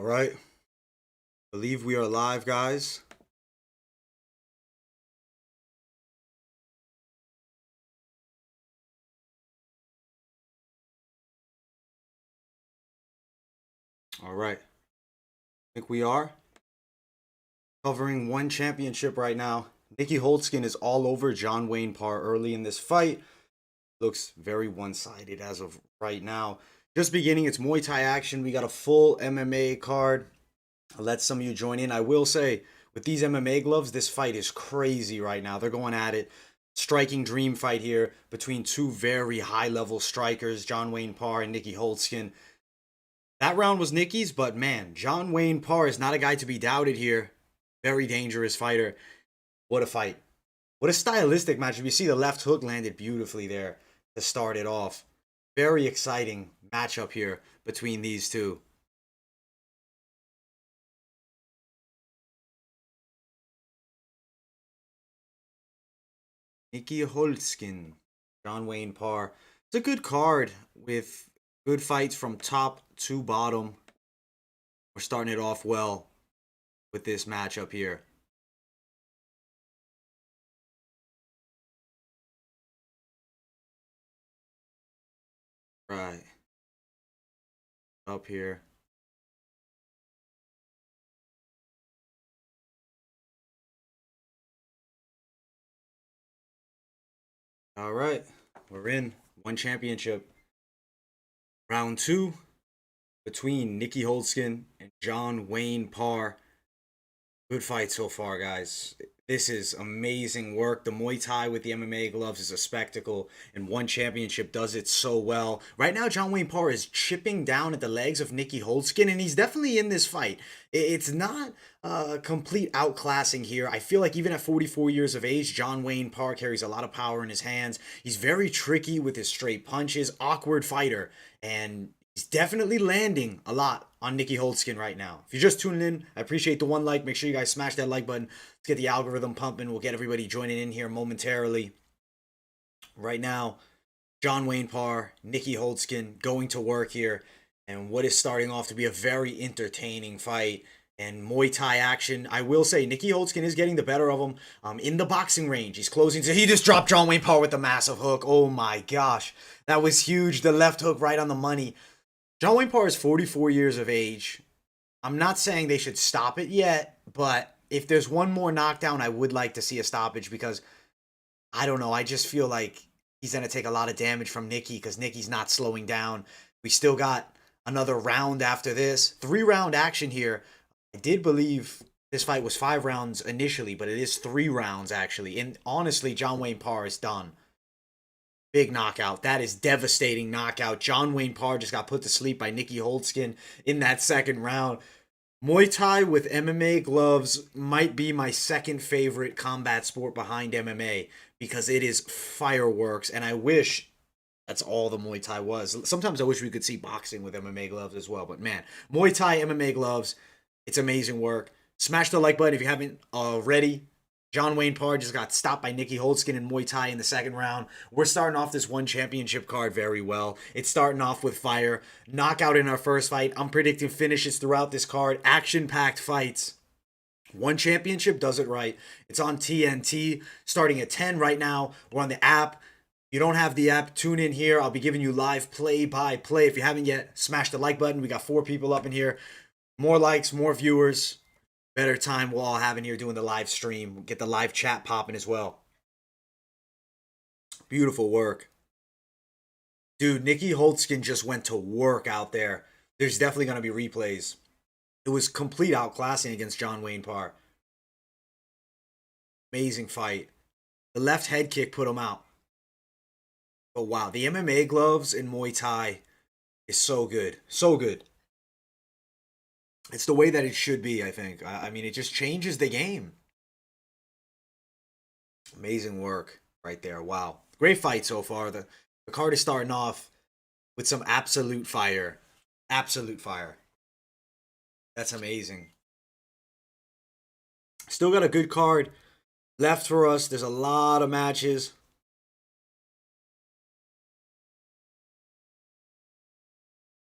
All right. Believe we are live, guys. All right. I think we are covering one championship right now. Nikki Holtzken is all over John Wayne Parr early in this fight. Looks very one-sided as of right now. Just beginning its Muay Thai action. We got a full MMA card. I'll let some of you join in. I will say, with these MMA gloves, this fight is crazy right now. They're going at it. Striking dream fight here between two very high-level strikers, John Wayne Parr and Nikki Holtzken. That round was Nikki's, but man, John Wayne Parr is not a guy to be doubted here. Very dangerous fighter. What a fight. What a stylistic matchup. You see the left hook landed beautifully there to start it off. Very exciting matchup here between these two. Nikki Holtzken, John Wayne Parr. It's a good card with good fights from top to bottom. We're starting it off well with this matchup here. Right. Up here. All right. We're in one championship. Round two between Nikki Holtzken and John Wayne Parr. Good fight so far, guys. This is amazing work. The Muay Thai with the MMA gloves is a spectacle, and one championship does it so well. Right now, John Wayne Parr is chipping down at the legs of Nikki Holtzken, and he's definitely in this fight. It's not complete outclassing here. I feel like even at 44 years of age, John Wayne Parr carries a lot of power in his hands. He's very tricky with his straight punches, awkward fighter, and he's definitely landing a lot on Nikki Holtzken right now. If you're just tuning in, I appreciate the one like. Make sure you guys smash that like button. Let's get the algorithm pumping. We'll get everybody joining in here momentarily. Right now, John Wayne Parr, Nikki Holtzken going to work here. And what is starting off to be a very entertaining fight and Muay Thai action. I will say Nikki Holtzken is getting the better of him in the boxing range. He's closing. He just dropped John Wayne Parr with the massive hook. Oh my gosh. That was huge. The left hook right on the money. John Wayne Parr is 44 years of age. I'm not saying they should stop it yet, but if there's one more knockdown, I would like to see a stoppage because I don't know. I just feel like he's going to take a lot of damage from Nikki because Nikki's not slowing down. We still got another round after this. 3-round action here. I did believe this fight was 5 rounds initially, but it is 3 rounds actually. And honestly, John Wayne Parr is done. Big knockout. That is devastating knockout. John Wayne Parr just got put to sleep by Nikki Holtzken in that second round. Muay Thai with MMA gloves might be my second favorite combat sport behind MMA because it is fireworks, and I wish that's all the Muay Thai was. Sometimes I wish we could see boxing with MMA gloves as well, but man, Muay Thai MMA gloves, it's amazing work. Smash the like button if you haven't already. John Wayne Parr just got stopped by Nikki Holtzken in Muay Thai in the second round. We're starting off this one championship card very well. It's starting off with fire. Knockout in our first fight. I'm predicting finishes throughout this card. Action-packed fights. One championship does it right. It's on TNT, starting at 10 right now. We're on the app. If you don't have the app, tune in here. I'll be giving you live play-by-play. If you haven't yet, smash the like button. We got 4 people up in here. More likes, more viewers. Better time we'll all have in here doing the live stream. We'll get the live chat popping as well. Beautiful work. Dude, Nikki Holtzken just went to work out there. There's definitely going to be replays. It was complete outclassing against John Wayne Parr. Amazing fight. The left head kick put him out. But wow, the MMA gloves in Muay Thai is so good. So good. It's the way that it should be, I think. I mean, it just changes the game. Amazing work right there. Wow. Great fight so far. The card is starting off with some absolute fire. Absolute fire. That's amazing. Still got a good card left for us. There's a lot of matches.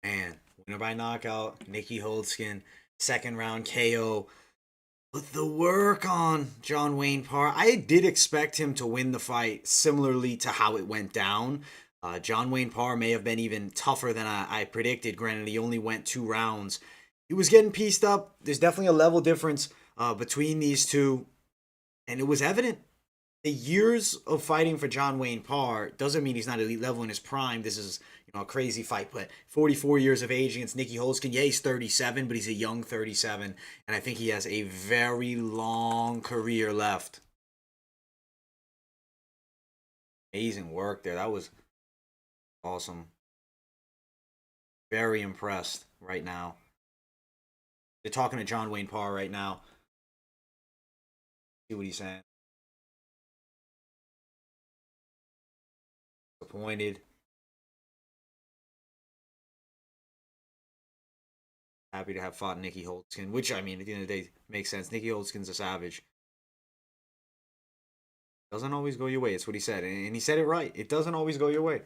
Man, winner by knockout, Nikki Holtzken. second round KO. Put the work on John Wayne Parr. I did expect him to win the fight similarly to how it went down. John Wayne Parr may have been even tougher than I predicted. Granted, he only went 2 rounds. He was getting pieced up. There's definitely a level difference between these two, and it was evident. The years of fighting for John Wayne Parr doesn't mean he's not elite level in his prime. This is a crazy fight, but 44 years of age against Nikki Holtzken. Yeah, he's 37, but he's a young 37, and I think he has a very long career left. Amazing work there. That was awesome. Very impressed right now. They're talking to John Wayne Parr right now. See what he's saying. Disappointed. Happy to have fought Nikki Holtzken, which, I mean, at the end of the day, makes sense. Nikki Holtzken's a savage. Doesn't always go your way. It's what he said. And he said it right. It doesn't always go your way.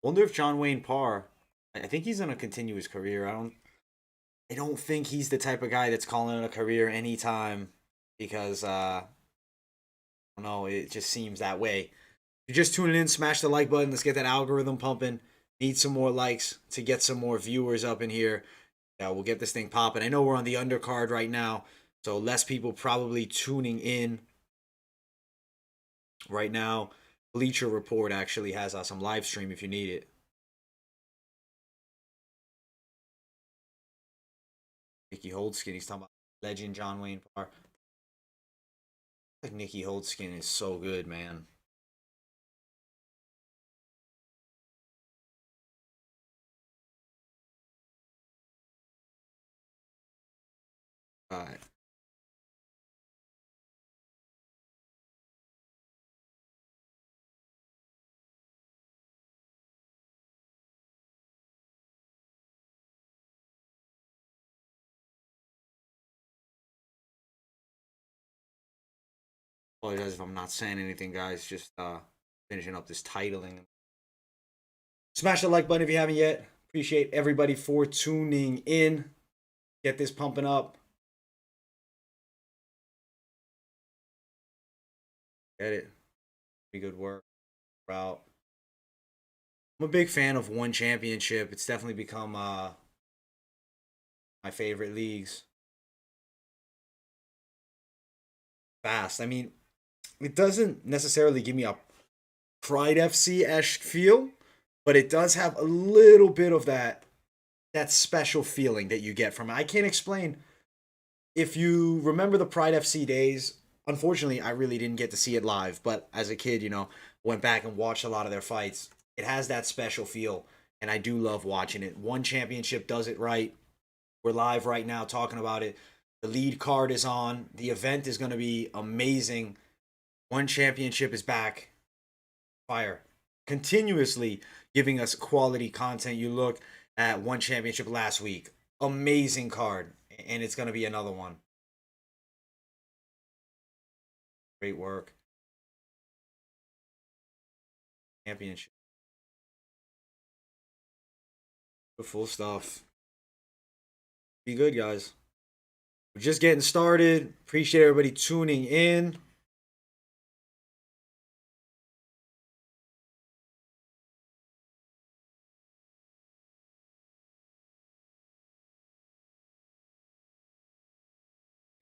Wonder if John Wayne Parr, I think he's gonna continue his career. I don't think he's the type of guy that's calling it a career anytime because I don't know, it just seems that way. If you're just tuning in, smash the like button. Let's get that algorithm pumping. Need some more likes to get some more viewers up in here. Yeah, we'll get this thing popping. I know we're on the undercard right now, so less people probably tuning in right now. Bleacher Report actually has some live stream if you need it. Nikki Holtzken, he's talking about legend John Wayne Parr. Like Nikki Holtzken is so good, man. All right. Apologize if I'm not saying anything, guys. Just finishing up this titling. Smash the like button if you haven't yet. Appreciate everybody for tuning in. Get this pumping up. Get it. Pretty good work. Route. I'm a big fan of one championship. It's definitely become my favorite leagues. Fast. I mean, it doesn't necessarily give me a Pride FC-esque feel, but it does have a little bit of that special feeling that you get from it. I can't explain. If you remember the Pride FC days, unfortunately, I really didn't get to see it live, but as a kid, went back and watched a lot of their fights. It has that special feel, and I do love watching it. One championship does it right. We're live right now talking about it. The lead card is on. The event is going to be amazing. One championship is back. Fire. Continuously giving us quality content. You look at one championship last week. Amazing card. And it's going to be another one. Great work. Championship. Full stuff. Be good, guys. We're just getting started. Appreciate everybody tuning in.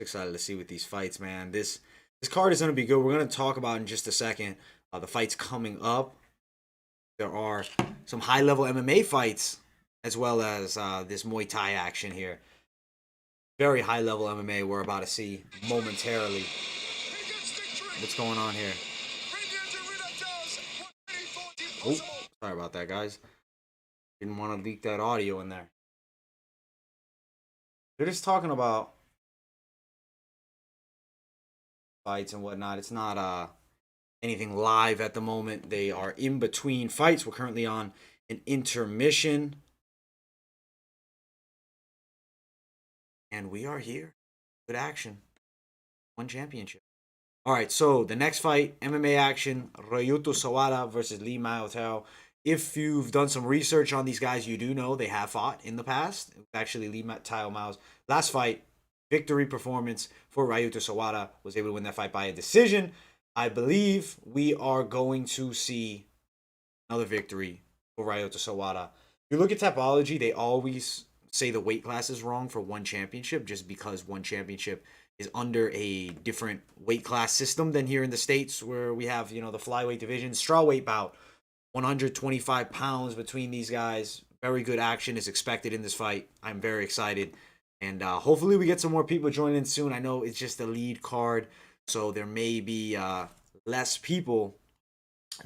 Excited to see what these fights, man. This card is going to be good. We're going to talk about in just a second the fights coming up. There are some high-level MMA fights as well as this Muay Thai action here. Very high-level MMA we're about to see momentarily. What's going on here? Oh, sorry about that, guys. Didn't want to leak that audio in there. They're just talking about fights and whatnot. It's not anything live at the moment. They are in between fights. We're currently on an intermission. And we are here. Good action. One championship. All right, so the next fight, MMA action, Ryuto Sawada versus Lee Mao Tao. If you've done some research on these guys, you do know they have fought in the past. It was actually Tao Miao's last fight, victory performance for Ryuto Sawada, was able to win that fight by a decision. I believe we are going to see another victory for Ryuto Sawada. If you look at Tapology, they always say the weight class is wrong for one championship just because one championship is under a different weight class system than here in the States where we have, the flyweight division, strawweight bout, 125 pounds between these guys. Very good action is expected in this fight. I'm very excited. And hopefully we get some more people joining soon. I know it's just the lead card, so there may be less people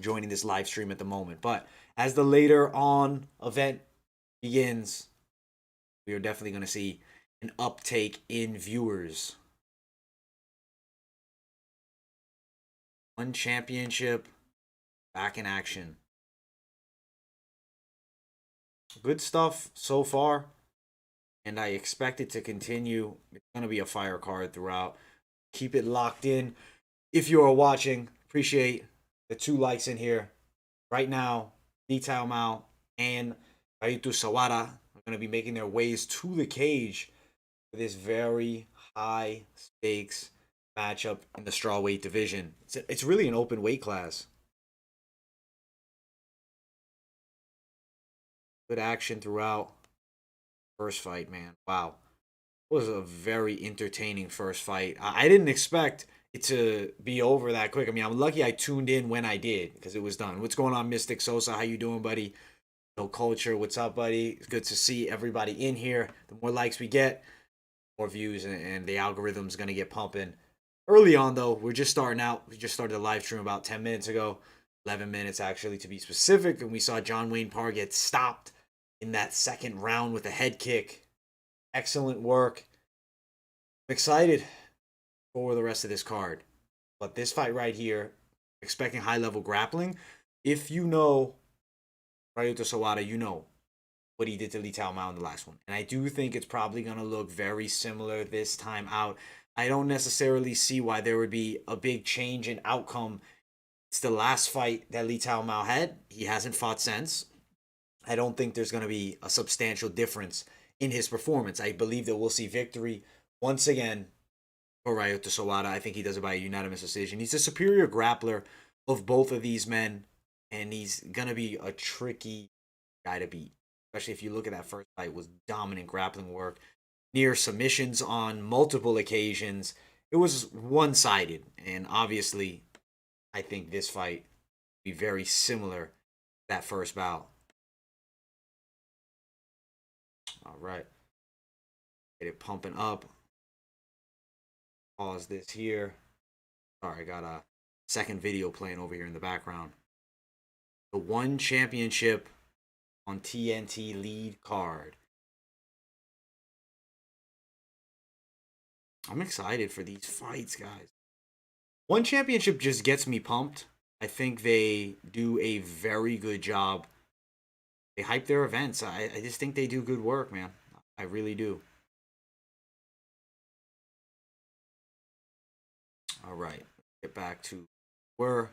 joining this live stream at the moment. But as the later on event begins, we are definitely going to see an uptake in viewers. One championship back in action. Good stuff so far, and I expect it to continue. It's going to be a fire card throughout. Keep it locked in. If you are watching, appreciate the 2 likes in here. Right now, Tao Miao and Ryuto Sawada are going to be making their ways to the cage for this very high stakes matchup in the strawweight division. It's really an open weight class. Good action throughout. First fight, man. Wow. It was a very entertaining first fight. I didn't expect it to be over that quick. I mean, I'm lucky I tuned in when I did because it was done. What's going on, Mystic Sosa? How you doing, buddy? No Culture, what's up, buddy? It's good to see everybody in here. The more likes we get, more views, and the algorithm's going to get pumping. Early on, though, we're just starting out. We just started the live stream about 10 minutes ago. 11 minutes, actually, to be specific. And we saw John Wayne Parr get stopped in that second round with a head kick. Excellent work. I'm excited for the rest of this card. But this fight right here, expecting high-level grappling. If you know Ryuto Sawada, you know what he did to Tao Miao in the last one. And I do think it's probably going to look very similar this time out. I don't necessarily see why there would be a big change in outcome. It's the last fight that Tao Miao had. He hasn't fought since. I don't think there's going to be a substantial difference in his performance. I believe that we'll see victory once again for Ryuto Sawada. I think he does it by a unanimous decision. He's a superior grappler of both of these men, and he's going to be a tricky guy to beat. Especially if you look at that first fight, was dominant grappling work, near submissions on multiple occasions. It was one-sided, and obviously, I think this fight will be very similar to that first bout. All right, get it pumping up. Pause this here. Sorry, I got a second video playing over here in the background. The one championship on TNT lead card. I'm excited for these fights, guys. One championship just gets me pumped. I think they do a very good job. They hype their events. I just think they do good work, man. I really do. All right, get back to where.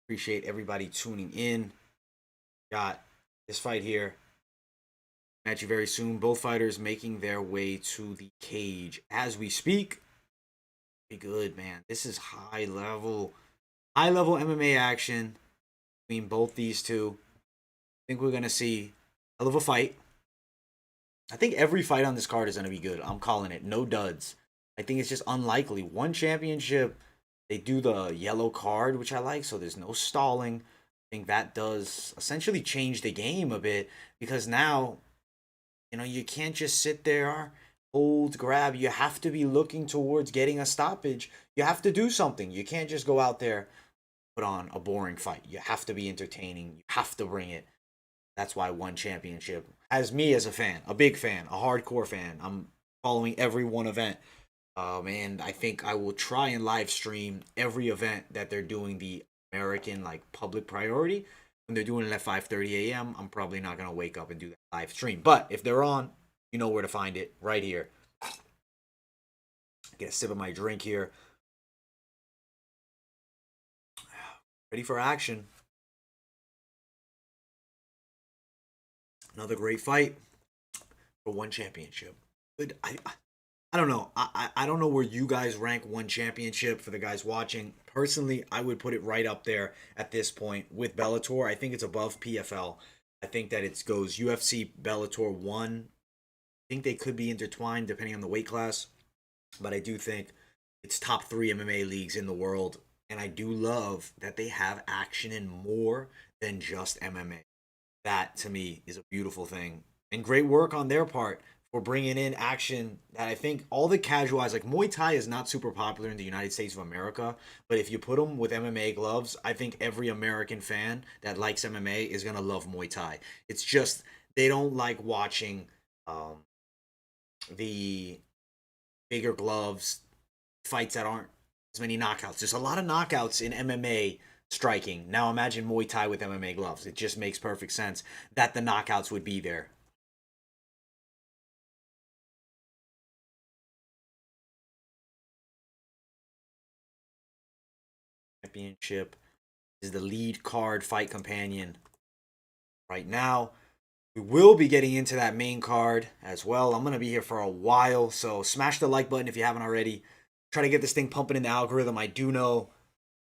Appreciate everybody tuning in. Got this fight here. Match you very soon. Both fighters making their way to the cage as we speak. Be good, man. This is high level MMA action between both these two. I think we're gonna see a hell of a fight. I think every fight on this card is gonna be good. I'm calling it. No duds. I think it's just unlikely. One championship, they do the yellow card, which I like, so there's no stalling. I think that does essentially change the game a bit because now, you can't just sit there, hold, grab. You have to be looking towards getting a stoppage. You have to do something. You can't just go out there, put on a boring fight. You have to be entertaining. You have to bring it. That's why one championship has me as a fan, a big fan, a hardcore fan. I'm following every one event. And I think I will try and live stream every event that they're doing the American public priority. When they're doing it at 5:30 a.m., I'm probably not gonna wake up and do that live stream. But if they're on, you know where to find it, right here. Get a sip of my drink here. Ready for action. Another great fight for one championship. But I don't know. I don't know where you guys rank one championship for the guys watching. Personally, I would put it right up there at this point with Bellator. I think it's above PFL. I think that it goes UFC, Bellator 1. I think they could be intertwined depending on the weight class, but I do think it's top 3 MMA leagues in the world, and I do love that they have action in more than just MMA. That to me is a beautiful thing, and great work on their part for bringing in action that I think all the casual eyes, like Muay Thai is not super popular in the United States of America, but if you put them with MMA gloves, I think every American fan that likes MMA is gonna love Muay Thai. It's just they don't like watching the bigger gloves fights that aren't as many knockouts. There's a lot of knockouts in MMA striking. Now imagine Muay Thai with MMA gloves. It just makes perfect sense that the knockouts would be there. Championship is the lead card fight companion right now. We will be getting into that main card as well. I'm going to be here for a while, so smash the like button if you haven't already. Try to get this thing pumping in the algorithm. I do know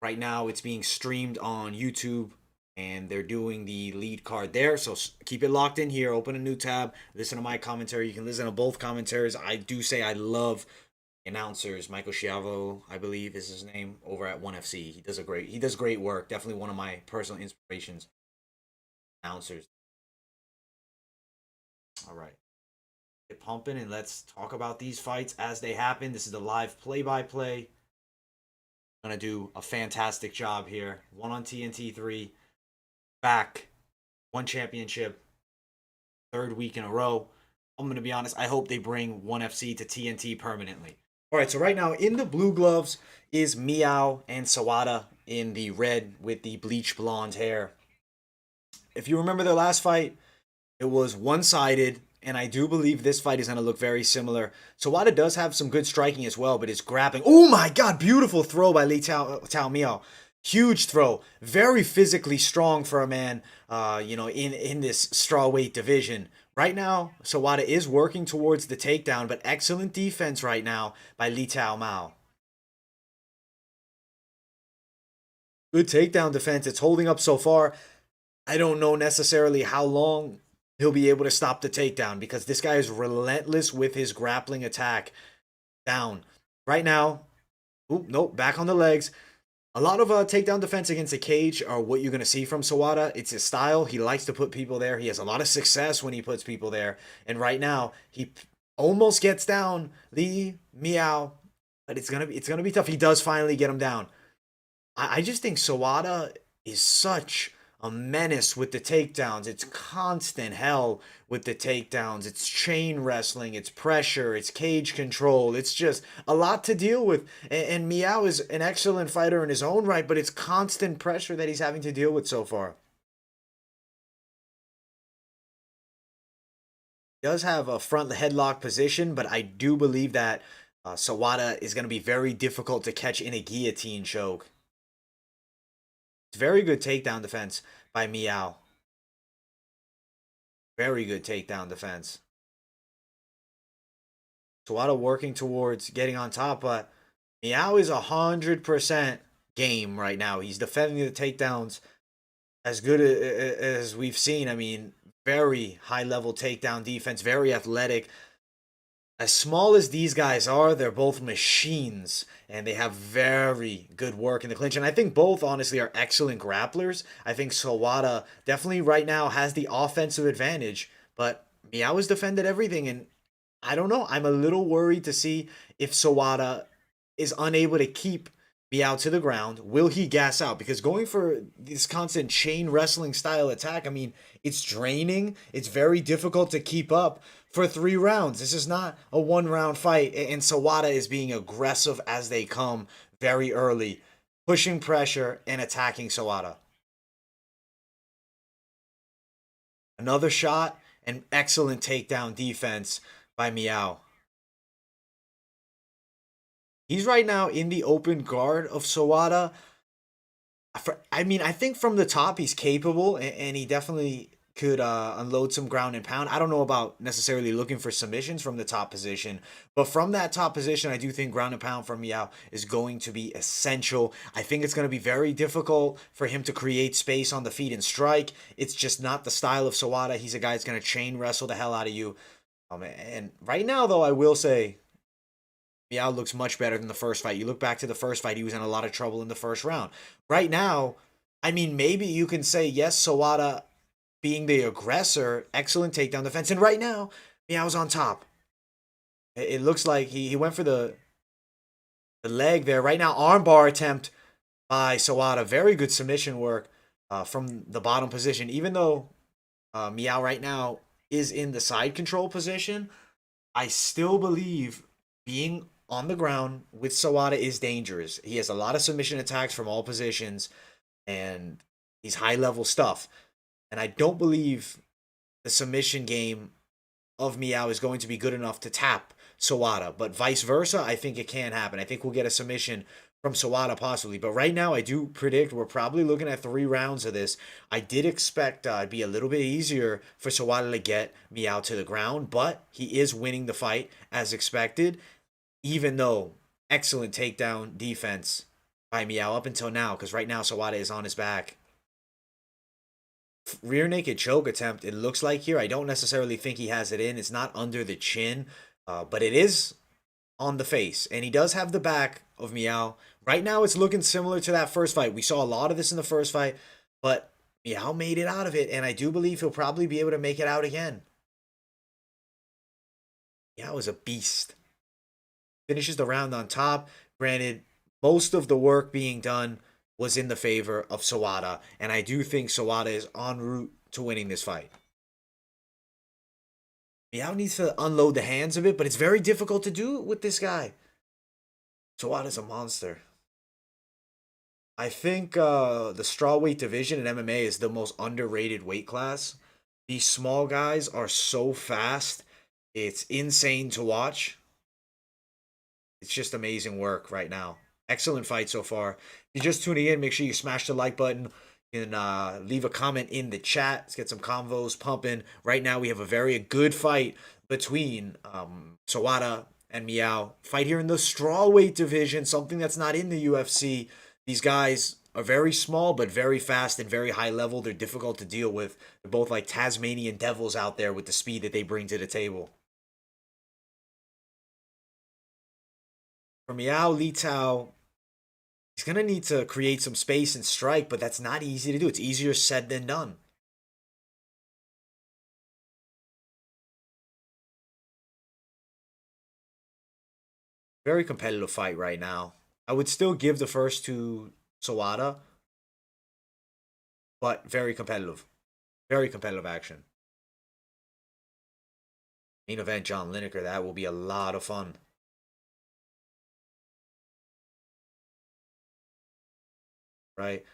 right now it's being streamed on YouTube and they're doing the lead card there. So keep it locked in here. Open a new tab. Listen to my commentary. You can listen to both commentaries. I do say I love announcers. Michael Schiavo, I believe, is his name over at ONE FC. He does great work. Definitely one of my personal inspirations. Announcers. All right. Get pumping and let's talk about these fights as they happen. This is the live play-by-play. I'm gonna do a fantastic job here. One on TNT 3. Back. One championship. Third week in a row. I'm going to be honest. I hope they bring ONE FC to TNT permanently. All right. So right now in the blue gloves is Miao and Sawada in the red with the bleach blonde hair. If you remember their last fight, it was one-sided. And I do believe this fight is going to look very similar. Sawada does have some good striking as well, but his grappling. Oh my God. Beautiful throw by Tao Miao. Huge throw, very physically strong for a man, in this strawweight division. Right now, Sawada is working towards the takedown, but excellent defense right now by Tao Miao. Good takedown defense. It's holding up so far. I don't know necessarily how long he'll be able to stop the takedown because this guy is relentless with his grappling attack. Down. Right now, nope, back on the legs. A lot of takedown defense against the cage are what you're going to see from Sawada. It's his style. He likes to put people there. He has a lot of success when he puts people there. And right now, he almost gets down Miao, but it's gonna be tough. He does finally get him down. I just think Sawada is such a menace with the takedowns. It's constant hell with the takedowns. It's chain wrestling, it's pressure, it's cage control. It's just a lot to deal with. And Miao is an excellent fighter in his own right, but it's constant pressure that he's having to deal with so far. He does have a front headlock position, but I do believe that Sawada is going to be very difficult to catch in a guillotine choke. It's very good takedown defense by Miao. Very good takedown defense. Sawada working towards getting on top, but Miao is 100% game right now. He's defending the takedowns as good as we've seen. I mean, very high level takedown defense, very athletic. As small as these guys are, they're both machines and they have very good work in the clinch. And I think both, honestly, are excellent grapplers. I think Sawada definitely right now has the offensive advantage, but Miao has defended everything. And I don't know. I'm a little worried to see if Sawada is unable to keep Miao to the ground. Will he gas out? Because going for this constant chain wrestling style attack, I mean, it's draining. It's very difficult to keep up for 3 rounds. This is not a 1-round fight. And Sawada is being aggressive as they come very early, pushing pressure and attacking Sawada. Another shot and excellent takedown defense by Miao. He's right now in the open guard of Sawada. I mean, I think from the top he's capable and he definitely could unload some ground and pound. I don't know about necessarily looking for submissions from the top position, but from that top position, I do think ground and pound from Miao is going to be essential. I think it's going to be very difficult for him to create space on the feet and strike. It's just not the style of Sawada. He's a guy that's going to chain wrestle the hell out of you. And right now, though, I will say Miao looks much better than the first fight. You look back to the first fight, he was in a lot of trouble in the first round. Right now, I mean, maybe you can say, yes, Sawada being the aggressor, excellent takedown defense. And right now, Miao's on top. It looks like he went for the leg there. Right now, armbar attempt by Sawada. Very good submission work from the bottom position. Even though Miao right now is in the side control position, I still believe being on the ground with Sawada is dangerous. He has a lot of submission attacks from all positions, and he's high-level stuff. And I don't believe the submission game of Miao is going to be good enough to tap Sawada. But vice versa, I think it can happen. I think we'll get a submission from Sawada possibly. But right now, I do predict we're probably looking at 3 rounds of this. I did expect it'd be a little bit easier for Sawada to get Miao to the ground, but he is winning the fight as expected, even though excellent takedown defense by Miao up until now, because right now Sawada is on his back. Rear naked choke attempt, it looks like here. I don't necessarily think he has it in. It's not under the chin, but it is on the face. And he does have the back of Miao. Right now, it's looking similar to that first fight. We saw a lot of this in the first fight, but Miao made it out of it. And I do believe he'll probably be able to make it out again. Miao is a beast. Finishes the round on top. Granted, most of the work being done was in the favor of Sawada, and I do think Sawada is en route to winning this fight. Miao needs to unload the hands a bit, but it's very difficult to do with this guy. Sawada's a monster. I think the strawweight division in MMA is the most underrated weight class. These small guys are so fast. It's insane to watch. It's just amazing work right now. Excellent fight so far. If you're just tuning in, make sure you smash the like button and leave a comment in the chat. Let's get some convos pumping. Right now, we have a very good fight between Sawada and Miao. Fight here in the strawweight division, something that's not in the UFC. These guys are very small, but very fast and very high level. They're difficult to deal with. They're both like Tasmanian devils out there with the speed that they bring to the table. For Miao, Li Tao, he's going to need to create some space and strike, but that's not easy to do. It's easier said than done. Very competitive fight right now. I would still give the first to Sawada, but very competitive. Very competitive action. Main event, John Lineker. That will be a lot of fun. Right?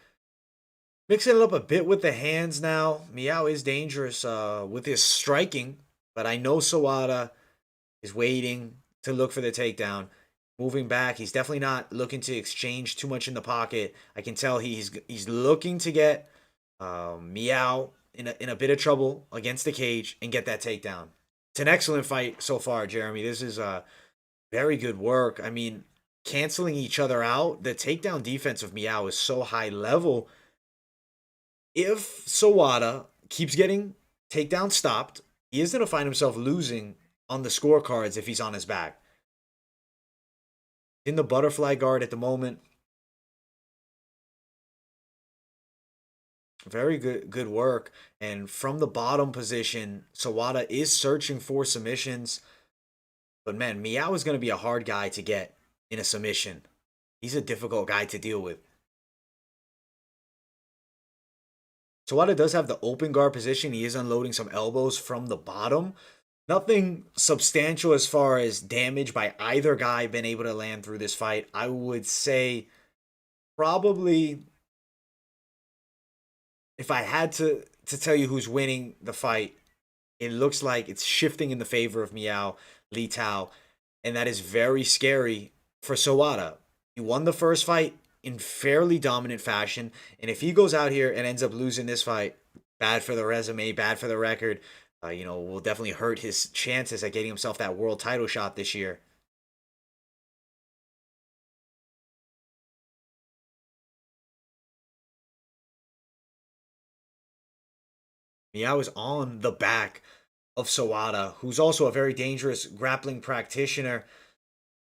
Mixing it up a bit with the hands now. Miao is dangerous with his striking, but I know Sawada is waiting to look for the takedown. Moving back, he's definitely not looking to exchange too much in the pocket. I can tell he's looking to get Miao in a bit of trouble against the cage and get that takedown. It's an excellent fight so far, Jeremy. This is very good work. I mean, canceling each other out. The takedown defense of Miao is so high level. If Sawada keeps getting takedown stopped, he is going to find himself losing on the scorecards if he's on his back. In the butterfly guard at the moment. Very good work. And from the bottom position, Sawada is searching for submissions. But man, Miao is going to be a hard guy to get in a submission. He's a difficult guy to deal with. Sawada does have the open guard position. He is unloading some elbows from the bottom. Nothing substantial as far as damage by either guy been able to land through this fight. I would say probably, if I had to tell you who's winning the fight, it looks like it's shifting in the favor of Miao, Li Tao, and that is very scary for Sawada. He won the first fight in fairly dominant fashion, and if he goes out here and ends up losing this fight, bad for the resume, bad for the record. Will definitely hurt his chances at getting himself that world title shot this year. Miao is on the back of Sawada, who's also a very dangerous grappling practitioner.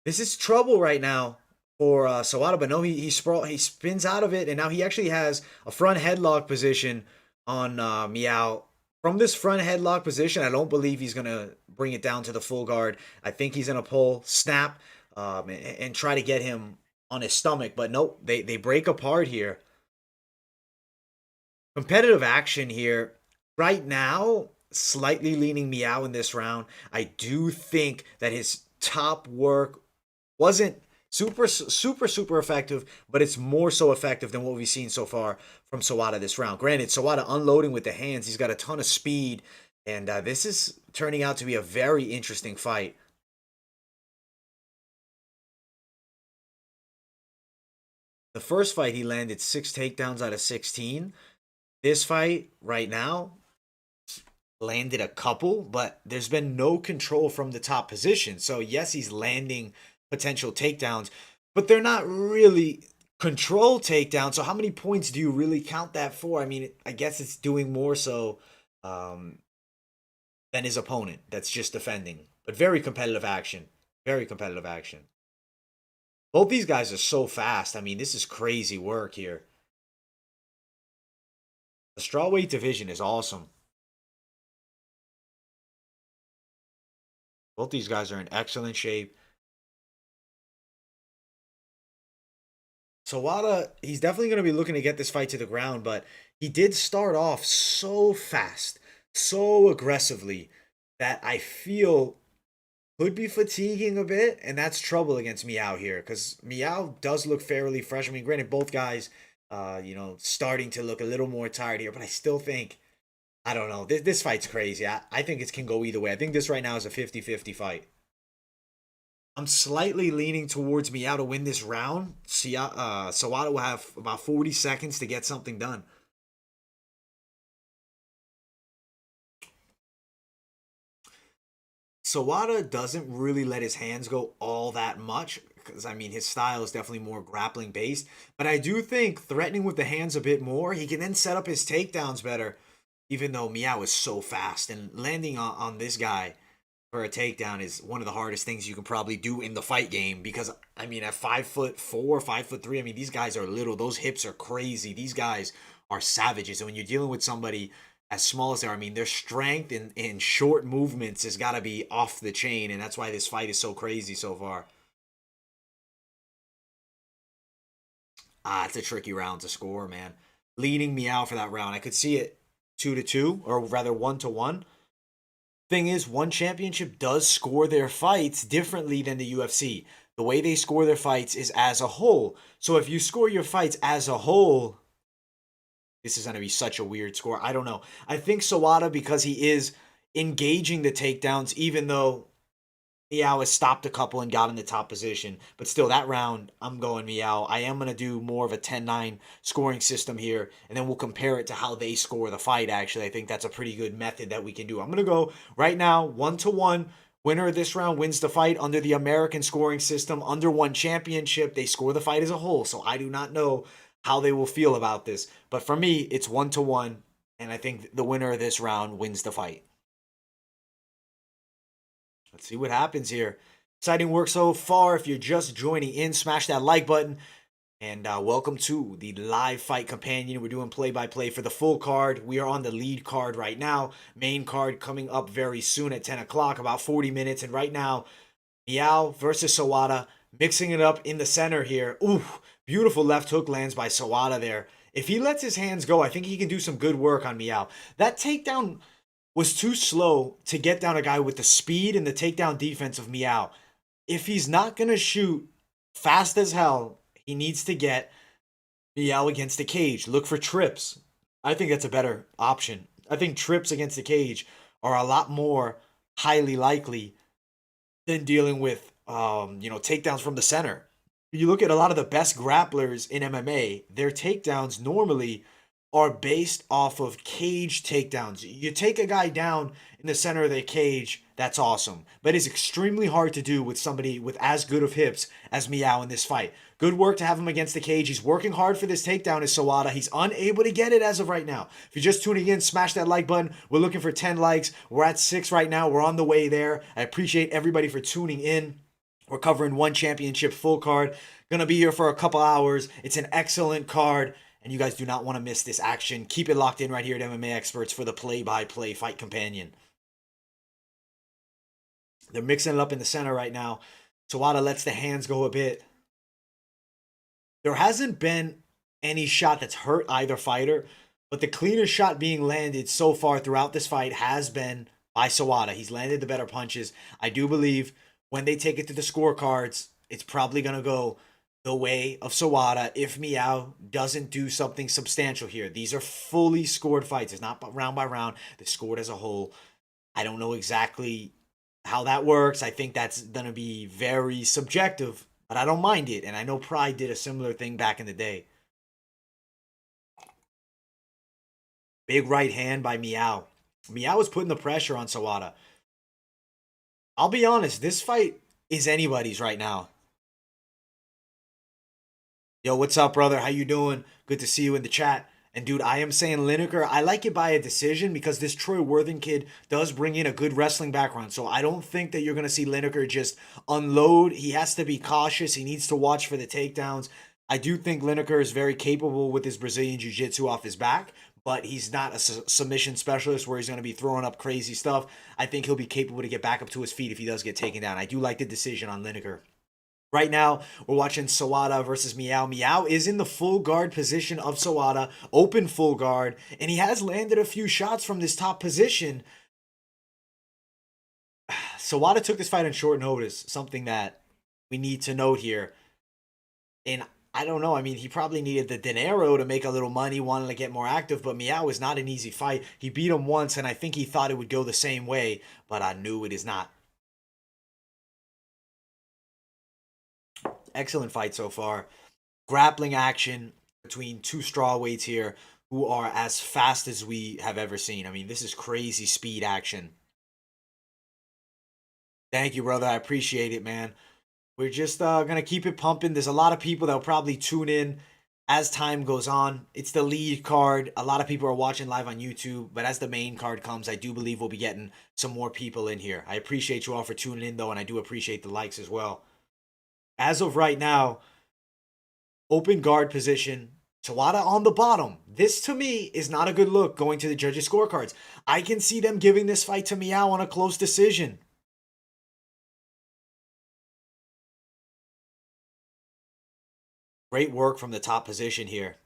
This is trouble right now for Sawada, but no, he spins out of it, and now he actually has a front headlock position on Miao. From this front headlock position, I don't believe he's gonna bring it down to the full guard. I think he's gonna pull, snap, and try to get him on his stomach. But nope, they break apart here. Competitive action here. Right now, slightly leaning Miao in this round. I do think that his top work wasn't super effective, but it's more so effective than what we've seen so far from Sawada this round. Granted, Sawada unloading with the hands, he's got a ton of speed, and this is turning out to be a very interesting fight. The first fight, he landed 6 takedowns out of 16. This fight, right now, landed a couple, but there's been no control from the top position. So, yes, he's landing potential takedowns, but they're not really control takedowns. So, how many points do you really count that for? I mean, I guess it's doing more so than his opponent that's just defending. But very competitive action. Very competitive action. Both these guys are so fast. I mean, this is crazy work here. The strawweight division is awesome. Both these guys are in excellent shape. Sawada, he's definitely going to be looking to get this fight to the ground, but he did start off so fast, so aggressively, that I feel could be fatiguing a bit, and that's trouble against Miao here, because Miao does look fairly fresh. I mean, granted, both guys, starting to look a little more tired here, but I still think, I don't know, this fight's crazy. I think it can go either way. I think this right now is a 50-50 fight. I'm slightly leaning towards Miao to win this round. Sawada will have about 40 seconds to get something done. Sawada doesn't really let his hands go all that much because, I mean, his style is definitely more grappling based. But I do think threatening with the hands a bit more, he can then set up his takedowns better, even though Miao is so fast. And landing on this guy for a takedown is one of the hardest things you can probably do in the fight game because, I mean, at 5'4", 5'3", I mean, these guys are little. Those hips are crazy. These guys are savages. And when you're dealing with somebody as small as they are, I mean, their strength in short movements has got to be off the chain. And that's why this fight is so crazy so far. It's a tricky round to score, man. Leading Miao for that round. I could see it 2-2, or rather 1-1. Thing is, one championship does score their fights differently than the UFC. The way they score their fights is as a whole. So if you score your fights as a whole, this is going to be such a weird score. I don't know. I think Sawada, because he is engaging the takedowns, even though Miao has stopped a couple and got in the top position. But still, that round, I'm going Miao. I am going to do more of a 10-9 scoring system here, and then we'll compare it to how they score the fight, actually. I think that's a pretty good method that we can do. I'm going to go right now, 1-1. Winner of this round wins the fight under the American scoring system. Under one championship, they score the fight as a whole. So I do not know how they will feel about this. But for me, it's 1-1, and I think the winner of this round wins the fight. Let's see what happens here. Exciting work so far. If you're just joining in, smash that like button. And welcome to the live fight companion. We're doing play-by-play for the full card. We are on the lead card right now. Main card coming up very soon at 10 o'clock, about 40 minutes. And right now, Miao versus Sawada, mixing it up in the center here. Ooh, beautiful left hook lands by Sawada there. If he lets his hands go, I think he can do some good work on Miao. That takedown was too slow to get down a guy with the speed and the takedown defense of Miao. If he's not going to shoot fast as hell, he needs to get Miao against the cage. Look for trips. I think that's a better option. I think trips against the cage are a lot more highly likely than dealing with takedowns from the center. You look at a lot of the best grapplers in MMA, their takedowns normally are based off of cage takedowns. You take a guy down in the center of the cage, that's awesome. But it's extremely hard to do with somebody with as good of hips as Miao in this fight. Good work to have him against the cage. He's working hard for this takedown as Sawada. He's unable to get it as of right now. If you're just tuning in, smash that like button. We're looking for 10 likes. We're at 6 right now. We're on the way there. I appreciate everybody for tuning in. We're covering one championship full card. Gonna be here for a couple hours. It's an excellent card, and you guys do not want to miss this action. Keep it locked in right here at MMA Experts for the play-by-play fight companion. They're mixing it up in the center right now. Sawada lets the hands go a bit. There hasn't been any shot that's hurt either fighter, but the cleanest shot being landed so far throughout this fight has been by Sawada. He's landed the better punches. I do believe when they take it to the scorecards, it's probably going to go the way of Sawada if Miao doesn't do something substantial here. These are fully scored fights. It's not round by round. They're scored as a whole. I don't know exactly how that works. I think that's going to be very subjective, but I don't mind it. And I know Pride did a similar thing back in the day. Big right hand by Miao. Miao was putting the pressure on Sawada. I'll be honest, this fight is anybody's right now. Yo, what's up, brother? How you doing? Good to see you in the chat. And dude, I am saying Lineker, I like it by a decision because this Troy Worthen kid does bring in a good wrestling background. So I don't think that you're going to see Lineker just unload. He has to be cautious. He needs to watch for the takedowns. I do think Lineker is very capable with his Brazilian Jiu-Jitsu off his back, but he's not a submission specialist where he's going to be throwing up crazy stuff. I think he'll be capable to get back up to his feet if he does get taken down. I do like the decision on Lineker. Right now, we're watching Sawada versus Miao. Miao is in the full guard position of Sawada, open full guard, and he has landed a few shots from this top position. Sawada took this fight on short notice, something that we need to note here. And I don't know, I mean, he probably needed the dinero to make a little money, wanted to get more active, but Miao is not an easy fight. He beat him once, and I think he thought it would go the same way, but I knew it is not. Excellent fight so far. Grappling action between two strawweights here who are as fast as we have ever seen. I mean, this is crazy speed action. Thank you, brother. I appreciate it, man. We're just going to keep it pumping. There's a lot of people that will probably tune in as time goes on. It's the lead card. A lot of people are watching live on YouTube, but as the main card comes, I do believe we'll be getting some more people in here. I appreciate you all for tuning in, though, and I do appreciate the likes as well. As of right now, open guard position, Sawada on the bottom. This, to me, is not a good look going to the judges' scorecards. I can see them giving this fight to Miao on a close decision. Great work from the top position here.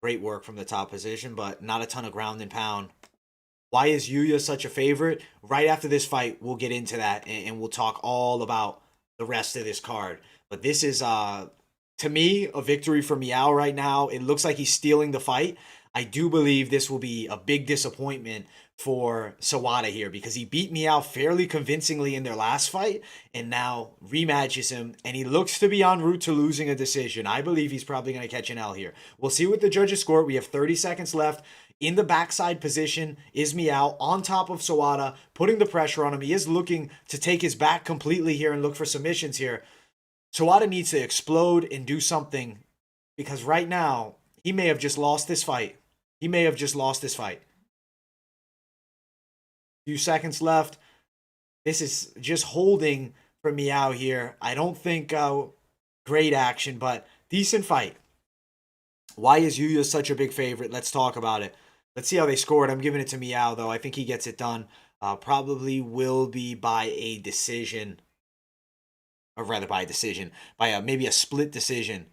Great work from the top position, but not a ton of ground and pound. Why is Yuya such a favorite? Right after this fight, we'll get into that, and we'll talk all about the rest of this card. But this is, to me, a victory for Miao right now. It looks like he's stealing the fight. I do believe this will be a big disappointment for Sawada here because he beat Miao fairly convincingly in their last fight and now rematches him, and he looks to be en route to losing a decision. I believe he's probably going to catch an L here. We'll see what the judges score. We have 30 seconds left. In the backside position is Miao on top of Sawada, putting the pressure on him. He is looking to take his back completely here and look for submissions here. Sawada needs to explode and do something because right now, he may have just lost this fight. He may have just lost this fight. Few seconds left. This is just holding for Miao here. I don't think great action, but decent fight. Why is Yuya such a big favorite? Let's talk about it. Let's see how they scored. I'm giving it to Miao, though. I think he gets it done. Probably will be by a decision. Or rather by a decision. By maybe a split decision.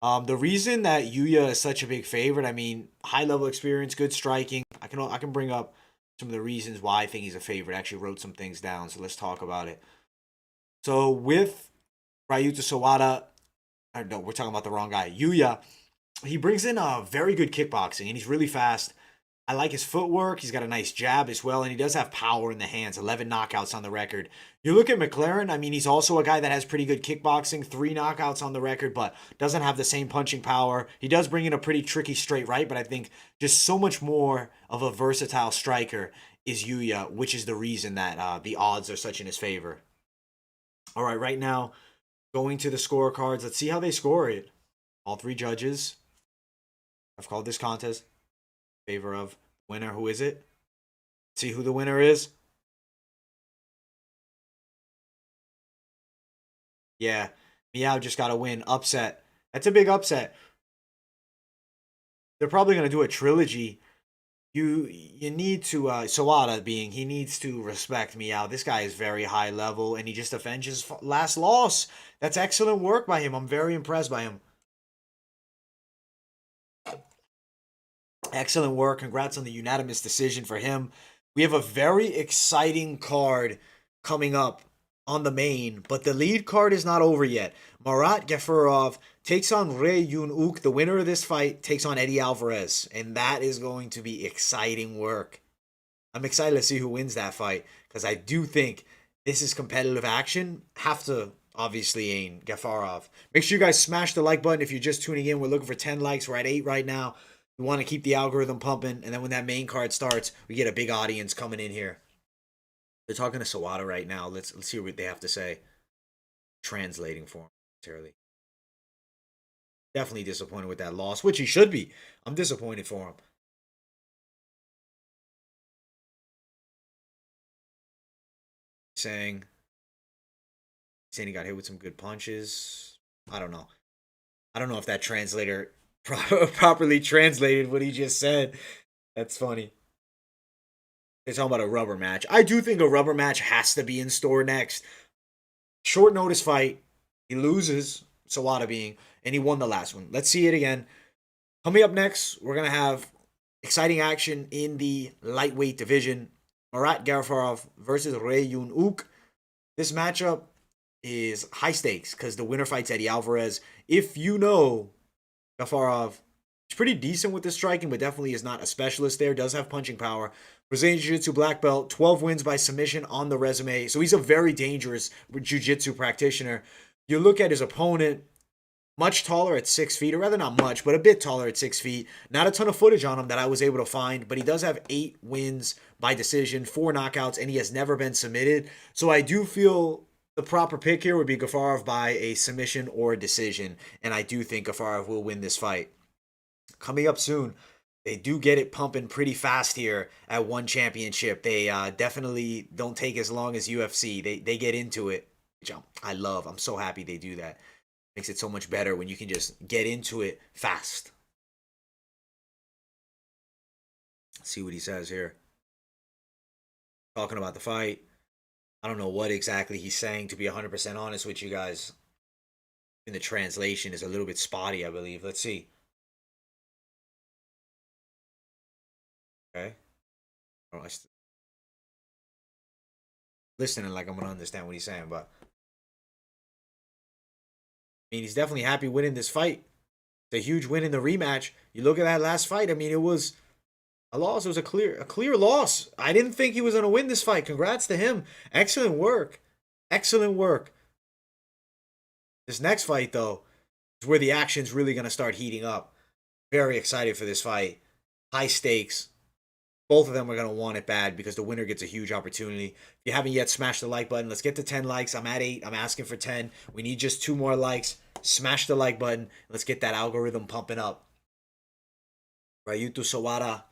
The reason that Yuya is such a big favorite, I mean, high level experience, good striking. I can bring up some of the reasons why I think he's a favorite. I actually wrote some things down, so let's talk about it. So with Ryuto Sawada, no, we're talking about the wrong guy. Yuya, he brings in a very good kickboxing, and he's really fast. I like his footwork. He's got a nice jab as well, and he does have power in the hands. 11 knockouts on the record. You look at McLaren, I mean, he's also a guy that has pretty good kickboxing, 3 knockouts on the record, but doesn't have the same punching power. He does bring in a pretty tricky straight right, but I think just so much more of a versatile striker is Yuya, which is the reason that the odds are such in his favor. All right, right now, going to the scorecards. Let's see how they score it. All 3 judges have called this contest in favor of winner. Who is it? See who the winner is. Yeah, Miao just got a win. Upset. That's a big upset. They're probably going to do a trilogy. You need to, Sawada being, he needs to respect Miao. This guy is very high level, and he just avenged his last loss. That's excellent work by him. I'm very impressed by him. Excellent work. Congrats on the unanimous decision for him. We have a very exciting card coming up on the main, but the lead card is not over yet. Marat Gafurov takes on Rae Yoon Ok. The winner of this fight takes on Eddie Alvarez, and that is going to be exciting work. I'm excited to see who wins that fight, because I do think this is competitive action. Have to obviously aim Gafurov. Make sure you guys smash the like button if you're just tuning in. We're looking for 10 likes. We're at 8 right now. We want to keep the algorithm pumping, and then when that main card starts, we get a big audience coming in here. They're talking to Sawada right now. Let's see what they have to say. Translating for him. Definitely disappointed with that loss, which he should be. I'm disappointed for him. Saying he got hit with some good punches. I don't know. I don't know if that translator properly translated what he just said. That's funny. They're talking about a rubber match. I do think a rubber match has to be in store next. Short notice fight. He loses, Sawada being, and he won the last one. Let's see it again. Coming up next, we're going to have exciting action in the lightweight division. Marat Gafurov versus Rae Yoon Ok. This matchup is high stakes because the winner fights Eddie Alvarez. If you know, Gafurov is pretty decent with the striking, but definitely is not a specialist there. Does have punching power. Brazilian Jiu-Jitsu black belt, 12 wins by submission on the resume. So he's a very dangerous Jiu-Jitsu practitioner. You look at his opponent, much taller at 6 feet, or rather not much, but a bit taller at 6 feet. Not a ton of footage on him that I was able to find, but he does have 8 wins by decision, 4 knockouts, and he has never been submitted. So I do feel the proper pick here would be Gafurov by a submission or a decision, and I do think Gafurov will win this fight. Coming up soon, they do get it pumping pretty fast here at One Championship. They definitely don't take as long as UFC. They get into it, which I love. I'm so happy they do that. Makes it so much better when you can just get into it fast. Let's see what he says here. Talking about the fight. I don't know what exactly he's saying, to be 100% honest with you guys. And the translation is a little bit spotty, I believe. Let's see. Okay. Oh, listening like I'm going to understand what he's saying, but I mean, he's definitely happy winning this fight. It's a huge win in the rematch. You look at that last fight. I mean, it was a loss. It was a clear loss. I didn't think he was going to win this fight. Congrats to him. Excellent work. Excellent work. This next fight, though, is where the action's really going to start heating up. Very excited for this fight. High stakes. Both of them are going to want it bad because the winner gets a huge opportunity. If you haven't yet, smash the like button. Let's get to 10 likes. I'm at 8. I'm asking for 10. We need just 2 more likes. Smash the like button. Let's get that algorithm pumping up. Ryuto Sawada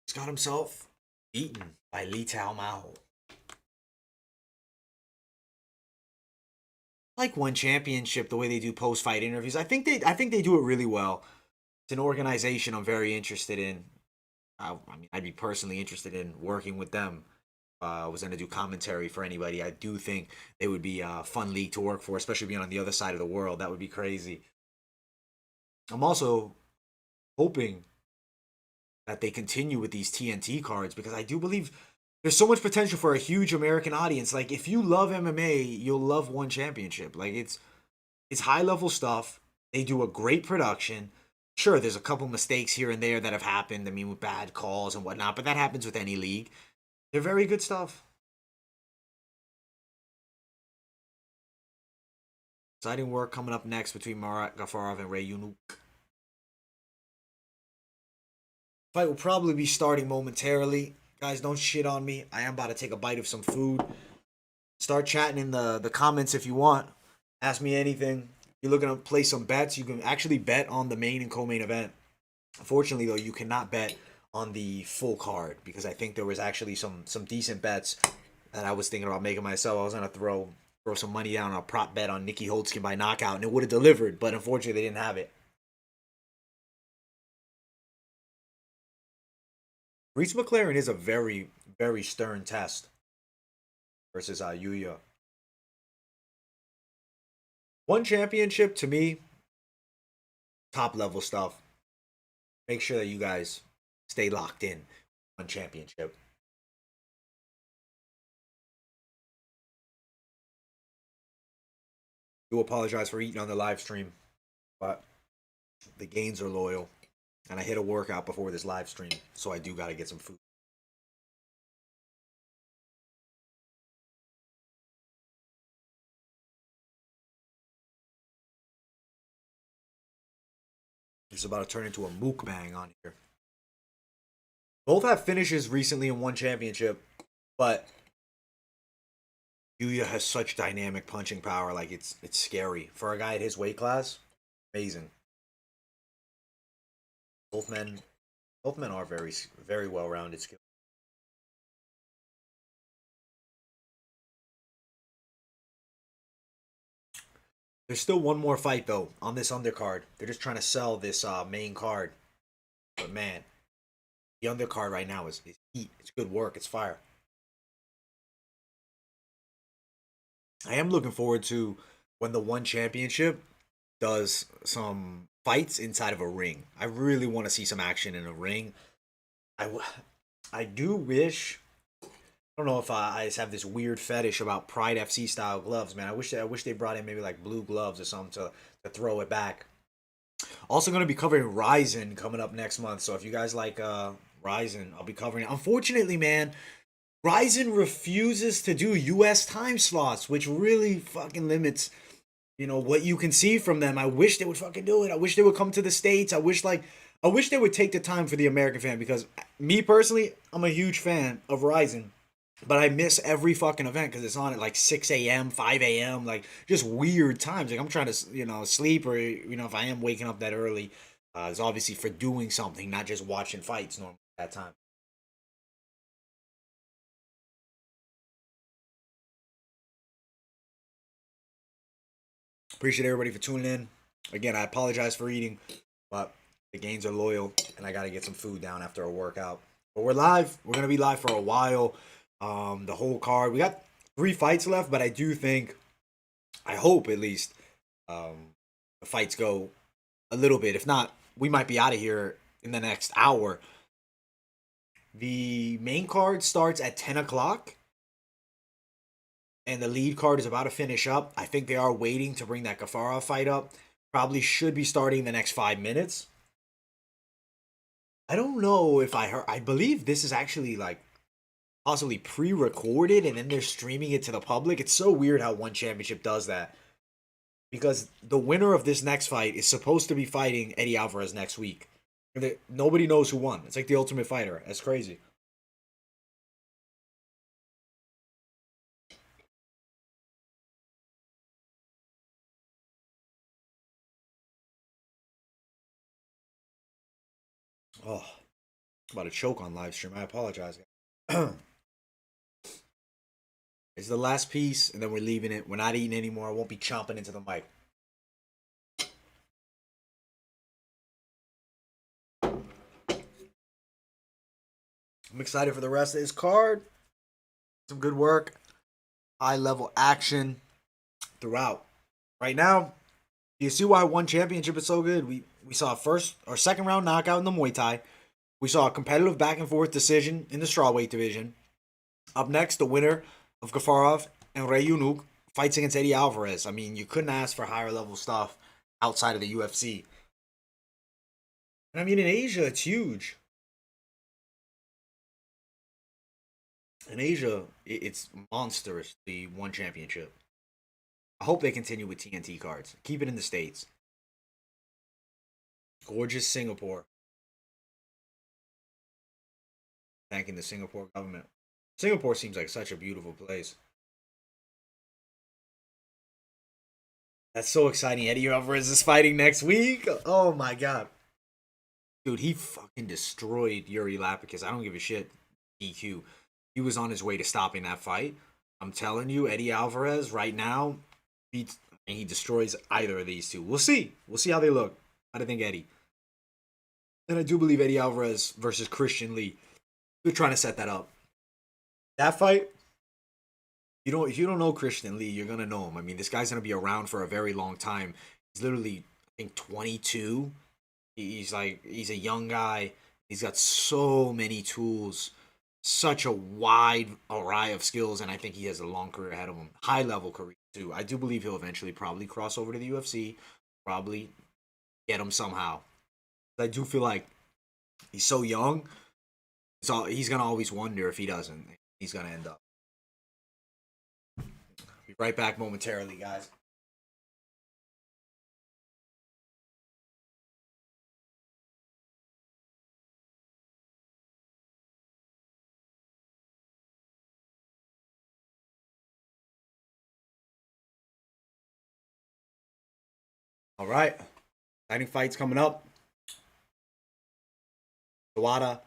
has got himself beaten by Tao Miao. Like One Championship, the way they do post-fight interviews, I think they do it really well. It's an organization I'm very interested in. I mean, I'd be personally interested in working with them. I was going to do commentary for anybody. I do think they would be a fun league to work for, especially being on the other side of the world. That would be crazy. I'm also hoping that they continue with these TNT cards because I do believe there's so much potential for a huge American audience. Like, if you love MMA, you'll love One Championship. Like, it's high level stuff. They do a great production. Sure, there's a couple mistakes here and there that have happened. I mean, with bad calls and whatnot, but that happens with any league. They're very good stuff. Exciting work coming up next between Marat Gafurov and Rae Yoon Ok. Fight will probably be starting momentarily. Guys, don't shit on me. I am about to take a bite of some food. Start chatting in the comments if you want. Ask me anything. You're looking to play some bets. You can actually bet on the main and co-main event. Unfortunately, though, you cannot bet on the full card because I think there was actually some decent bets that I was thinking about making myself. I was gonna throw some money down on a prop bet on Nikki Holtzken by knockout, and it would have delivered, but unfortunately, they didn't have it. Reece McLaren is a very, very stern test versus Yuya. One championship to me, top level stuff. Make sure that you guys stay locked in. One championship. I do apologize for eating on the live stream, but the gains are loyal. And I hit a workout before this live stream, so I do got to get some food. It's about to turn into a mukbang on here. Both have finishes recently in one championship, but Yuya has such dynamic punching power. Like it's scary for a guy at his weight class. Amazing. Both men are very, very well-rounded skills. There's still one more fight though on this undercard. They're just trying to sell this main card, but man, the undercard right now is heat. It's good work. It's fire. I am looking forward to when the one championship does some fights inside of a ring. I really want to see some action in a ring. I do wish. I don't know if I just have this weird fetish about Pride FC style gloves, man. I wish they brought in maybe like blue gloves or something to throw it back. Also going to be covering Ryzen coming up next month. So if you guys like Ryzen, I'll be covering it. Unfortunately, man, Ryzen refuses to do US time slots, which really fucking limits, what you can see from them. I wish they would fucking do it. I wish they would come to the States. I wish they would take the time for the American fan because me personally, I'm a huge fan of Ryzen. But I miss every fucking event because it's on at like 6 a.m., 5 a.m., like just weird times. Like I'm trying to, sleep or, if I am waking up that early, it's obviously for doing something, not just watching fights normally at that time. Appreciate everybody for tuning in. Again, I apologize for eating, but the gains are loyal and I got to get some food down after a workout. But we're live. We're going to be live for a while. The whole card. We got 3 fights left, but I do think, I hope at least, the fights go a little bit. If not, we might be out of here in the next hour. The main card starts at 10 o'clock, and the lead card is about to finish up. I think they are waiting to bring that Gafurov fight up. Probably should be starting the next 5 minutes. I don't know if I heard. I believe this is actually like possibly pre-recorded and then they're streaming it to the public. It's so weird how one championship does that. Because the winner of this next fight is supposed to be fighting Eddie Alvarez next week. Nobody knows who won. It's like the Ultimate Fighter. That's crazy. Oh, I'm about to choke on live stream. I apologize. It's the last piece, and then we're leaving it. We're not eating anymore. I won't be chomping into the mic. I'm excited for the rest of this card. Some good work. High level action throughout. Right now, you see why one championship is so good? We saw a first or second round knockout in the Muay Thai. We saw a competitive back and forth decision in the strawweight division. Up next, the winner of Gafurov and Rae Yoon Ok fights against Eddie Alvarez. I mean, you couldn't ask for higher level stuff outside of the UFC. And I mean, in Asia, it's huge. In Asia, it's monstrous, the one championship. I hope they continue with TNT cards. Keep it in the States. Gorgeous Singapore. Thanking the Singapore government. Singapore seems like such a beautiful place. That's so exciting. Eddie Alvarez is fighting next week. Oh my god. Dude, he fucking destroyed Yuri Lapicus. I don't give a shit. DQ. He was on his way to stopping that fight. I'm telling you, Eddie Alvarez right now, he destroys either of these two. We'll see. We'll see how they look. I think Eddie. And I do believe Eddie Alvarez versus Christian Lee. They're trying to set that up. That fight, if you don't know Christian Lee, you're gonna know him. I mean, this guy's gonna be around for a very long time. He's literally, I think, 22. He's a young guy. He's got so many tools, such a wide array of skills, and I think he has a long career ahead of him. High level career too. I do believe he'll eventually probably cross over to the UFC. Probably get him somehow. I do feel like he's so young. So he's gonna always wonder if he doesn't. He's gonna end up. Be right back momentarily, guys. All right. Exciting fights coming up. Sawada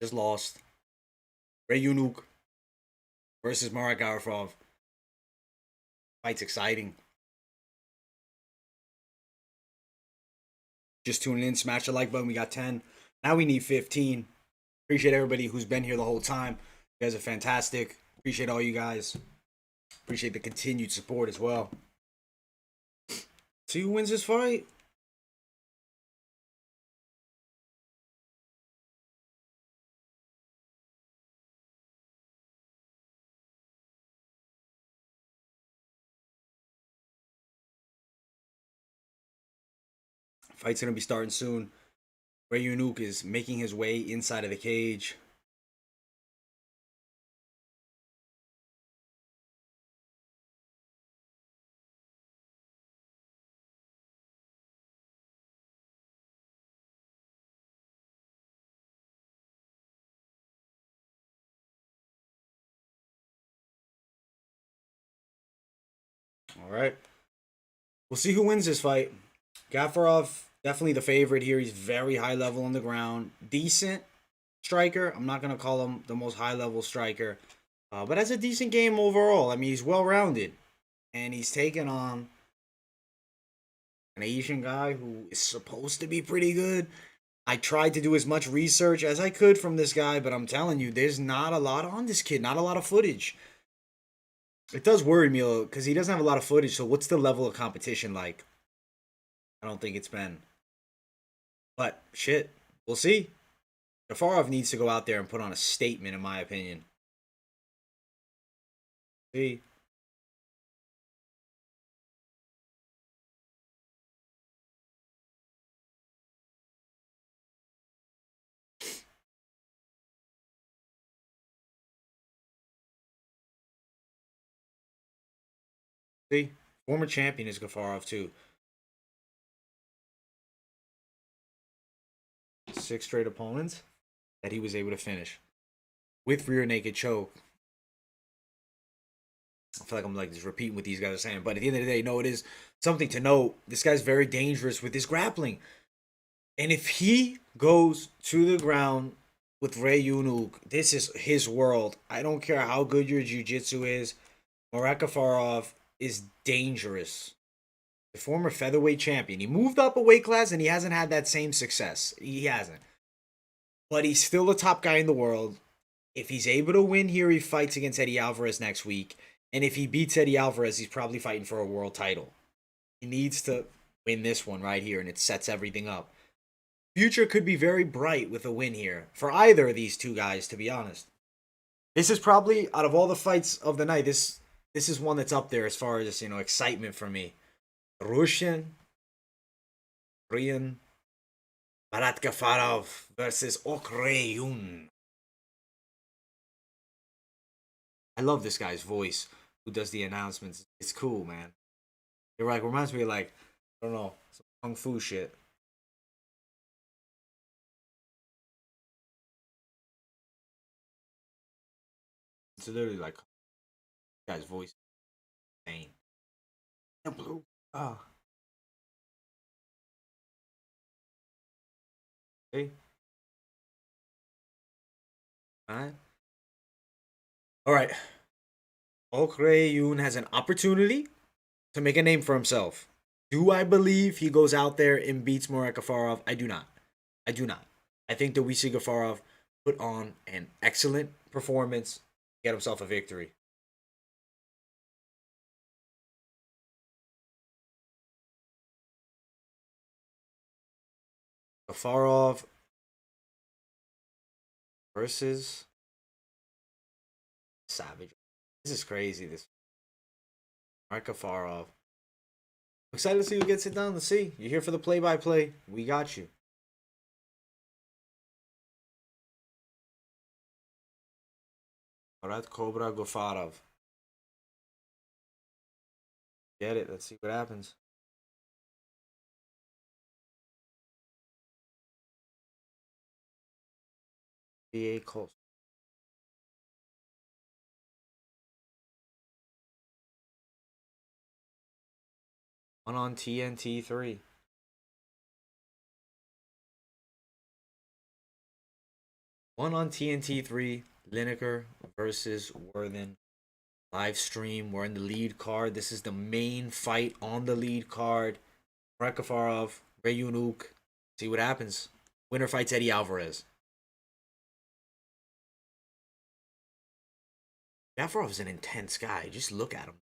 just lost. Rae Yoon Ok versus Marat Gafurov. Fight's exciting. Just tuning in, smash the like button. We got 10. Now we need 15. Appreciate everybody who's been here the whole time. You guys are fantastic. Appreciate all you guys. Appreciate the continued support as well. See who wins this fight? Fight's gonna be starting soon. Rae Yoon Ok is making his way inside of the cage. All right. We'll see who wins this fight. Gafurov, definitely the favorite here. He's very high level on the ground. Decent striker. I'm not going to call him the most high level striker. But has a decent game overall. I mean, he's well rounded. And he's taken on an Asian guy who is supposed to be pretty good. I tried to do as much research as I could from this guy, but I'm telling you, there's not a lot on this kid, not a lot of footage. It does worry me because he doesn't have a lot of footage. So, what's the level of competition like? I don't think it's been. But shit, we'll see. Gafurov needs to go out there and put on a statement, in my opinion. See. See, former champion is Gafurov too. 6 straight opponents that he was able to finish with rear naked choke. I feel like I'm just repeating what these guys are saying, but at the end of the day, no, it is something to note. This guy's very dangerous with his grappling, and if he goes to the ground with Rae Yoon Ok, this is his world. I don't care how good your jiu-jitsu is. Marat Gafurov is dangerous. The former featherweight champion. He moved up a weight class and he hasn't had that same success. He hasn't. But he's still the top guy in the world. If he's able to win here, he fights against Eddie Alvarez next week. And if he beats Eddie Alvarez, he's probably fighting for a world title. He needs to win this one right here, and it sets everything up. Future could be very bright with a win here for either of these two guys, to be honest. This is probably, out of all the fights of the night, this is one that's up there as far as, excitement for me. Russian Korean. Marat Gafurov versus Rae Yoon. I love this guy's voice who does the announcements. It's cool, man. It like reminds me of like, I don't know, some kung fu shit. It's literally like guy's voice. Insane. The blue. Ah. Okay. Alright. Alright. Rae Yoon has an opportunity to make a name for himself. Do I believe he goes out there and beats Marat Gafurov? I do not. I do not. I think that we see Gafurov put on an excellent performance, get himself a victory. Gafurov versus Savage. This is crazy. This Marat Gafurov. I'm excited to see who gets it done. Let's see. You're here for the play-by-play. We got you. Marat Cobra Gafurov. Get it. Let's see what happens. BA close. One on TNT 3. One on TNT 3. Lineker versus Worthen. Live stream. We're in the lead card. This is the main fight on the lead card. Marat Gafurov, Rae Yoon Ok. See what happens. Winner fights Eddie Alvarez. Gafurov is an intense guy. Just look at him.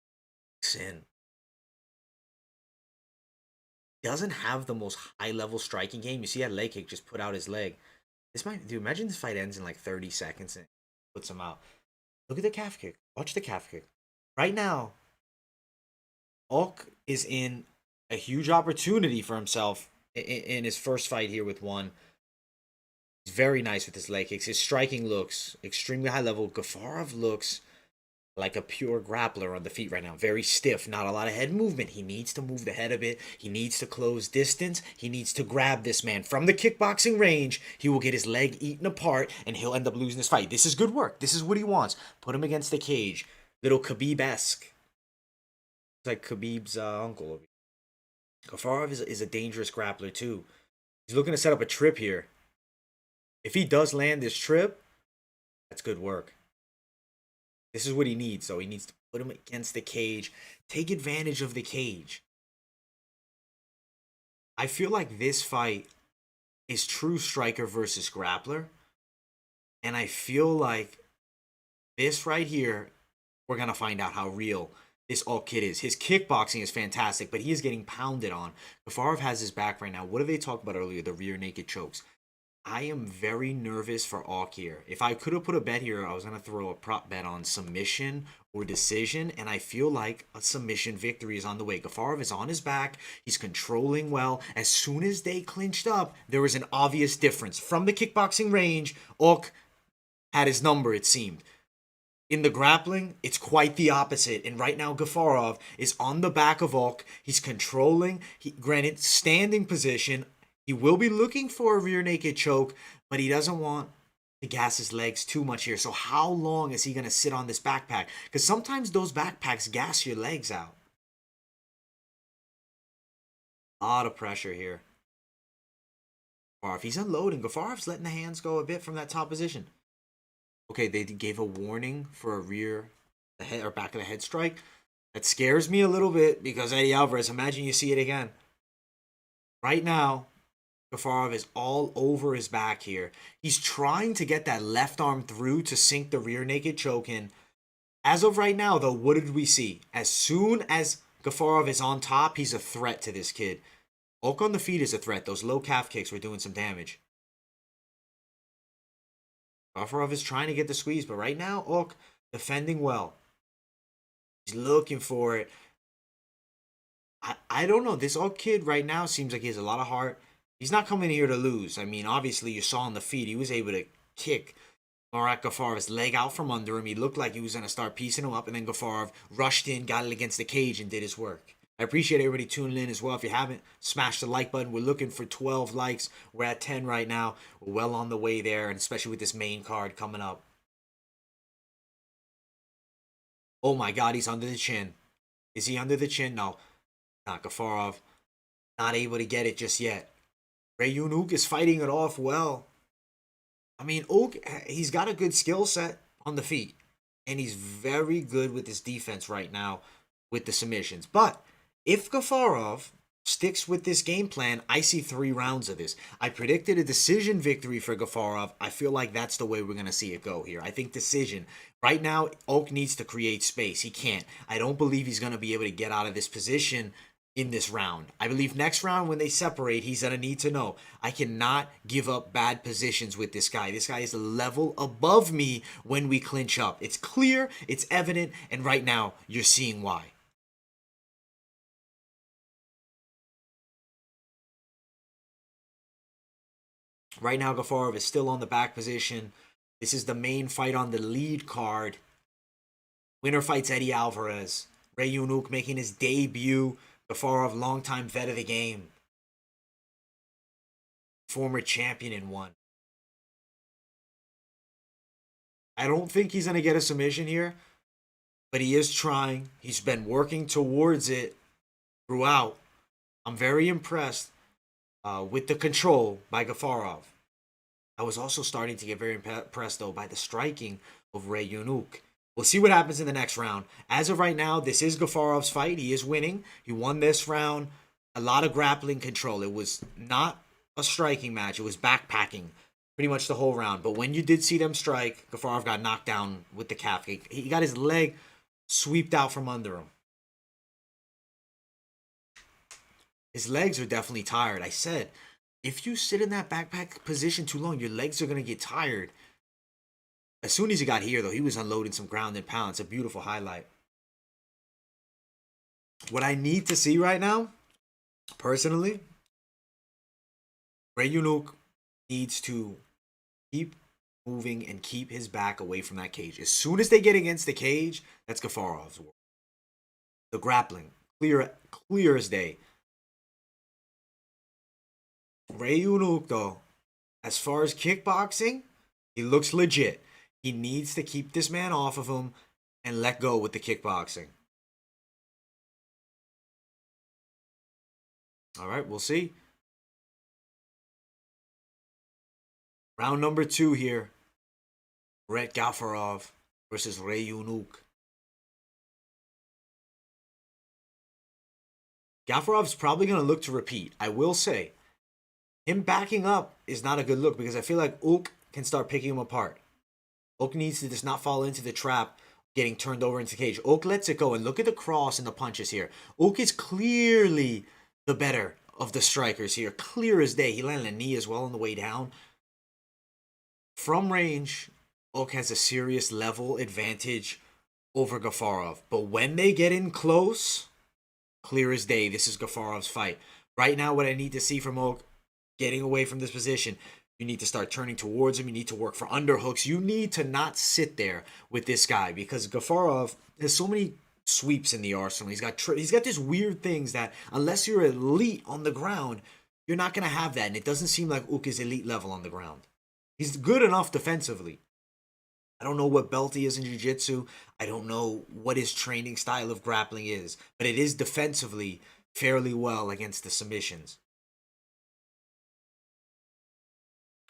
Sin. Doesn't have the most high level striking game. You see that leg kick just put out his leg. This might, dude, imagine this fight ends in like 30 seconds and puts him out. Look at the calf kick. Watch the calf kick. Right now, Ok is in a huge opportunity for himself in his first fight here with one. He's very nice with his leg kicks. His striking looks extremely high level. Gafurov looks like a pure grappler on the feet right now. Very stiff, not a lot of head movement. He needs to move the head a bit. He needs to close distance. He needs to grab this man from the kickboxing range. He will get his leg eaten apart and he'll end up losing this fight. This is good work. This is what he wants. Put him against the cage. Little Khabib-esque. It's like Khabib's uncle. Gafurov is a dangerous grappler too. He's looking to set up a trip here. If he does land this trip, that's good work. This is what he needs, though. He needs to put him against the cage. Take advantage of the cage. I feel like this fight is true striker versus grappler. And I feel like this right here, we're going to find out how real this all kid is. His kickboxing is fantastic, but he is getting pounded on. Gafurov has his back right now. What did they talk about earlier? The rear naked chokes. I am very nervous for Ok here. If I could have put a bet here, I was going to throw a prop bet on submission or decision, and I feel like a submission victory is on the way. Gafurov is on his back. He's controlling well. As soon as they clinched up, there was an obvious difference. From the kickboxing range, Ok had his number, it seemed. In the grappling, it's quite the opposite. And right now, Gafurov is on the back of Ok. He's controlling. Granted, standing position. He will be looking for a rear naked choke, but he doesn't want to gas his legs too much here. So how long is he going to sit on this backpack? Because sometimes those backpacks gas your legs out. A lot of pressure here. Gafurov, he's unloading. Gafurov's letting the hands go a bit from that top position. Okay, they gave a warning for a rear, the head or back of the head strike. That scares me a little bit because Eddie Alvarez, imagine you see it again. Right now, Gafurov is all over his back here. He's trying to get that left arm through to sink the rear naked choke in. As of right now, though, what did we see? As soon as Gafurov is on top, he's a threat to this kid. Ok on the feet is a threat. Those low calf kicks were doing some damage. Gafurov is trying to get the squeeze, but right now, Ok defending well. He's looking for it. I don't know. This old kid right now seems like he has a lot of heart. He's not coming here to lose. I mean, obviously you saw on the feed he was able to kick Marat Gafurov's leg out from under him. He looked like he was going to start piecing him up, and then Gafurov rushed in, got it against the cage, and did his work. I appreciate everybody tuning in as well. If you haven't, smash the like button. We're looking for 12 likes. We're at 10 right now. We're well on the way there, and especially with this main card coming up. Oh my God, he's under the chin. Is he under the chin? No. Not Gafurov. Not able to get it just yet. Rae Yoon Ok is fighting it off well. I mean, Ok, he's got a good skill set on the feet. And he's very good with his defense right now with the submissions. But if Gafurov sticks with this game plan, I see 3 rounds of this. I predicted a decision victory for Gafurov. I feel like that's the way we're going to see it go here. I think decision. Right now, Ok needs to create space. He can't. I don't believe he's going to be able to get out of this position in this round. I believe next round when they separate, he's going to need to know, I cannot give up bad positions with this guy. This guy is a level above me when we clinch up. It's clear, it's evident, and right now you're seeing why. Right now Gafurov is still on the back position. This is the main fight on the lead card. Winner fights Eddie Alvarez. Rae Yoon Ok making his debut. Gafurov, longtime vet of the game. Former champion in one. I don't think he's going to get a submission here, but he is trying. He's been working towards it throughout. I'm very impressed with the control by Gafurov. I was also starting to get very impressed, though, by the striking of Rae Yoon Ok. We'll see what happens in the next round. As of right now, this is Gafurov's fight. He is winning. He won this round. A lot of grappling control. It was not a striking match. It was backpacking pretty much the whole round. But when you did see them strike, Gafurov got knocked down with the calf. He got his leg swept out from under him. His legs are definitely tired. I said, if you sit in that backpack position too long, your legs are going to get tired. As soon as he got here, though, he was unloading some ground and pound. It's a beautiful highlight. What I need to see right now, personally, Rae Yoon Ok needs to keep moving and keep his back away from that cage. As soon as they get against the cage, that's Gafurov's work. The grappling, clear as day. Rae Yoon Ok, though, as far as kickboxing, he looks legit. He needs to keep this man off of him and let go with the kickboxing. All right, we'll see. Round number 2 here. Marat Gafurov versus Rae Yoon Ok. Gafurov's probably going to look to repeat. I will say, him backing up is not a good look because I feel like Ok can start picking him apart. Ok needs to just not fall into the trap getting turned over into the cage. Ok lets it go, and look at the cross and the punches here. Ok is clearly the better of the strikers here. Clear as day. He landed a knee as well on the way down. From range, Ok has a serious level advantage over Gafurov. But when they get in close, clear as day, this is Gafurov's fight. Right now, what I need to see from Ok, getting away from this position, you need to start turning towards him. You need to work for underhooks. You need to not sit there with this guy because Gafurov has so many sweeps in the arsenal. He's got these weird things that unless you're elite on the ground, you're not going to have that. And it doesn't seem like Ok is elite level on the ground. He's good enough defensively. I don't know what belt he is in jiu-jitsu. I don't know what his training style of grappling is. But it is defensively fairly well against the submissions.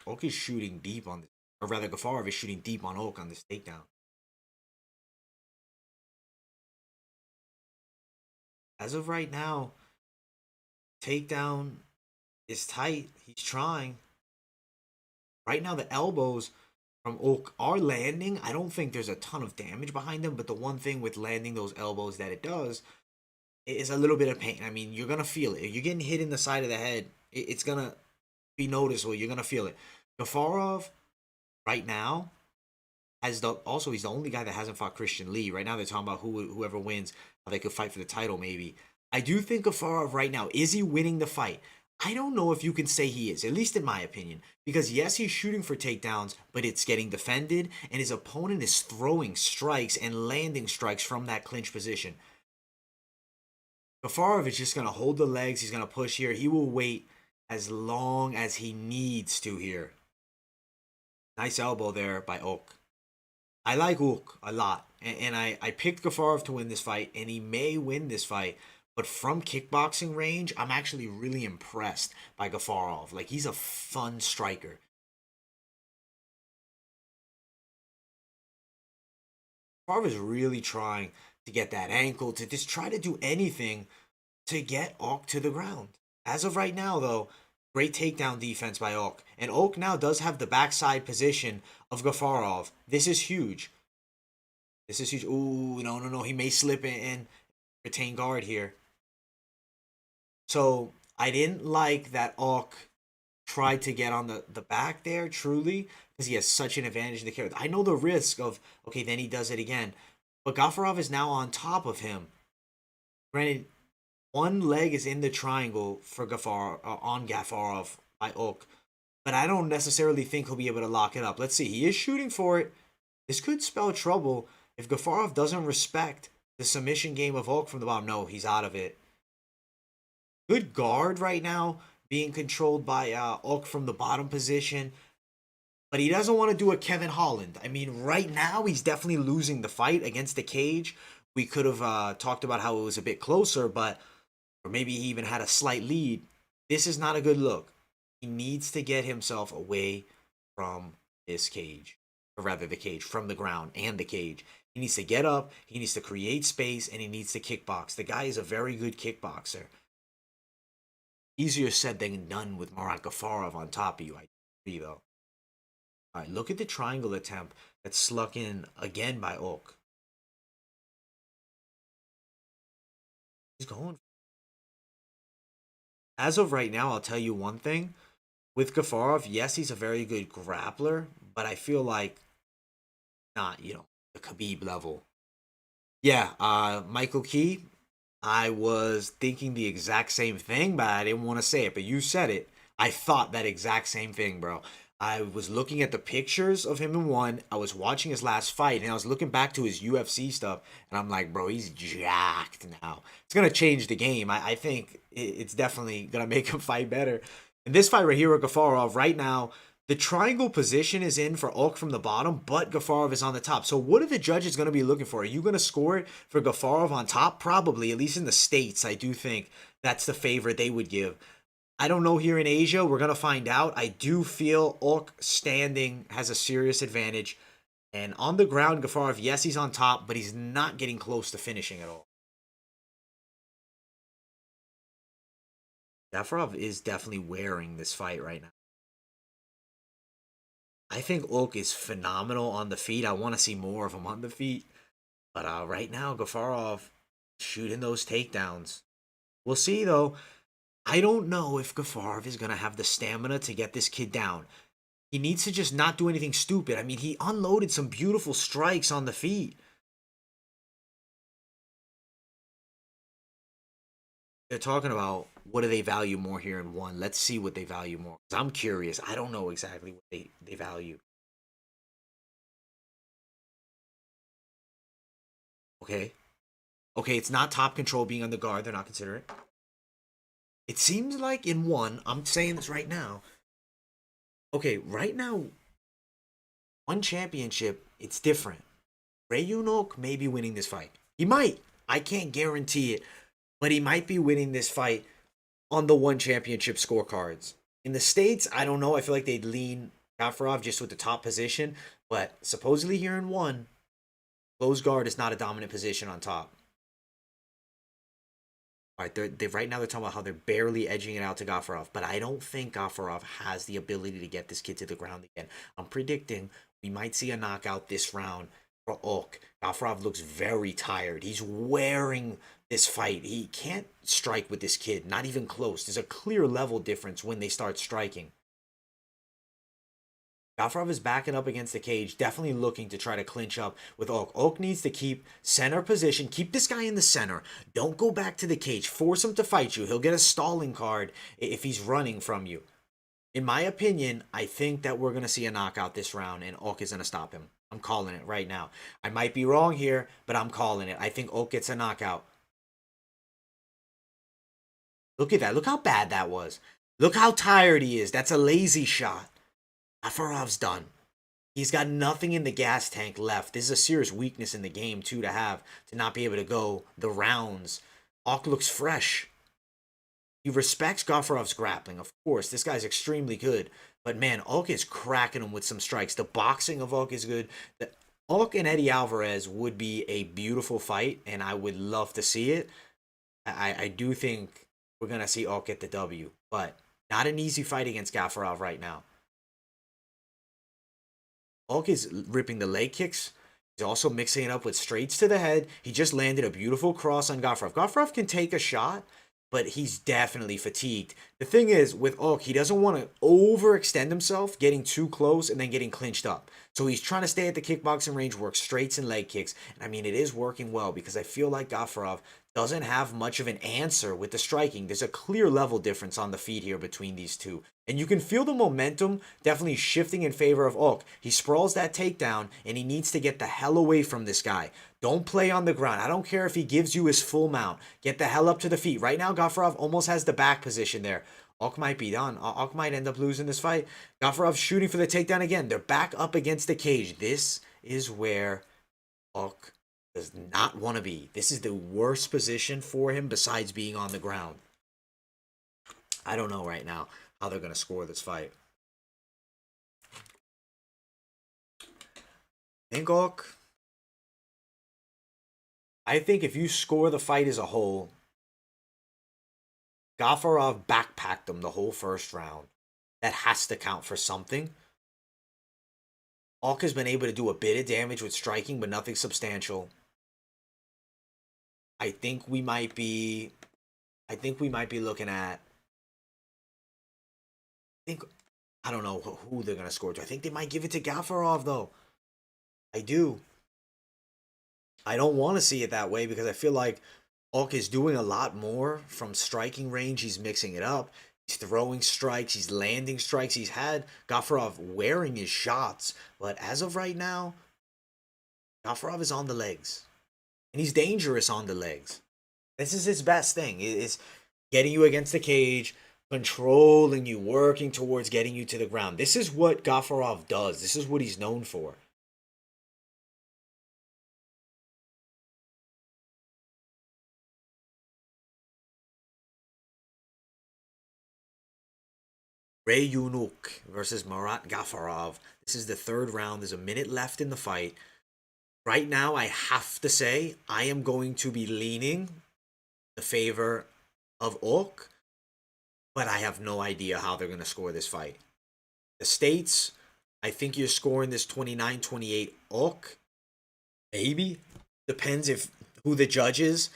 Ok is shooting deep on this. Or rather, Gafurov is shooting deep on Ok on this takedown. As of right now, takedown is tight. He's trying. Right now, the elbows from Ok are landing. I don't think there's a ton of damage behind them, but the one thing with landing those elbows that it does is a little bit of pain. I mean, you're going to feel it. If you're getting hit in the side of the head, it's going to be noticeable. You're going to feel it. Gafurov, right now, he's the only guy that hasn't fought Christian Lee. Right now, they're talking about whoever wins, how they could fight for the title, maybe. I do think Gafurov right now, is he winning the fight? I don't know if you can say he is, at least in my opinion. Because yes, he's shooting for takedowns, but it's getting defended, and his opponent is throwing strikes and landing strikes from that clinch position. Gafurov is just going to hold the legs. He's going to push here. He will wait as long as he needs to here. Nice elbow there by Ok. I like Ok a lot. And I picked Gafurov to win this fight, and he may win this fight. But from kickboxing range, I'm actually really impressed by Gafurov. Like, he's a fun striker. Gafurov is really trying to get that ankle, to just try to do anything to get Ok to the ground. As of right now, though, great takedown defense by Ok. And Ok now does have the backside position of Gafurov. This is huge. This is huge. Ooh, no, no, no. He may slip in and retain guard here. So I didn't like that Ok tried to get on the back there, truly, because he has such an advantage in the carry. I know the risk of, okay, then he does it again. But Gafurov is now on top of him. Granted, one leg is in the triangle for on Gafurov by Ok, but I don't necessarily think he'll be able to lock it up. Let's see. He is shooting for it. This could spell trouble if Gafurov doesn't respect the submission game of Ok from the bottom. No, he's out of it. Good guard right now, being controlled by Ok from the bottom position. But he doesn't want to do a Kevin Holland. I mean, right now he's definitely losing the fight against the cage. We could have talked about how it was a bit closer, but or maybe he even had a slight lead. This is not a good look. He needs to get himself away from this cage, or rather the cage, from the ground and the cage. He needs to get up, he needs to create space, and he needs to kickbox. The guy is a very good kickboxer. Easier said than done with Marat Gafurov on top of you, I agree though. All right, look at the triangle attempt that's sluck in again by Ok. He's going. As of right now, I'll tell you one thing. With Gafurov, yes, he's a very good grappler, but I feel like not, the Khabib level. Yeah, Michael Key, I was thinking the exact same thing, but I didn't want to say it. But you said it. I thought that exact same thing, bro. I was looking at the pictures of him in one. I was watching his last fight, and I was looking back to his UFC stuff, and I'm like, bro, he's jacked now. It's gonna change the game. I think it's definitely gonna make him fight better. In this fight right here with Gafurov, right now, the triangle position is in for Ok from the bottom, but Gafurov is on the top. So what are the judges going to be looking for? Are you going to score it for Gafurov on top? Probably, at least in the States, I do think that's the favorite they would give. I don't know here in Asia. We're going to find out. I do feel Ok standing has a serious advantage. And on the ground, Gafurov, yes, he's on top, but he's not getting close to finishing at all. Gafurov is definitely wearing this fight right now. I think Ok is phenomenal on the feet. I want to see more of him on the feet. But right now, Gafurov shooting those takedowns. We'll see, though. I don't know if Gafurov is going to have the stamina to get this kid down. He needs to just not do anything stupid. I mean, he unloaded some beautiful strikes on the feet. They're talking about what do they value more here in one. Let's see what they value more. 'Cause I'm curious. I don't know exactly what they value. Okay. Okay, it's not top control being on the guard. They're not considering it. It seems like in one, I'm saying this right now. Okay, right now, one championship, it's different. Rae Yoon Ok may be winning this fight. He might. I can't guarantee it, but he might be winning this fight on the one championship scorecards. In the States, I don't know. I feel like they'd lean Gafurov just with the top position, but supposedly here in one, closed guard is not a dominant position on top. All right, right now they're talking about how they're barely edging it out to Gafurov, but I don't think Gafurov has the ability to get this kid to the ground again. I'm predicting we might see a knockout this round for Ok. Gafurov looks very tired. He's wearing this fight. He can't strike with this kid, not even close. There's a clear level difference when they start striking. Gafurov is backing up against the cage, definitely looking to try to clinch up with Ok. Ok needs to keep center position. Keep this guy in the center. Don't go back to the cage. Force him to fight you. He'll get a stalling card if he's running from you. In my opinion, I think that we're going to see a knockout this round, and Ok is going to stop him. I'm calling it right now. I might be wrong here, but I'm calling it. I think Ok gets a knockout. Look at that. Look how bad that was. Look how tired he is. That's a lazy shot. Gafurov's done. He's got nothing in the gas tank left. This is a serious weakness in the game, too, to not be able to go the rounds. Ok looks fresh. He respects Gafurov's grappling, of course. This guy's extremely good. But man, Ok is cracking him with some strikes. The boxing of Ok is good. Ok and Eddie Alvarez would be a beautiful fight, and I would love to see it. I do think we're going to see Ok get the W, but not an easy fight against Gafurov right now. Ok is ripping the leg kicks. He's also mixing it up with straights to the head. He just landed a beautiful cross on Gafurov. Gafurov can take a shot, but he's definitely fatigued. The thing is, with Ok, he doesn't want to overextend himself, getting too close and then getting clinched up. So he's trying to stay at the kickboxing range, work straights and leg kicks. And I mean, it is working well because I feel like Gafurov doesn't have much of an answer with the striking. There's a clear level difference on the feet here between these two. And you can feel the momentum definitely shifting in favor of Ok. He sprawls that takedown, and he needs to get the hell away from this guy. Don't play on the ground. I don't care if he gives you his full mount. Get the hell up to the feet. Right now, Gafurov almost has the back position there. Ok might be done. Ok might end up losing this fight. Gafurov's shooting for the takedown again. They're back up against the cage. This is where Ok does not want to be. This is the worst position for him besides being on the ground. I don't know right now how they're going to score this fight. I think if you score the fight as a whole, Gafurov backpacked him the whole first round. That has to count for something. Ok has been able to do a bit of damage with striking, but nothing substantial. I think we might be looking at. I don't know who they're gonna score to. I think they might give it to Gafurov though. I do. I don't want to see it that way because I feel like Ok is doing a lot more from striking range. He's mixing it up. He's throwing strikes. He's landing strikes. He's had Gafurov wearing his shots. But as of right now, Gafurov is on the legs. And he's dangerous on the legs. This is his best thing. It's getting you against the cage, controlling you, working towards getting you to the ground. This is what Gafurov does. This is what he's known for. Rae Yoon Ok versus Marat Gafurov. This is the third round. There's a minute left in the fight. Right now, I have to say, I am going to be leaning the favor of Ok, but I have no idea how they're going to score this fight. The States, I think you're scoring this 29-28 Ok. Maybe. Depends if who the judge is.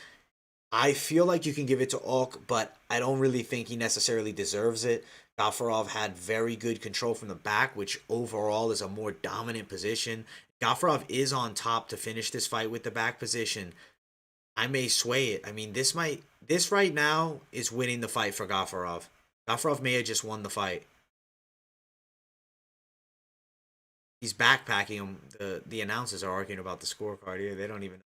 I feel like you can give it to Ok, but I don't really think he necessarily deserves it. Gafurov had very good control from the back, which overall is a more dominant position. Gafurov is on top to finish this fight with the back position. I may sway it. I mean, this right now is winning the fight for Gafurov. Gafurov may have just won the fight. He's backpacking him. The announcers are arguing about the scorecard here. They don't even know.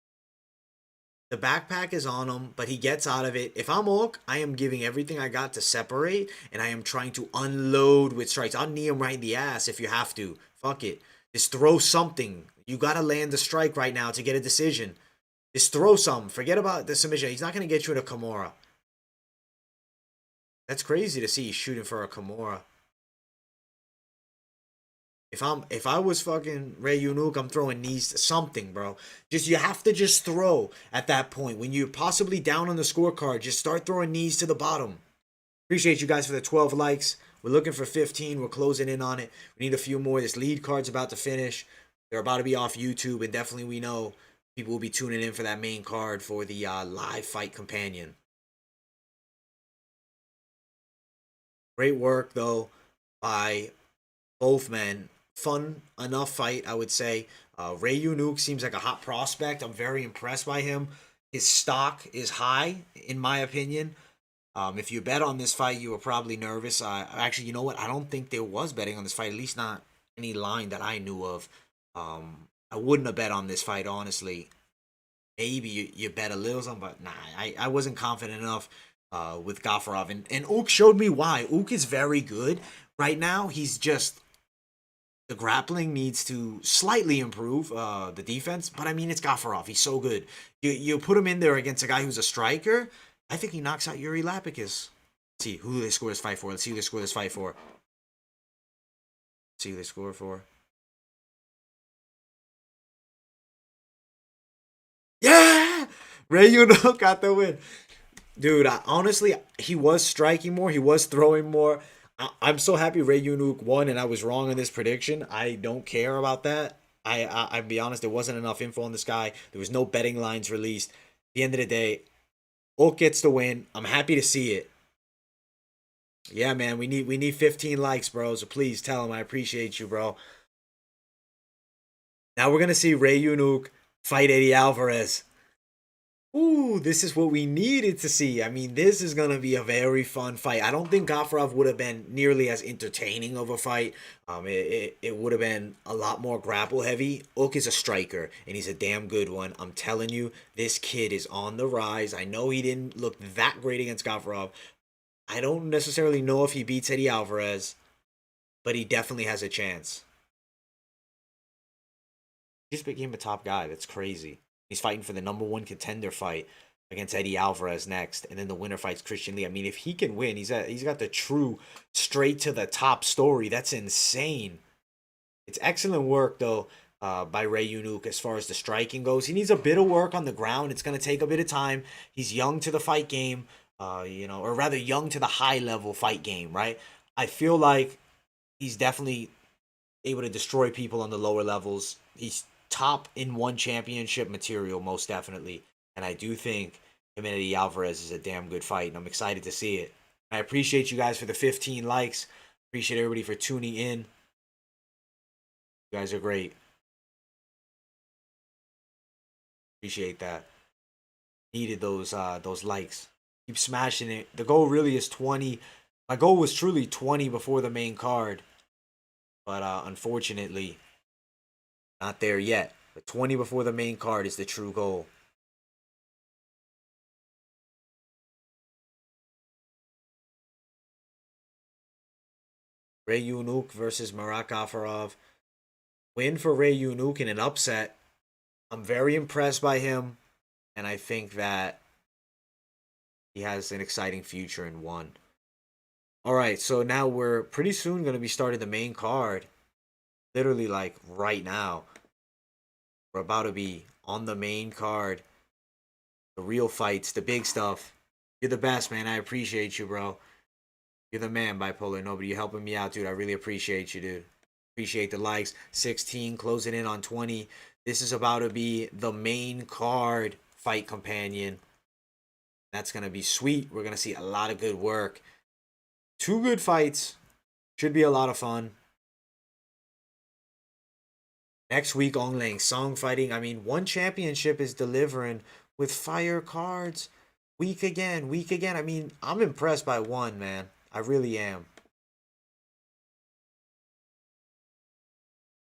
The backpack is on him, but he gets out of it. If I'm Ok, I am giving everything I got to separate, and I am trying to unload with strikes. I'll knee him right in the ass if you have to. Fuck it. Just throw something. You got to land the strike right now to get a decision. Just throw something. Forget about the submission. He's not going to get you in a Kimura. That's crazy to see he's shooting for a Kimura. If I was fucking Rae Yoon Ok, I'm throwing knees to something, bro. Just you have to just throw at that point. When you're possibly down on the scorecard, just start throwing knees to the bottom. Appreciate you guys for the 12 likes. We're looking for 15. We're closing in on it. We need a few more. This lead card's about to finish. They're about to be off YouTube, and definitely we know people will be tuning in for that main card for the live fight companion. Great work though by both men fun enough fight, I would say. Rae Yoon Ok seems like a hot prospect. I'm very impressed by him. His stock is high, in my opinion. If you bet on this fight, you were probably nervous. Actually, you know what? I don't think there was betting on this fight, at least not any line that I knew of. I wouldn't have bet on this fight, honestly. Maybe you bet a little something, but nah, I wasn't confident enough with Gafurov. And Ook showed me why. Ook is very good. Right now, he's just, the grappling needs to slightly improve the defense, but I mean, it's Gafurov. He's so good. You put him in there against a guy who's a striker, I think he knocks out Yuri Lapicus. Let's see who they score this fight for. Let's see who they score this fight for. Let's see who they score for. Yeah! Rae Yoon Ok got the win. Dude, honestly, he was striking more. He was throwing more. I'm so happy Rae Yoon Ok won, and I was wrong in this prediction. I don't care about that. I'll be honest, there wasn't enough info on this guy. There was no betting lines released. At the end of the day, Ok gets the win. I'm happy to see it. Yeah, man, we need 15 likes, bro. So please tell him I appreciate you, bro. Now we're gonna see Rae Yoon Ok fight Eddie Alvarez. Ooh, this is what we needed to see. I mean, this is going to be a very fun fight. I don't think Gafurov would have been nearly as entertaining of a fight. It would have been a lot more grapple heavy. Ok is a striker, and he's a damn good one. I'm telling you, this kid is on the rise. I know he didn't look that great against Gafurov. I don't necessarily know if he beats Eddie Alvarez, but he definitely has a chance. He just became a top guy. That's crazy. He's fighting for the #1 contender fight against Eddie Alvarez next, and then the winner fights Christian Lee. I mean, if he can win, he's got the true straight to the top story. That's insane. It's excellent work though by Rae Yoon Ok as far as the striking goes. He needs a bit of work on the ground. It's gonna take a bit of time. He's young to the fight game, or rather young to the high level fight game, right? I feel like he's definitely able to destroy people on the lower levels. He's top in one championship material, most definitely. And I do think him and Eddie Alvarez is a damn good fight, and I'm excited to see it. I appreciate you guys for the 15 likes. Appreciate everybody for tuning in. You guys are great. Appreciate that. Needed those likes. Keep smashing it. The goal really is 20. My goal was truly 20 before the main card, but unfortunately, not there yet. But 20 before the main card is the true goal. Rae Yoon Ok versus Marat Gafurov. Win for Rae Yoon Ok in an upset. I'm very impressed by him, and I think that he has an exciting future in one. All right, so now we're pretty soon going to be starting the main card. Literally, like right now. We're about to be on the main card. The real fights, the big stuff. You're the best, man. I appreciate you, bro. You're the man, Bipolar Nobody. You're helping me out, dude. I really appreciate you, dude. Appreciate the likes. 16, closing in on 20. This is about to be the main card fight companion. That's going to be sweet. We're going to see a lot of good work. 2 good fights. Should be a lot of fun. Next week, Ong Lang Song fighting. I mean, one championship is delivering with fire cards. Week again, week again. I mean, I'm impressed by one, man. I really am.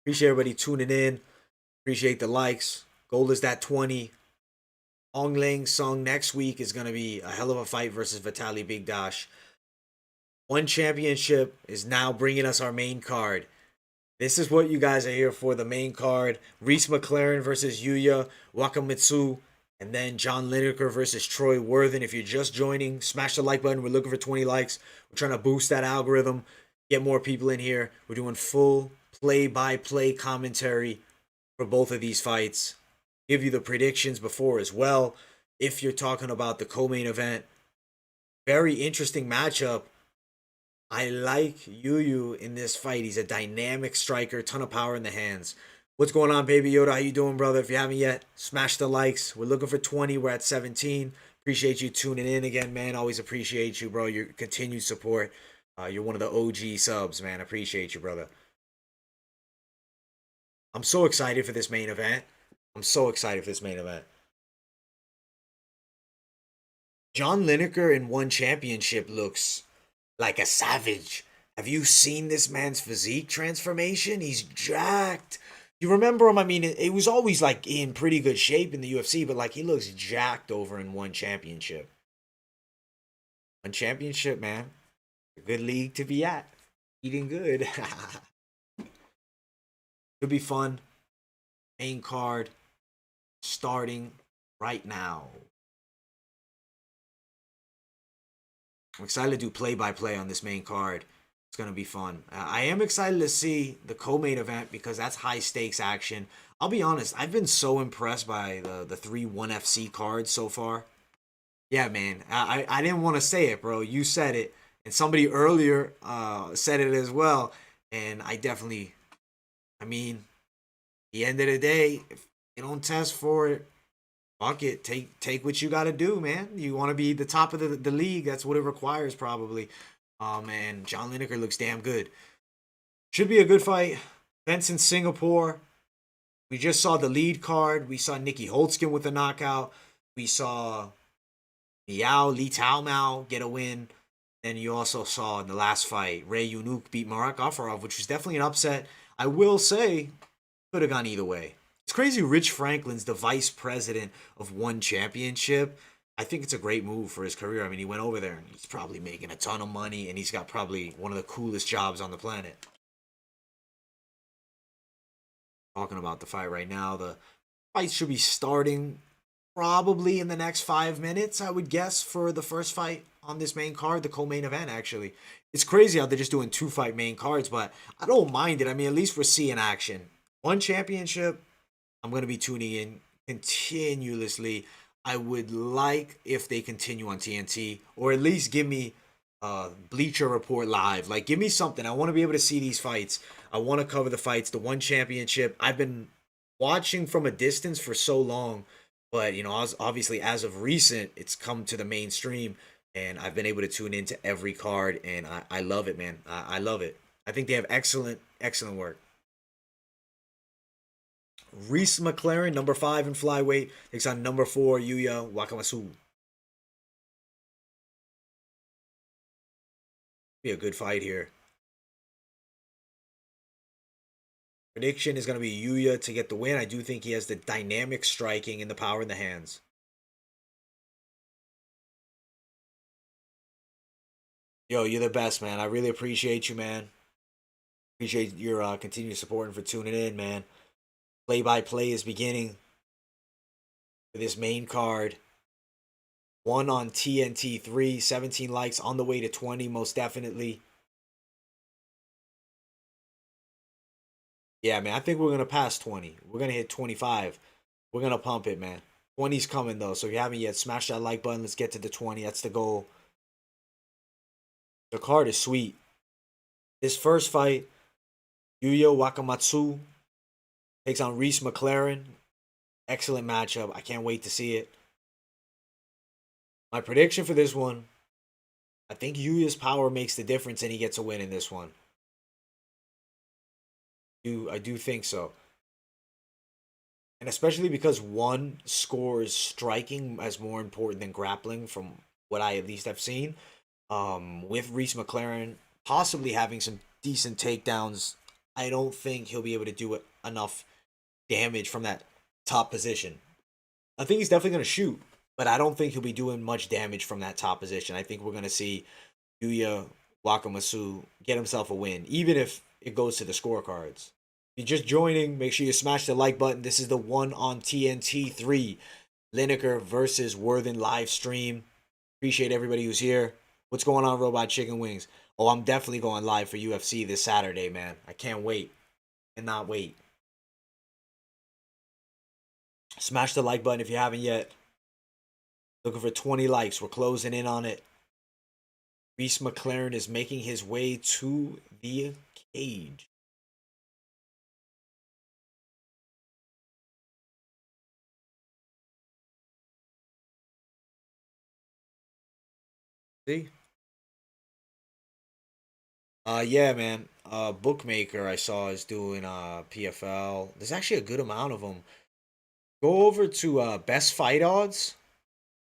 Appreciate everybody tuning in. Appreciate the likes. Goal is that 20. Ong Lang Song next week is going to be a hell of a fight versus Vitaly Bigdash. One championship is now bringing us our main card. This is what you guys are here for, the main card. Reece McLaren versus Yuya Wakamatsu. And then John Lineker versus Troy Worthen. If you're just joining, smash the like button. We're looking for 20 likes. We're trying to boost that algorithm. Get more people in here. We're doing full play-by-play commentary for both of these fights. Give you the predictions before as well. If you're talking about the co-main event. Very interesting matchup. I like Yuyu in this fight. He's a dynamic striker, ton of power in the hands. What's going on, Baby Yoda? How you doing, brother? If you haven't yet, smash the likes. We're looking for 20. We're at 17. Appreciate you tuning in again, man. Always appreciate you, bro. Your continued support. You're one of the OG subs, man. Appreciate you, brother. I'm so excited for this main event. I'm so excited for this main event. John Lineker in one championship looks like a savage. Have you seen this man's physique transformation? He's jacked. You remember him? I mean, it was always like in pretty good shape in the UFC, but like he looks jacked over in one championship. One championship, man. A good league to be at. Eating good. Could be fun. Main card starting right now. I'm excited to do play-by-play on this main card. It's going to be fun. I am excited to see the co-main event because that's high-stakes action. I'll be honest, I've been so impressed by the 3 1FC cards so far. Yeah, man. I didn't want to say it, bro. You said it. And somebody earlier said it as well. And I definitely, I mean, at the end of the day, if you don't test for it, fuck it. Take what you got to do, man. You want to be the top of the league. That's what it requires, probably. And John Lineker looks damn good. Should be a good fight. Events in Singapore. We just saw the lead card. We saw Nikki Holtzken with a knockout. We saw Tao Miao get a win. Then you also saw in the last fight, Rae Yoon Ok beat Marat Gafurov, which was definitely an upset. I will say, could have gone either way. It's crazy Rich Franklin's the vice president of one championship. I think it's a great move for his career. I mean, he went over there and he's probably making a ton of money and he's got probably one of the coolest jobs on the planet. Talking about the fight right now, the fight should be starting probably in the next 5 minutes, I would guess, for the first fight on this main card, the co-main event, actually. It's crazy how they're just doing 2 fight main cards, but I don't mind it. I mean, at least we're seeing action. One championship, I'm going to be tuning in continuously. I would like if they continue on TNT, or at least give me Bleacher Report live. Like, give me something. I want to be able to see these fights. I want to cover the fights. The one championship, I've been watching from a distance for so long, but you know, obviously as of recent, it's come to the mainstream, and I've been able to tune into every card, and I love it, man. I love it. I think they have excellent work. Reece McLaren, number 5 in flyweight, takes on number 4 Yuya Wakamatsu. Be a good fight here. Prediction is going to be Yuya to get the win. I do think he has the dynamic striking and the power in the hands. Yo, you're the best, man. I really appreciate you, man. Appreciate your continued support and for tuning in, man. Play-by-play is beginning for this main card. 1 on TNT 3, 17 likes on the way to 20, most definitely. Yeah, man, I think we're going to pass 20. We're going to hit 25. We're going to pump it, man. 20's coming, though. So if you haven't yet, smash that like button. Let's get to the 20. That's the goal. The card is sweet. This first fight, Yuya Wakamatsu takes on Reece McLaren. Excellent matchup. I can't wait to see it. My prediction for this one, I think Yuya's power makes the difference and he gets a win in this one. I do think so. And especially because one scores striking as more important than grappling from what I at least have seen. With Reece McLaren possibly having some decent takedowns, I don't think he'll be able to do enough damage from that top position. I think he's definitely going to shoot, but I don't think he'll be doing much damage from that top position. I think we're going to see Yuya Wakamatsu get himself a win, even if it goes to the scorecards. If you're just joining, make sure you smash the like button. This is the 1 on TNT 3. Lineker versus Worthen Livestream. Appreciate everybody who's here. What's going on, Robot Chicken Wings? Oh, I'm definitely going live for UFC this Saturday, man. I can't wait. Cannot wait. Smash the like button if you haven't yet. Looking for 20 likes. We're closing in on it. Reece McLaren is making his way to the cage. See? Yeah, man. bookmaker I saw is doing PFL. There's actually a good amount of them. Go over to Best Fight Odds,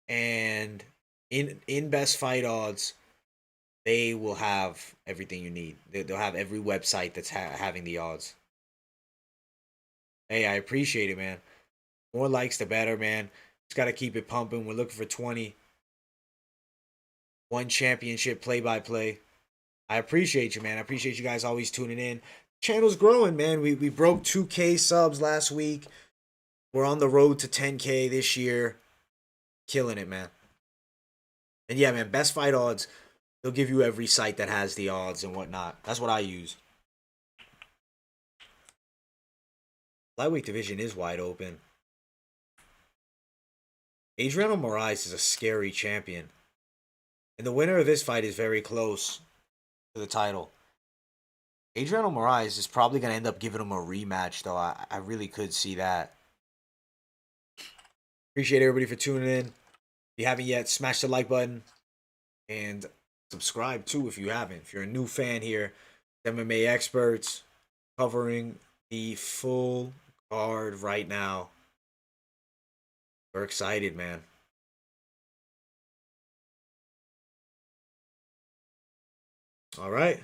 and in Best Fight Odds, they will have everything you need. They'll have every website that's having the odds. Hey, I appreciate it, man. More likes, the better, man. Just got to keep it pumping. We're looking for 20. One championship play-by-play. I appreciate you, man. I appreciate you guys always tuning in. Channel's growing, man. We broke 2K subs last week. We're on the road to 10K this year. Killing it, man. And yeah, man, Best Fight Odds, they'll give you every site that has the odds and whatnot. That's what I use. Flyweight division is wide open. Adriano Moraes is a scary champion. And the winner of this fight is very close to the title. Adriano Moraes is probably going to end up giving him a rematch, though. I really could see that. Appreciate everybody for tuning in. If you haven't yet, smash the like button. And subscribe, too, if you haven't. If you're a new fan here, MMA experts covering the full card right now. We're excited, man. All right.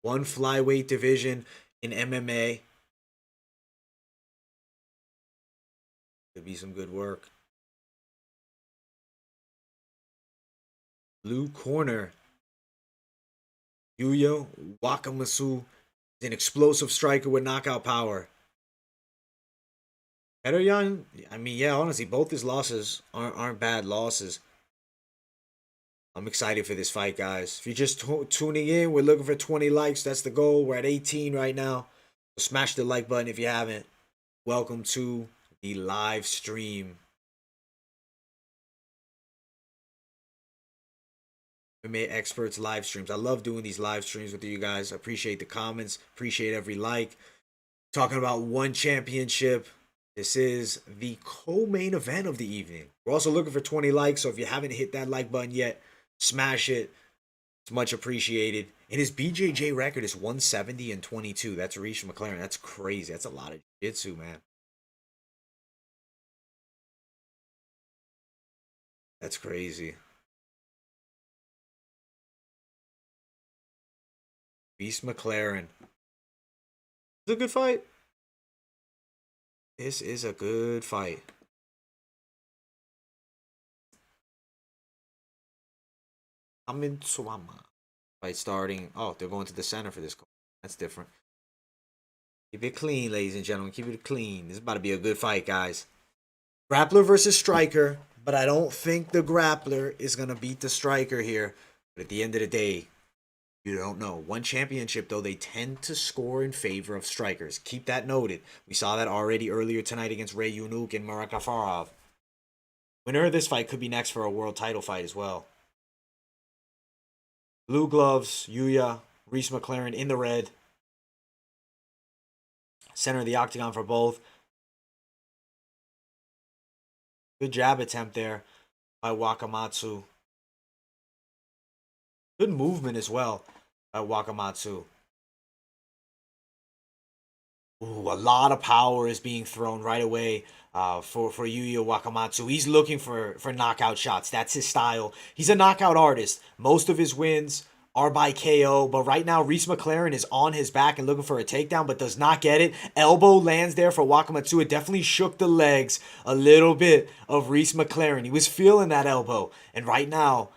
One flyweight division in MMA. Could be some good work. Blue corner. Yuya Wakamatsu is an explosive striker with knockout power. Better young. I mean, yeah, honestly, both his losses aren't bad losses. I'm excited for this fight, guys. If you're just tuning in, we're looking for 20 likes. That's the goal. We're at 18 right now. So smash the like button if you haven't. Welcome to the live stream. MMA experts live streams. I love doing these live streams with you guys. Appreciate the comments. Appreciate every like. Talking about one championship. This is the co-main event of the evening. We're also looking for 20 likes, so if you haven't hit that like button yet, smash it. It's much appreciated. And his BJJ record is 170-22. That's Reece McLaren. That's crazy. That's a lot of jiu-jitsu, man. That's crazy. Reece McLaren. It's a good fight. This is a good fight. I'm in Suwama. Fight starting. Oh, they're going to the center for this. That's different. Keep it clean, ladies and gentlemen. Keep it clean. This is about to be a good fight, guys. Grappler versus striker. But I don't think the grappler is going to beat the striker here. But at the end of the day, you don't know. One championship, though, they tend to score in favor of strikers. Keep that noted. We saw that already earlier tonight against Rae Yoon Ok and Marat Gafurov. Winner of this fight could be next for a world title fight as well. Blue gloves, Yuya, Reece McLaren in the red. Center of the octagon for both. Good jab attempt there by Wakamatsu. Good movement as well by Wakamatsu. Ooh, a lot of power is being thrown right away for Yuya Wakamatsu. He's looking for knockout shots. That's his style. He's a knockout artist. Most of his wins are by KO, but right now Reece McLaren is on his back and looking for a takedown, but does not get it. Elbow lands there for Wakamatsu. It definitely shook the legs a little bit of Reece McLaren. He was feeling that elbow, and right now,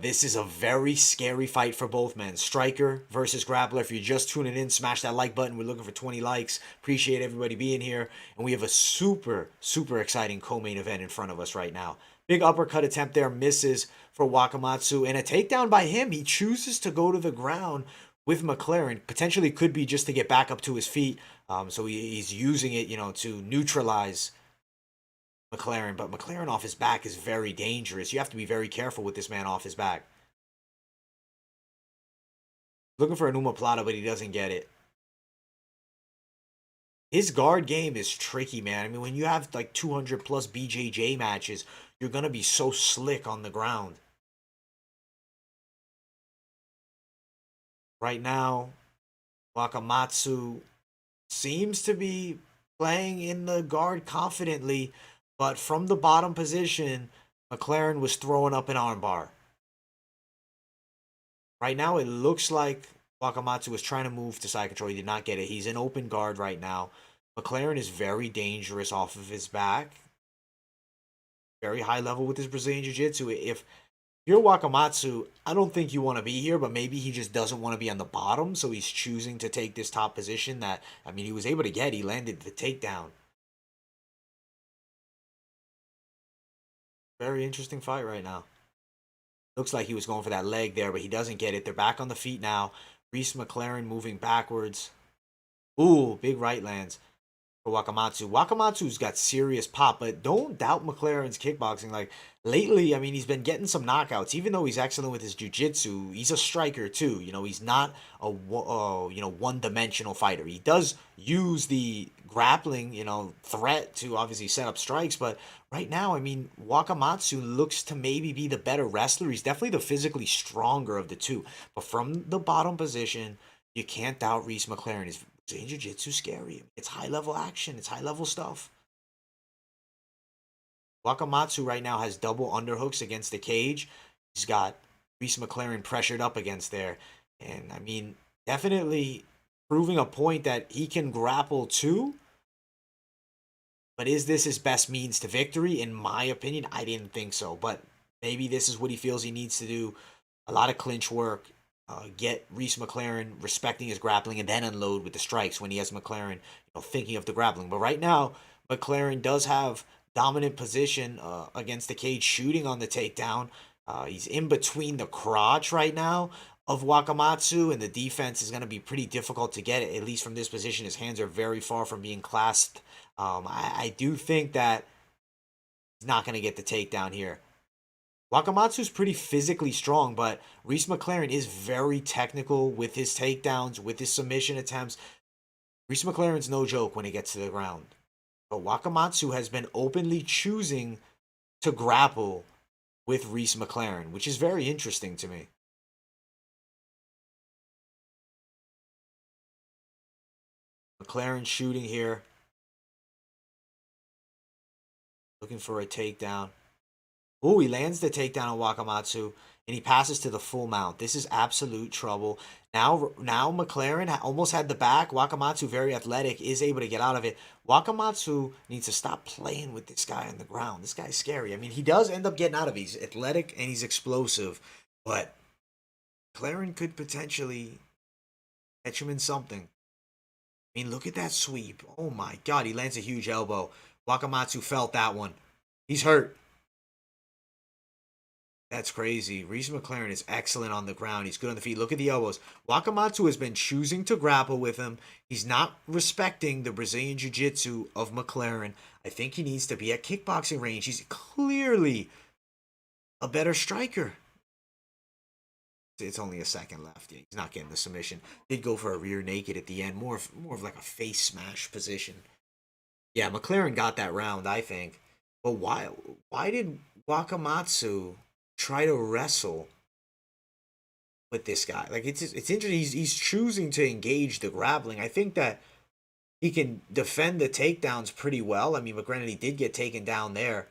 this is a very scary fight for both men. Striker versus grappler. If you're just tuning in, smash that like button. We're looking for 20 likes. Appreciate everybody being here. And we have a super, super exciting co-main event in front of us right now. Big uppercut attempt there. Misses for Wakamatsu. And a takedown by him. He chooses to go to the ground with McLaren. Potentially could be just to get back up to his feet. So he's using it, to neutralize McLaren, but McLaren off his back is very dangerous. You have to be very careful with this man off his back. Looking for an omoplata, but he doesn't get it. His guard game is tricky, man. I mean, when you have like 200 plus BJJ matches, you're going to be so slick on the ground. Right now, Wakamatsu seems to be playing in the guard confidently, but from the bottom position, McLaren was throwing up an armbar. Right now, it looks like Wakamatsu was trying to move to side control. He did not get it. He's in open guard right now. McLaren is very dangerous off of his back. Very high level with his Brazilian Jiu-Jitsu. If you're Wakamatsu, I don't think you want to be here, but maybe he just doesn't want to be on the bottom, so he's choosing to take this top position that, I mean, he was able to get. He landed the takedown. Very interesting fight right now. Looks like he was going for that leg there, but he doesn't get it. They're back on the feet now. Reece McLaren moving backwards. Ooh, big right lands for Wakamatsu. Wakamatsu's got serious pop, but don't doubt McLaren's kickboxing. Like, lately, I mean, he's been getting some knockouts. Even though he's excellent with his jiu-jitsu, he's a striker too. You know, he's not a one-dimensional fighter. He does use the grappling, threat to obviously set up strikes, but right now, I mean, Wakamatsu looks to maybe be the better wrestler. He's definitely the physically stronger of the two. But from the bottom position, you can't doubt Reece McLaren. His jiu-jitsu scary. It's high-level action. It's high-level stuff. Wakamatsu right now has double underhooks against the cage. He's got Reece McLaren pressured up against there. And, I mean, definitely proving a point that he can grapple too. But is this his best means to victory? In my opinion, I didn't think so. But maybe this is what he feels he needs to do. A lot of clinch work. Get Reece McLaren respecting his grappling and then unload with the strikes when he has McLaren thinking of the grappling. But right now, McLaren does have dominant position against the cage, shooting on the takedown. He's in between the crotch right now of Wakamatsu, and the defense is going to be pretty difficult to get it, at least from this position. His hands are very far from being clasped. I do think that he's not going to get the takedown here. Wakamatsu's pretty physically strong, but Reece McLaren is very technical with his takedowns, with his submission attempts. Reece McLaren's no joke when he gets to the ground. But Wakamatsu has been openly choosing to grapple with Reece McLaren, which is very interesting to me. McLaren shooting here. Looking for a takedown. Oh, he lands the takedown on Wakamatsu, and he passes to the full mount. This is absolute trouble. Now McLaren almost had the back. Wakamatsu, very athletic, is able to get out of it. Wakamatsu needs to stop playing with this guy on the ground. This guy's scary. I mean, he does end up getting out of it. He's athletic and he's explosive, but McLaren could potentially catch him in something. I mean, look at that sweep. Oh my God, he lands a huge elbow. Wakamatsu felt that one. He's hurt. That's crazy. Reece McLaren is excellent on the ground. He's good on the feet. Look at the elbows. Wakamatsu has been choosing to grapple with him. He's not respecting the Brazilian Jiu-Jitsu of McLaren. I think he needs to be at kickboxing range. He's clearly a better striker. It's only a second left. He's not getting the submission. Did go for a rear naked at the end. More of like a face smash position. Yeah, McLaren got that round, I think. But why did Wakamatsu try to wrestle with this guy? Like, it's interesting. He's choosing to engage the grappling. I think that he can defend the takedowns pretty well. I mean, granted, he did get taken down there,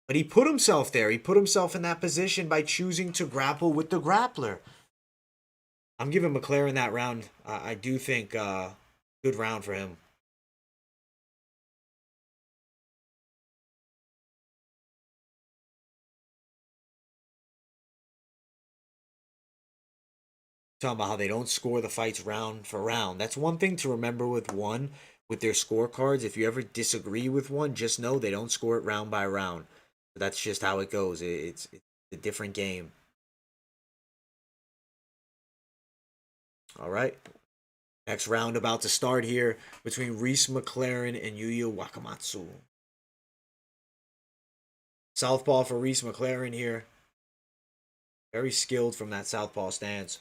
but he put himself there. He put himself in that position by choosing to grapple with the grappler. I'm giving McLaren that round. I do think good round for him. Talking about how they don't score the fights round for round. That's one thing to remember with their scorecards. If you ever disagree with one, just know they don't score it round by round. That's just how it goes. It's a different game. All right. Next round about to start here between Reece McLaren and Yuya Wakamatsu. Southpaw for Reece McLaren here. Very skilled from that southpaw stance.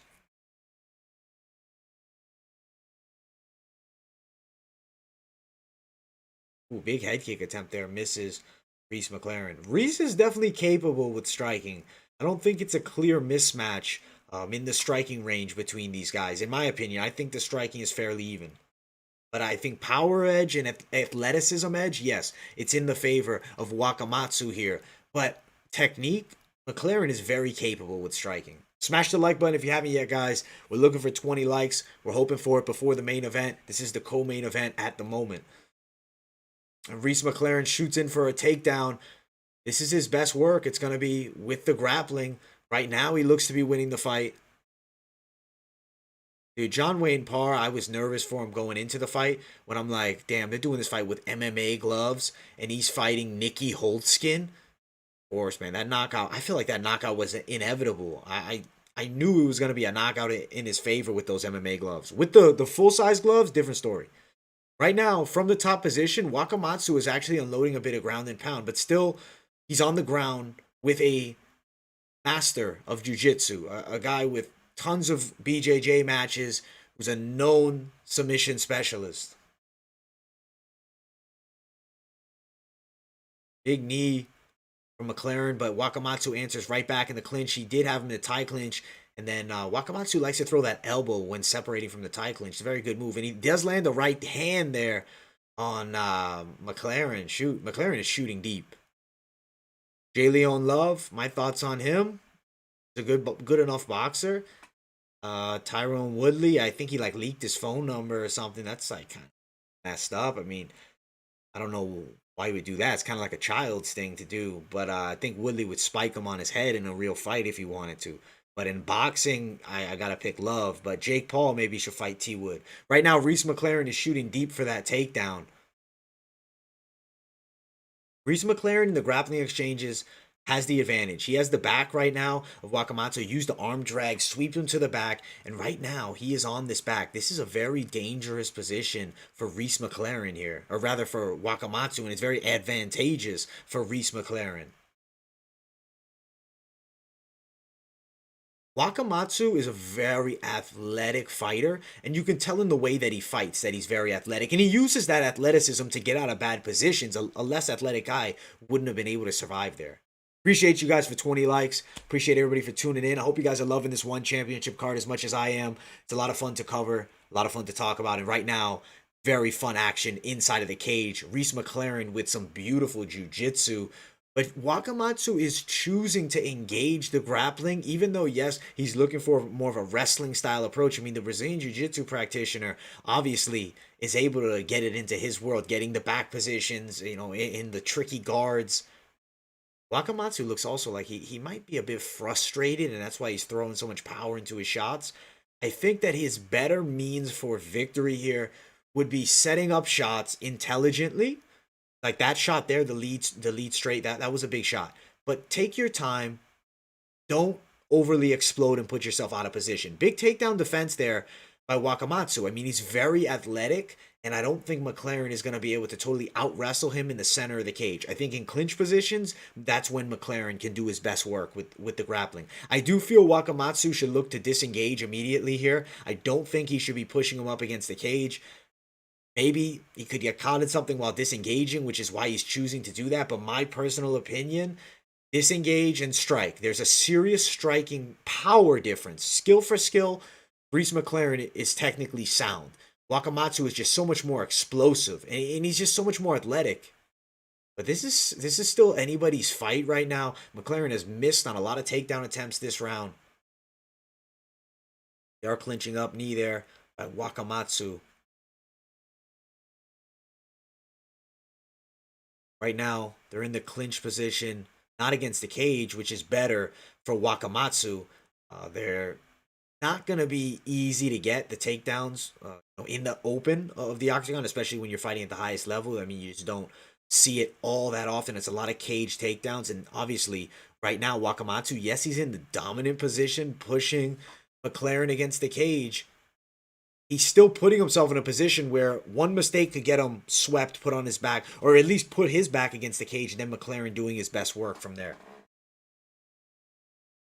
Ooh, big head kick attempt there. Misses Reece McLaren. Reece is definitely capable with striking. I don't think it's a clear mismatch in the striking range between these guys. In my opinion, I think the striking is fairly even. But I think power edge and athleticism edge, yes, it's in the favor of Wakamatsu here. But technique, McLaren is very capable with striking. Smash the like button if you haven't yet, guys. We're looking for 20 likes. We're hoping for it before the main event. This is the co-main event at the moment. And Reece McLaren shoots in for a takedown. This is his best work. It's going to be with the grappling. Right now, he looks to be winning the fight. Dude, John Wayne Parr, I was nervous for him going into the fight when I'm like, damn, they're doing this fight with MMA gloves and he's fighting Nikki Holtzken. Of course, man, that knockout, I feel like that knockout was inevitable. I knew it was going to be a knockout in his favor with those MMA gloves. With the full-size gloves, different story. Right now, from the top position, Wakamatsu is actually unloading a bit of ground and pound, but still, he's on the ground with a master of jiu-jitsu, a guy with tons of BJJ matches, who's a known submission specialist. Big knee from McLaren, but Wakamatsu answers right back in the clinch. He did have him in the tie clinch, and then Wakamatsu likes to throw that elbow when separating from the tie clinch. It's a very good move, and he does land the right hand there on McLaren. McLaren is shooting deep. J. Leon Love, my thoughts on him. He's a good enough boxer. Tyrone Woodley, I think he like leaked his phone number or something. That's like kind of messed up. I mean, I don't know why he would do that. It's kind of like a child's thing to do. But I think Woodley would spike him on his head in a real fight if he wanted to. But in boxing, I got to pick Love. But Jake Paul maybe should fight T. Wood. Right now, Reece McLaren is shooting deep for that takedown. Reece McLaren in the grappling exchanges has the advantage. He has the back right now of Wakamatsu. Used the arm drag, sweep him to the back, and right now he is on this back. This is a very dangerous position for Reece McLaren here, or rather for Wakamatsu, and it's very advantageous for Reece McLaren. Wakamatsu is a very athletic fighter, and you can tell in the way that he fights that he's very athletic, and he uses that athleticism to get out of bad positions. A less athletic guy wouldn't have been able to survive there. Appreciate you guys for 20 likes. Appreciate everybody for tuning in. I hope you guys are loving this one championship card as much as I am. It's a lot of fun to cover, a lot of fun to talk about. And right now, very fun action inside of the cage. Reece McLaren with some beautiful jiu-jitsu. But Wakamatsu is choosing to engage the grappling, even though, yes, he's looking for more of a wrestling style approach. I mean, the Brazilian jiu-jitsu practitioner obviously is able to get it into his world, getting the back positions, you know, in the tricky guards. Wakamatsu looks also like he might be a bit frustrated, and that's why he's throwing so much power into his shots. I think that his better means for victory here would be setting up shots intelligently. Like that shot there, the lead straight, that was a big shot. But take your time. Don't overly explode and put yourself out of position. Big takedown defense there by Wakamatsu. I mean, he's very athletic, and I don't think McLaren is going to be able to totally out-wrestle him in the center of the cage. I think in clinch positions, that's when McLaren can do his best work with the grappling. I do feel Wakamatsu should look to disengage immediately here. I don't think he should be pushing him up against the cage. Maybe he could get caught in something while disengaging, which is why he's choosing to do that. But my personal opinion, disengage and strike. There's a serious striking power difference. Skill for skill, Reece McLaren is technically sound. Wakamatsu is just so much more explosive, and he's just so much more athletic. But this is still anybody's fight right now. McLaren has missed on a lot of takedown attempts this round. They are clinching up, knee there by Wakamatsu. Right now, they're in the clinch position, not against the cage, which is better for Wakamatsu. They're not going to be easy to get the takedowns in the open of the octagon, especially when you're fighting at the highest level. I mean, you just don't see it all that often. It's a lot of cage takedowns, and obviously, right now, Wakamatsu, yes, he's in the dominant position, pushing McLaren against the cage. He's still putting himself in a position where one mistake could get him swept, put on his back, or at least put his back against the cage, and then McLaren doing his best work from there.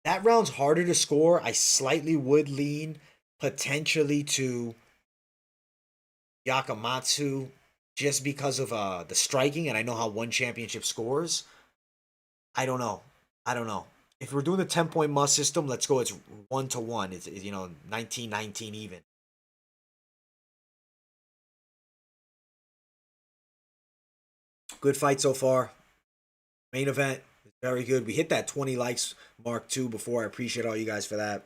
That round's harder to score. I slightly would lean potentially to Wakamatsu just because of the striking, and I know how one championship scores. I don't know. if we're doing the 10-point must system, let's go. It's 1-1. It's 19-19 even. Good fight so far. Main event is very good. We hit that 20 likes mark too before. I appreciate all you guys for that.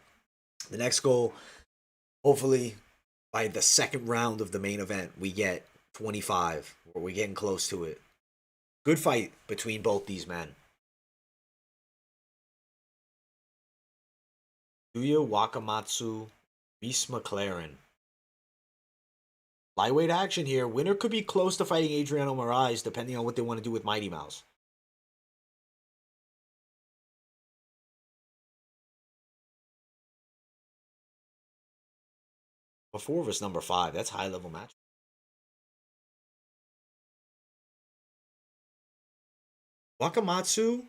The next goal, hopefully by the second round of the main event, we get 25, or we're getting close to it. Good fight between both these men. Yuya Wakamatsu, Reece McLaren. Lightweight action here. Winner could be close to fighting Adriano Moraes, depending on what they want to do with Mighty Mouse. Before versus number 5. That's high level match. Wakamatsu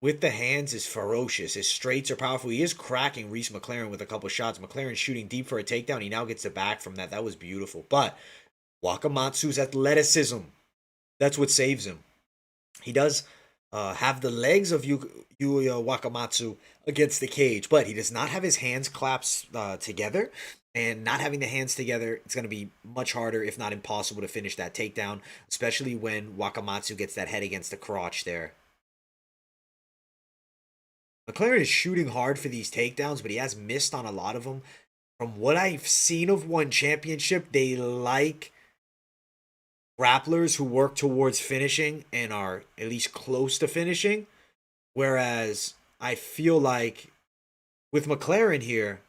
with the hands is ferocious. His straights are powerful. He is cracking Reece McLaren with a couple shots. McLaren shooting deep for a takedown. He now gets it back from that. That was beautiful. But Wakamatsu's athleticism, that's what saves him. He does have the legs of Yuya Wakamatsu against the cage, but he does not have his hands clasped together. And not having the hands together, it's going to be much harder, if not impossible, to finish that takedown, especially when Wakamatsu gets that head against the crotch there. McLaren is shooting hard for these takedowns, but he has missed on a lot of them. From what I've seen of One Championship, they like grapplers who work towards finishing and are at least close to finishing. Whereas I feel like with McLaren here,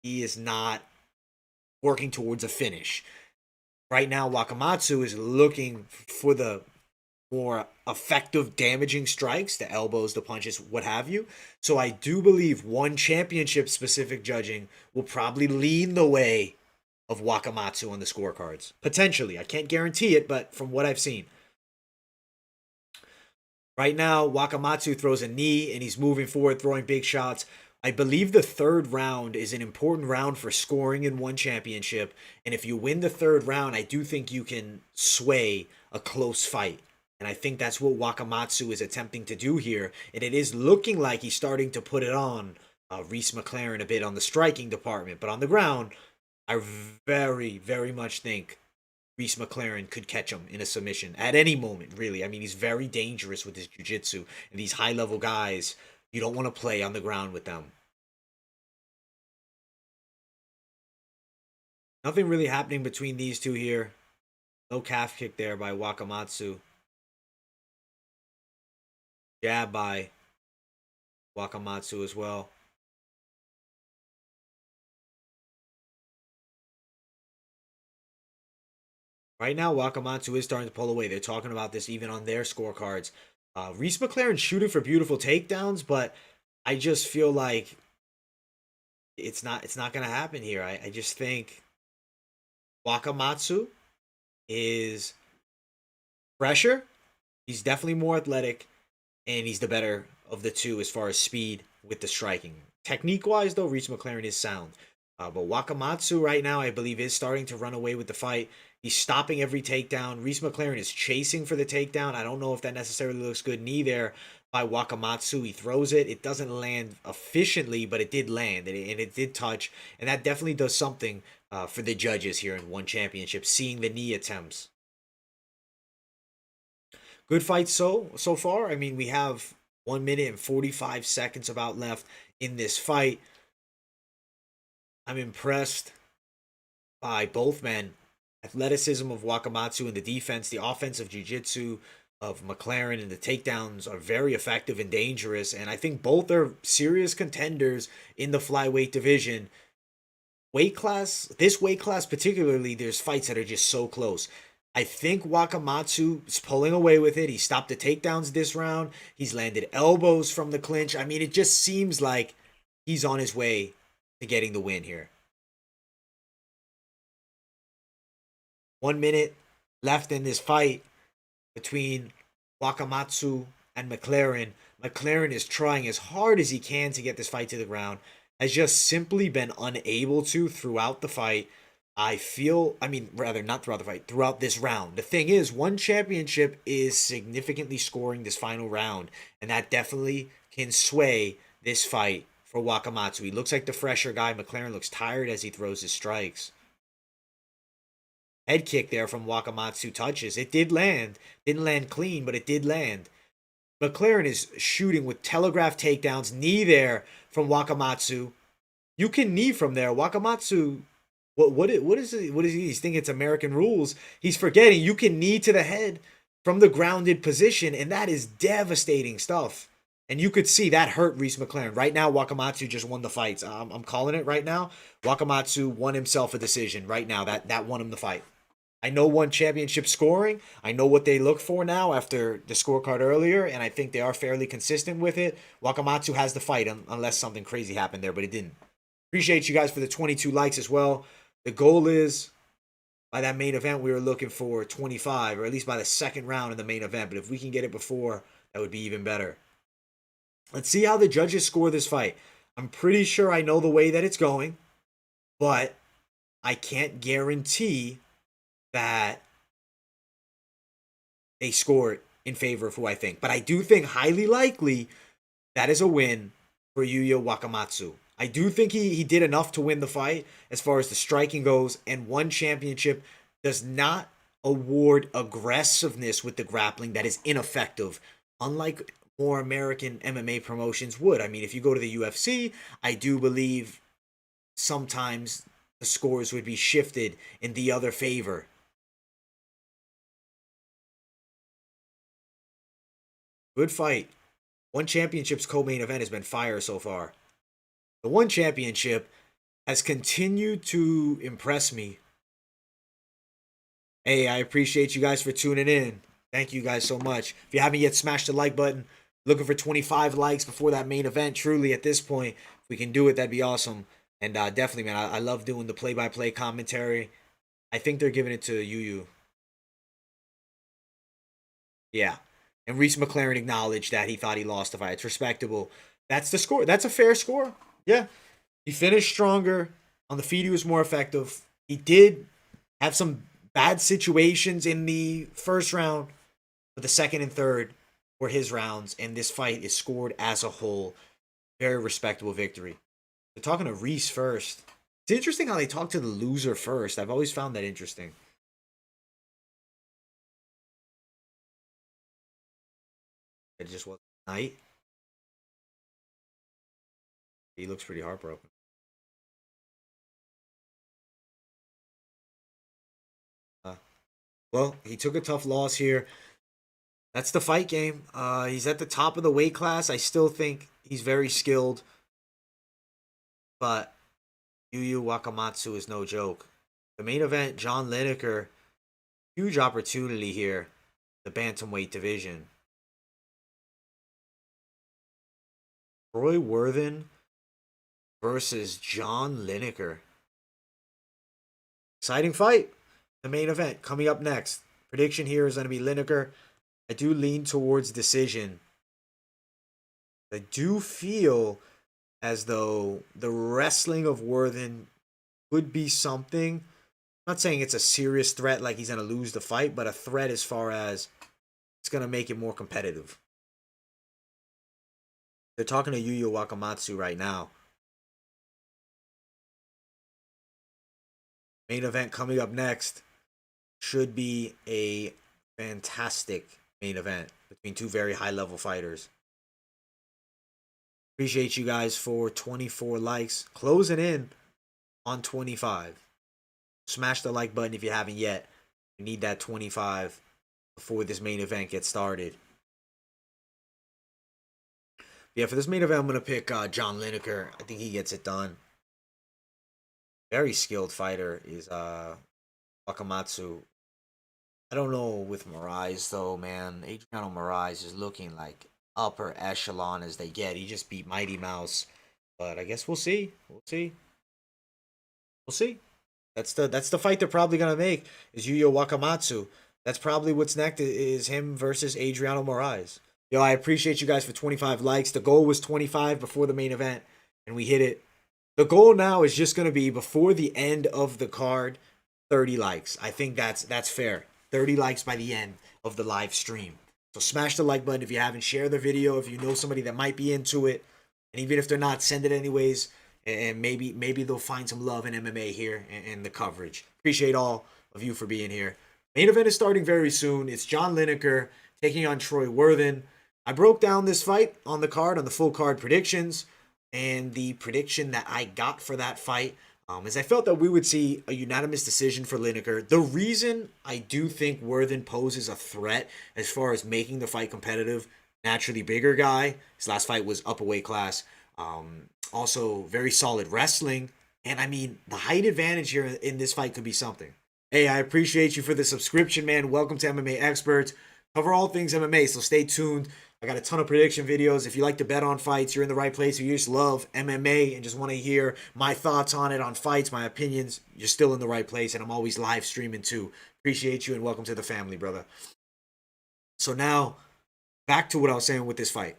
he is not working towards a finish. Right now, Wakamatsu is looking for the more effective damaging strikes, the elbows, the punches, what have you. So I do believe One Championship specific judging will probably lean the way of Wakamatsu on the scorecards. Potentially. I can't guarantee it, but from what I've seen. Right now, Wakamatsu throws a knee and he's moving forward, throwing big shots. I believe the third round is an important round for scoring in One Championship. And if you win the third round, I do think you can sway a close fight. And I think that's what Wakamatsu is attempting to do here. And it is looking like he's starting to put it on Reece McLaren a bit on the striking department. But on the ground, I very, very much think Reece McLaren could catch him in a submission at any moment, really. I mean, he's very dangerous with his jiu-jitsu. And these high-level guys, you don't want to play on the ground with them. Nothing really happening between these two here. No calf kick there by Wakamatsu. Jab by Wakamatsu as well. Right now, Wakamatsu is starting to pull away. They're talking about this even on their scorecards. Reece McLaren shooting for beautiful takedowns, but I just feel like it's not going to happen here. I just think Wakamatsu is fresher. He's definitely more athletic, and he's the better of the two as far as speed with the striking. Technique-wise, though, Reece McLaren is sound. But Wakamatsu right now, I believe, is starting to run away with the fight. He's stopping every takedown. Reece McLaren is chasing for the takedown. I don't know if that necessarily looks good. Knee there by Wakamatsu. He throws it. It doesn't land efficiently, but it did land, and it did touch. And that definitely does something for the judges here in One Championship, seeing the knee attempts. Good fight so far. I mean, we have 1 minute and 45 seconds about left in this fight. I'm impressed by both men. Athleticism of Wakamatsu and the defense, the offensive jiu-jitsu of McLaren and the takedowns are very effective and dangerous. And I think both are serious contenders in the flyweight division. This weight class particularly, there's fights that are just so close. I think Wakamatsu is pulling away with it. He stopped the takedowns this round. He's landed elbows from the clinch. I mean, it just seems like he's on his way to getting the win here. 1 minute left in this fight between Wakamatsu and McLaren. McLaren is trying as hard as he can to get this fight to the ground. Has just simply been unable to throughout the fight. I mean, rather not throughout the fight, throughout this round. The thing is, one championship is significantly scoring this final round, and that definitely can sway this fight for Wakamatsu. He looks like the fresher guy. McLaren looks tired as he throws his strikes. Head kick there from Wakamatsu touches. It did land. Didn't land clean, but it did land. McLaren is shooting with telegraph takedowns. Knee there from Wakamatsu. You can knee from there. Wakamatsu, what is it? What is he? He's thinking it's American rules. He's forgetting you can knee to the head from the grounded position, and that is devastating stuff. And you could see that hurt Reece McLaren. Right now, Wakamatsu just won the fights. I'm calling it right now. Wakamatsu won himself a decision right now. That won him the fight. I know one championship scoring. I know what they look for now after the scorecard earlier, and I think they are fairly consistent with it. Wakamatsu has the fight unless something crazy happened there, but it didn't. Appreciate you guys for the 22 likes as well. The goal is, by that main event, we were looking for 25, or at least by the second round in the main event. But if we can get it before, that would be even better. Let's see how the judges score this fight. I'm pretty sure I know the way that it's going, but I can't guarantee that they score it in favor of who I think. But I do think highly likely that is a win for Yuya Wakamatsu. I do think he did enough to win the fight as far as the striking goes, and one championship does not award aggressiveness with the grappling that is ineffective, unlike more American MMA promotions would. I mean, if you go to the UFC, I do believe sometimes the scores would be shifted in the other favor. Good fight. One championship's co-main event has been fire so far. The one championship has continued to impress me. Hey, I appreciate you guys for tuning in. Thank you guys so much. If you haven't yet smashed the like button, looking for 25 likes before that main event. Truly, at this point, if we can do it, that'd be awesome. And definitely, man, I love doing the play-by-play commentary. I think they're giving it to Yuyu. Yeah. And Reece McLaren acknowledged that he thought he lost the fight. It's respectable. That's the score. That's a fair score. Yeah. He finished stronger. On the feet, he was more effective. He did have some bad situations in the first round, but the second and third were his rounds, and this fight is scored as a whole. Very respectable victory. They're talking to Reece first. It's interesting how they talk to the loser first. I've always found that interesting. It just wasn't night. He looks pretty heartbroken. Well, he took a tough loss here. That's the fight game. He's at the top of the weight class. I still think he's very skilled. But Yuya Wakamatsu is no joke. The main event, John Lineker, huge opportunity here. The bantamweight division. Troy Worthen versus John Lineker. Exciting fight. The main event coming up next. Prediction here is going to be Lineker. I do lean towards decision. I do feel as though the wrestling of Worthen could be something. I'm not saying it's a serious threat like he's going to lose the fight, but a threat as far as it's going to make it more competitive. They're talking to Yuya Wakamatsu right now. Main event coming up next should be a fantastic main event between two very high-level fighters. Appreciate you guys for 24 likes. Closing in on 25. Smash the like button if you haven't yet. We need that 25 before this main event gets started. Yeah, for this main event, I'm going to pick John Lineker. I think he gets it done. Very skilled fighter is Wakamatsu. I don't know with Moraes, though, man. Adriano Moraes is looking like upper echelon as they get. He just beat Mighty Mouse. But I guess we'll see. We'll see. We'll see. That's the fight they're probably going to make is Yuya Wakamatsu. That's probably what's next is him versus Adriano Moraes. Yo, I appreciate you guys for 25 likes. The goal was 25 before the main event, and we hit it. The goal now is just going to be before the end of the card, 30 likes. I think that's fair. 30 likes by the end of the live stream. So smash the like button if you haven't. Share the video if you know somebody that might be into it. And even if they're not, send it anyways. And maybe they'll find some love in MMA here and the coverage. Appreciate all of you for being here. Main event is starting very soon. It's John Lineker taking on Troy Worthen. I broke down this fight on the card, on the full card predictions. And the prediction that I got for that fight is I felt that we would see a unanimous decision for Lineker. The reason I do think Worthen poses a threat as far as making the fight competitive, naturally bigger guy. His last fight was upper weight class. Also very solid wrestling. And I mean, the height advantage here in this fight could be something. Hey, I appreciate you for the subscription, man. Welcome to MMA Experts. Cover all things MMA, so stay tuned. I got a ton of prediction videos. If you like to bet on fights, you're in the right place. If you just love MMA and just want to hear my thoughts on it, on fights, my opinions, you're still in the right place. And I'm always live streaming too. Appreciate you and welcome to the family, brother. So now, back to what I was saying with this fight.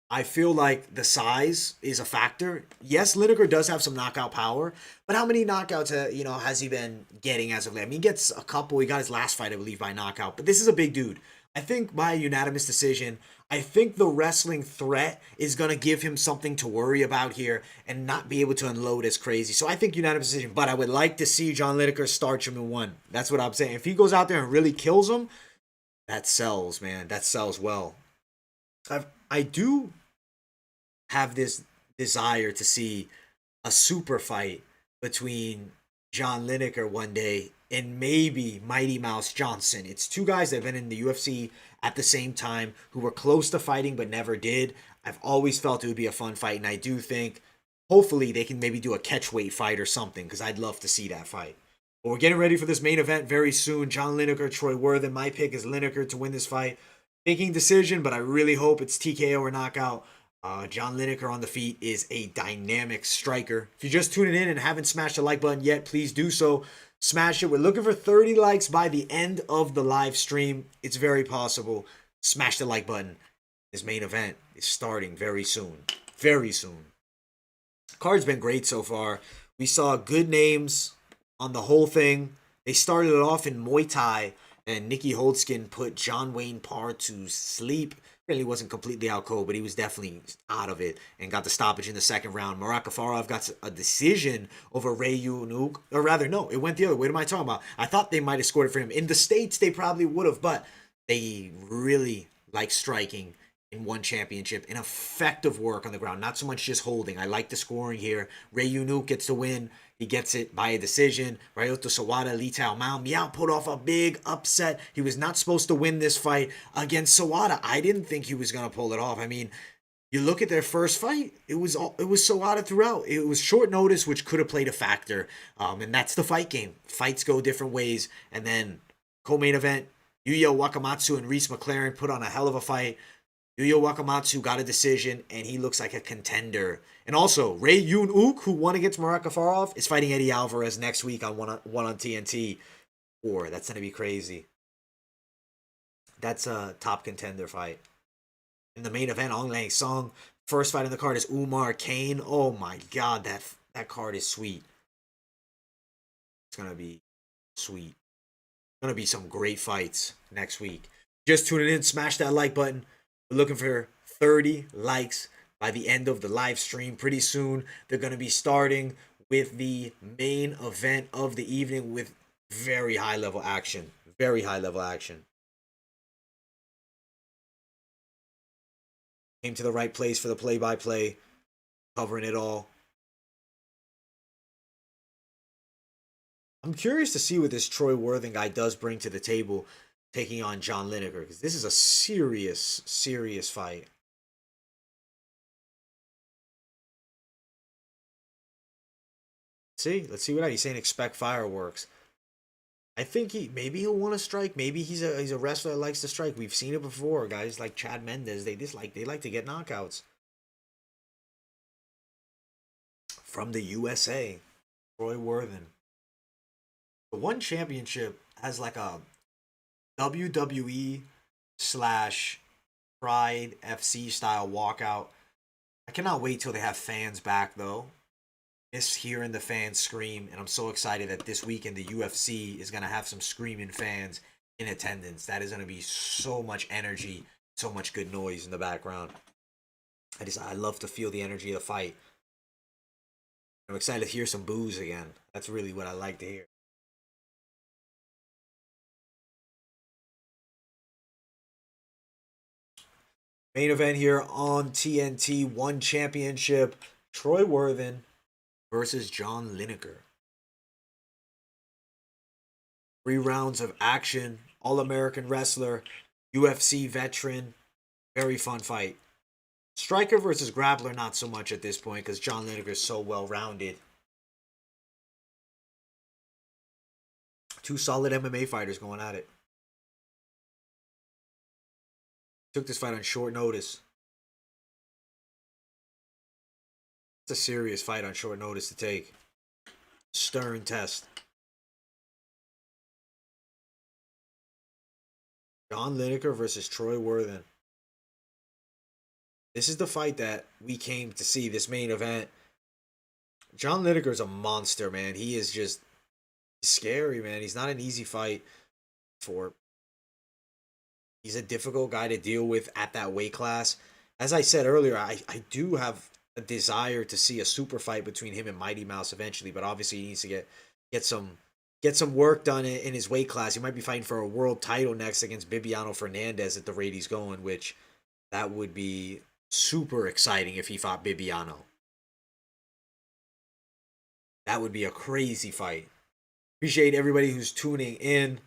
I feel like the size is a factor. Yes, Lineker does have some knockout power, but how many knockouts has he been getting as of late? I mean, he gets a couple. He got his last fight, I believe, by knockout. But this is a big dude. I think by unanimous decision, I think the wrestling threat is going to give him something to worry about here and not be able to unload as crazy. So I think unanimous decision. But I would like to see John Lineker starch him in one. That's what I'm saying. If he goes out there and really kills him, that sells, man. That sells well. I do have this desire to see a super fight between John Lineker one day and maybe Mighty Mouse Johnson. It's two guys that have been in the UFC at the same time who were close to fighting but never did. I've always felt it would be a fun fight, and I do think hopefully they can maybe do a catchweight fight or something because I'd love to see that fight. But we're getting ready for this main event very soon. John Lineker, Troy Worthen. My pick is Lineker to win this fight. Thinking decision, but I really hope it's TKO or knockout. John Lineker on the feet is a dynamic striker. If you're just tuning in and haven't smashed the like button yet, please do so. Smash it. We're looking for 30 likes by the end of the live stream. It's very possible. Smash the like button. This main event is starting very soon. Very soon. Card's been great so far. We saw good names on the whole thing. They started it off in Muay Thai, and Nikki Holtzken put John Wayne Parr to sleep. Really wasn't completely out cold, but he was definitely out of it and got the stoppage in the second round. Marat Gafurov got a decision over Rae Yoon Ok. Or rather, no, it went the other way. What am I talking about? I thought they might have scored it for him. In the States, they probably would have, but they really like striking in one championship and effective work on the ground. Not so much just holding. I like the scoring here. Rae Yoon Ok gets the win. He gets it by a decision. Ryuto, Sawada, Tao Miao. Miao put off a big upset. He was not supposed to win this fight against Sawada. I didn't think he was going to pull it off. I mean, you look at their first fight, it was Sawada throughout. It was short notice, which could have played a factor. And that's the fight game. Fights go different ways. And then co-main event, Yuya Wakamatsu and Reece McLaren put on a hell of a fight. Yuya Wakamatsu got a decision, and he looks like a contender. And also, Rae Yoon Ok, who won against Marat Gafurov, is fighting Eddie Alvarez next week on one on TNT. Or that's gonna be crazy. That's a top contender fight. In the main event, Ong Lang Song. First fight in the card is Umar Kane. Oh my god, that card is sweet. It's gonna be sweet. Gonna be some great fights next week. Just tuning in, smash that like button. We're looking for 30 likes by the end of the live stream. Pretty soon, they're going to be starting with the main event of the evening with very high level action. Very high level action. Came to the right place for the play-by-play, covering it all. I'm curious to see what this Troy Worthen guy does bring to the table taking on John Lineker, because this is a serious, serious fight. Let's see what he's saying. Expect fireworks. I think he'll want to strike. Maybe he's a wrestler that likes to strike. We've seen it before. Guys like Chad Mendes, they like to get knockouts. From the USA, Troy Worthen. The one championship has like a WWE slash Pride FC style walkout. I cannot wait till they have fans back though. miss hearing the fans scream, and I'm so excited that this weekend the UFC is gonna have some screaming fans in attendance. That is gonna be so much energy, so much good noise in the background. I love to feel the energy of the fight. I'm excited to hear some boos again. That's really what I like to hear. Main event here on TNT, one championship. Troy Worthen versus John Lineker. 3 rounds of action. All-American wrestler, UFC veteran. Very fun fight. Striker versus grappler, not so much at this point because John Lineker is so well-rounded. 2 solid MMA fighters going at it. Took this fight on short notice. It's a serious fight on short notice to take. Stern test. John Lineker versus Troy Worthen. This is the fight that we came to see, this main event. John Lineker is a monster, man. He is just scary, man. He's not an easy fight for. He's a difficult guy to deal with at that weight class. As I said earlier, I do have a desire to see a super fight between him and Mighty Mouse eventually, but obviously he needs to get some work done in his weight class. He might be fighting for a world title next against Bibiano Fernandez at the rate he's going, which that would be super exciting if he fought Bibiano. That would be a crazy fight. Appreciate everybody who's tuning in.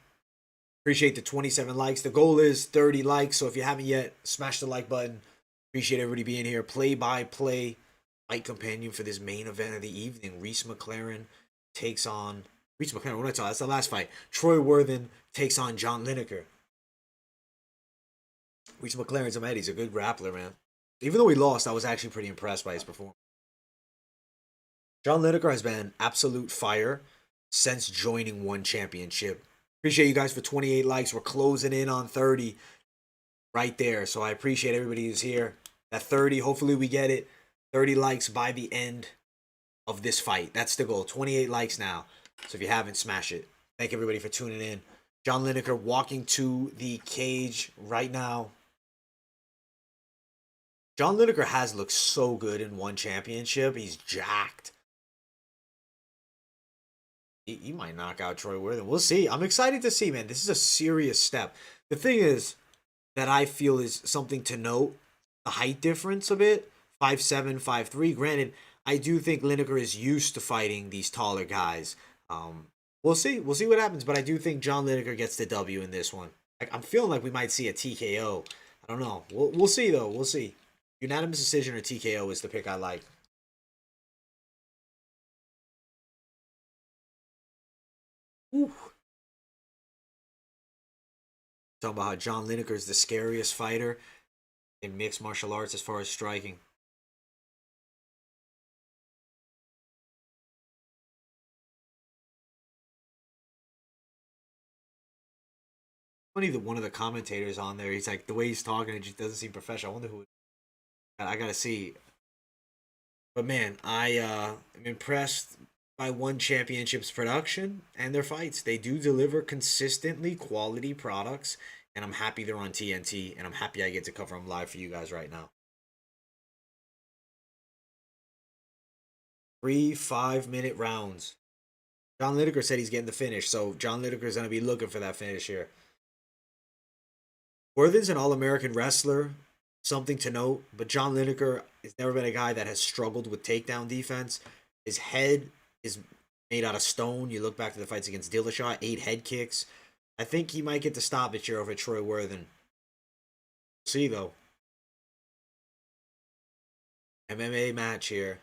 Appreciate the 27 likes. The goal is 30 likes, so if you haven't yet, smash the like button. Appreciate everybody being here. Play-by-play fight companion for this main event of the evening. Reece McLaren takes on... Reece McLaren, what did I tell you? That's the last fight. Troy Worthen takes on John Lineker. Reece McLaren's a med. He's a good grappler, man. Even though he lost, I was actually pretty impressed by his performance. John Lineker has been absolute fire since joining one championship. Appreciate you guys for 28 likes. We're closing in on 30 right there. So I appreciate everybody who's here. That 30, hopefully we get it. 30 likes by the end of this fight. That's the goal. 28 likes now. So if you haven't, smash it. Thank everybody for tuning in. John Lineker walking to the cage right now. John Lineker has looked so good in one championship. He's jacked. He might knock out Troy Worthen. We'll see. I'm excited to see, man. This is a serious step. The thing is that I feel is something to note, the height difference a bit. 5'7", 5'3". Granted, I do think Lineker is used to fighting these taller guys. We'll see. We'll see what happens. But I do think John Lineker gets the W in this one. I'm feeling like we might see a TKO. I don't know. We'll see, though. We'll see. Unanimous decision or TKO is the pick I like. Whew. Talking about how John Lineker is the scariest fighter in mixed martial arts as far as striking. Funny that one of the commentators on there, he's like, the way he's talking, it just doesn't seem professional. I wonder who. I gotta see. But man, I am impressed by One Championship's production and their fights. They do deliver consistently quality products, and I'm happy they're on TNT, and I'm happy I get to cover them live for you guys right now. 3 5-minute rounds. John Lineker said he's getting the finish, so John Lineker is going to be looking for that finish here. Worthen's an All-American wrestler, something to note, but John Lineker has never been a guy that has struggled with takedown defense. His head is made out of stone. You look back to the fights against Dillashaw, 8 head kicks. I think he might get the stoppage here over Troy Worthen. See, though. MMA match here.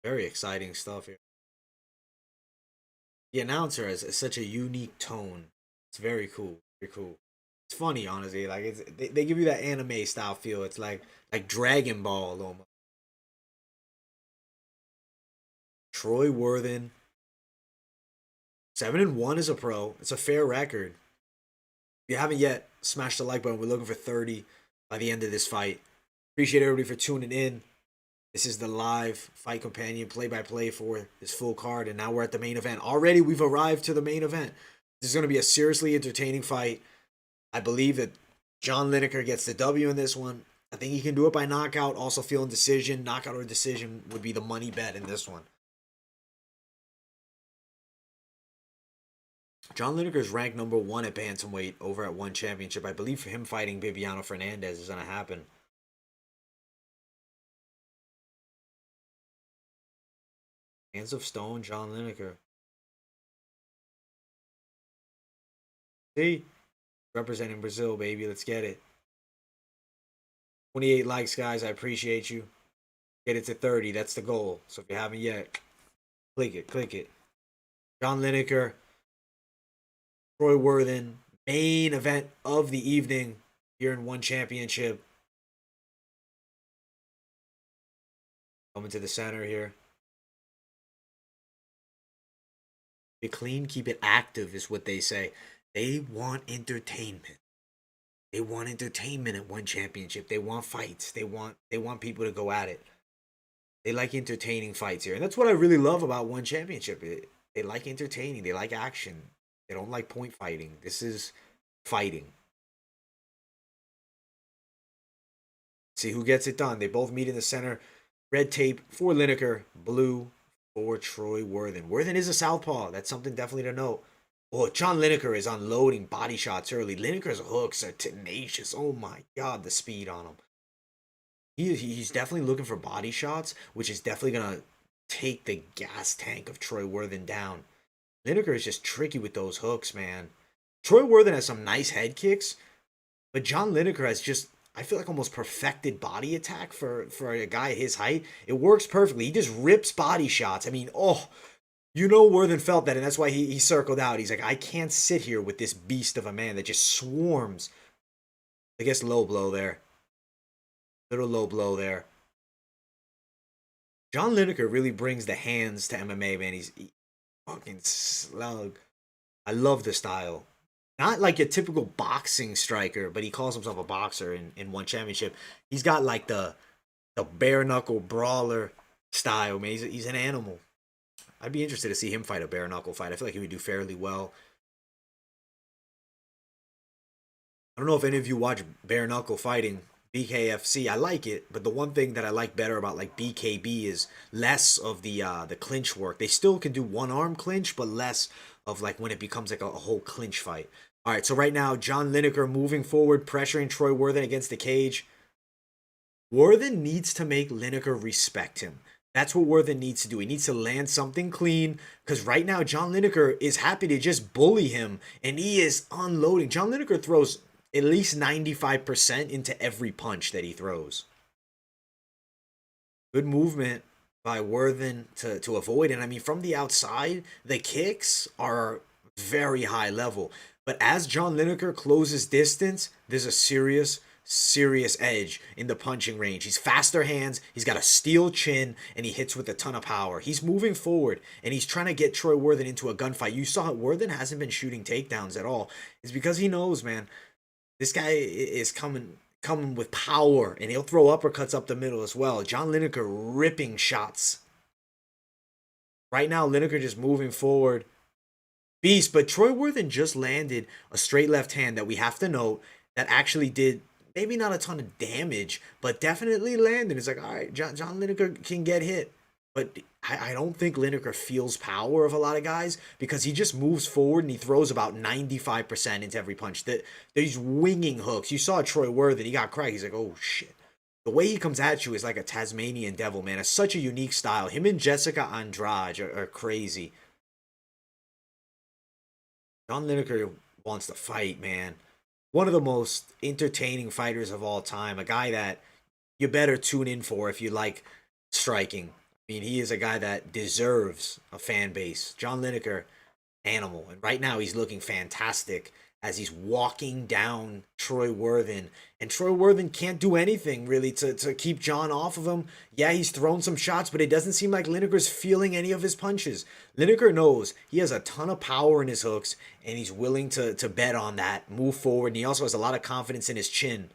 Very exciting stuff here. The announcer has such a unique tone. It's very cool. Very cool. It's funny, honestly. Like they give you that anime style feel. It's like Dragon Ball almost. Troy Worthen, 7-1 as a pro. It's a fair record. If you haven't yet, smash the like button. We're looking for 30 by the end of this fight. Appreciate everybody for tuning in. This is the live fight companion play-by-play for this full card, and now we're at the main event. Already we've arrived to the main event. This is going to be a seriously entertaining fight. I believe that John Lineker gets the W in this one. I think he can do it by knockout. Also feeling decision. Knockout or decision would be the money bet in this one. John Lineker is ranked number 1 at bantamweight over at One Championship. I believe for him fighting Bibiano Fernandez is going to happen. Hands of Stone, John Lineker. See? Representing Brazil, baby. Let's get it. 28 likes, guys. I appreciate you. Get it to 30. That's the goal. So if you haven't yet, click it. Click it. John Lineker. Troy Worthen. Main event of the evening here in One Championship. Coming to the center here. Keep it clean, keep it active is what they say. They want entertainment. They want entertainment at One Championship. They want fights. They want people to go at it. They like entertaining fights here. And that's what I really love about One Championship. They like entertaining. They like action. They don't like point fighting. This is fighting. See who gets it done. They both meet in the center. Red tape for Lineker. Blue for Troy Worthen. Worthen is a southpaw. That's something definitely to note. Oh, John Lineker is unloading body shots early. Lineker's hooks are tenacious. Oh my God, the speed on him. He's definitely looking for body shots, which is definitely going to take the gas tank of Troy Worthen down. Lineker is just tricky with those hooks, man. Troy Worthen has some nice head kicks, but John Lineker has just, I feel like, almost perfected body attack for a guy his height. It works perfectly. He just rips body shots. I mean, oh, you know Worthen felt that, and that's why he circled out. He's like, I can't sit here with this beast of a man that just swarms. I guess low blow there. Little low blow there. John Lineker really brings the hands to MMA, man. He's fucking slug. I love the style. Not like a typical boxing striker, but he calls himself a boxer in One Championship. He's got like the bare knuckle brawler style, man. He's an animal. I'd be interested to see him fight a bare knuckle fight. I feel like he would do fairly well. I don't know if any of you watch bare knuckle fighting, BKFC. I like it, but the one thing that I like better about like BKB is less of the clinch work. They still can do one arm clinch, but less of like when it becomes like a whole clinch fight. All right, so right now John Lineker moving forward, pressuring Troy Worthen against the cage. Worthen needs to make Lineker respect him. That's what Worthen needs to do. He needs to land something clean, because right now John Lineker is happy to just bully him, and he is unloading. John Lineker throws at least 95% into every punch that he throws. Good movement by Worthen to avoid. And I mean, from the outside, the kicks are very high level. But as John Lineker closes distance, there's a serious edge in the punching range. He's faster hands, he's got a steel chin, and he hits with a ton of power. He's moving forward, and he's trying to get Troy Worthen into a gunfight. You saw it, Worthen hasn't been shooting takedowns at all. It's because he knows, man, this guy is coming with power, and he'll throw uppercuts up the middle as well. John Lineker ripping shots. Right now, Lineker just moving forward. Beast, but Troy Worthen just landed a straight left hand that we have to note that actually did maybe not a ton of damage, but definitely landed. It's like, all right, John Lineker can get hit. But I don't think Lineker feels power of a lot of guys, because he just moves forward and he throws about 95% into every punch. These winging hooks. You saw Troy Worthen, he got cracked. He's like, oh shit. The way he comes at you is like a Tasmanian devil, man. It's such a unique style. Him and Jessica Andrade are crazy. John Lineker wants to fight, man. One of the most entertaining fighters of all time. A guy that you better tune in for if you like striking. I mean, he is a guy that deserves a fan base. John Lineker, animal. And right now he's looking fantastic as he's walking down Troy Worthen. And Troy Worthen can't do anything really to keep John off of him. Yeah, he's thrown some shots, but it doesn't seem like Lineker's feeling any of his punches. Lineker knows he has a ton of power in his hooks, and he's willing to bet on that, move forward. And he also has a lot of confidence in his chin.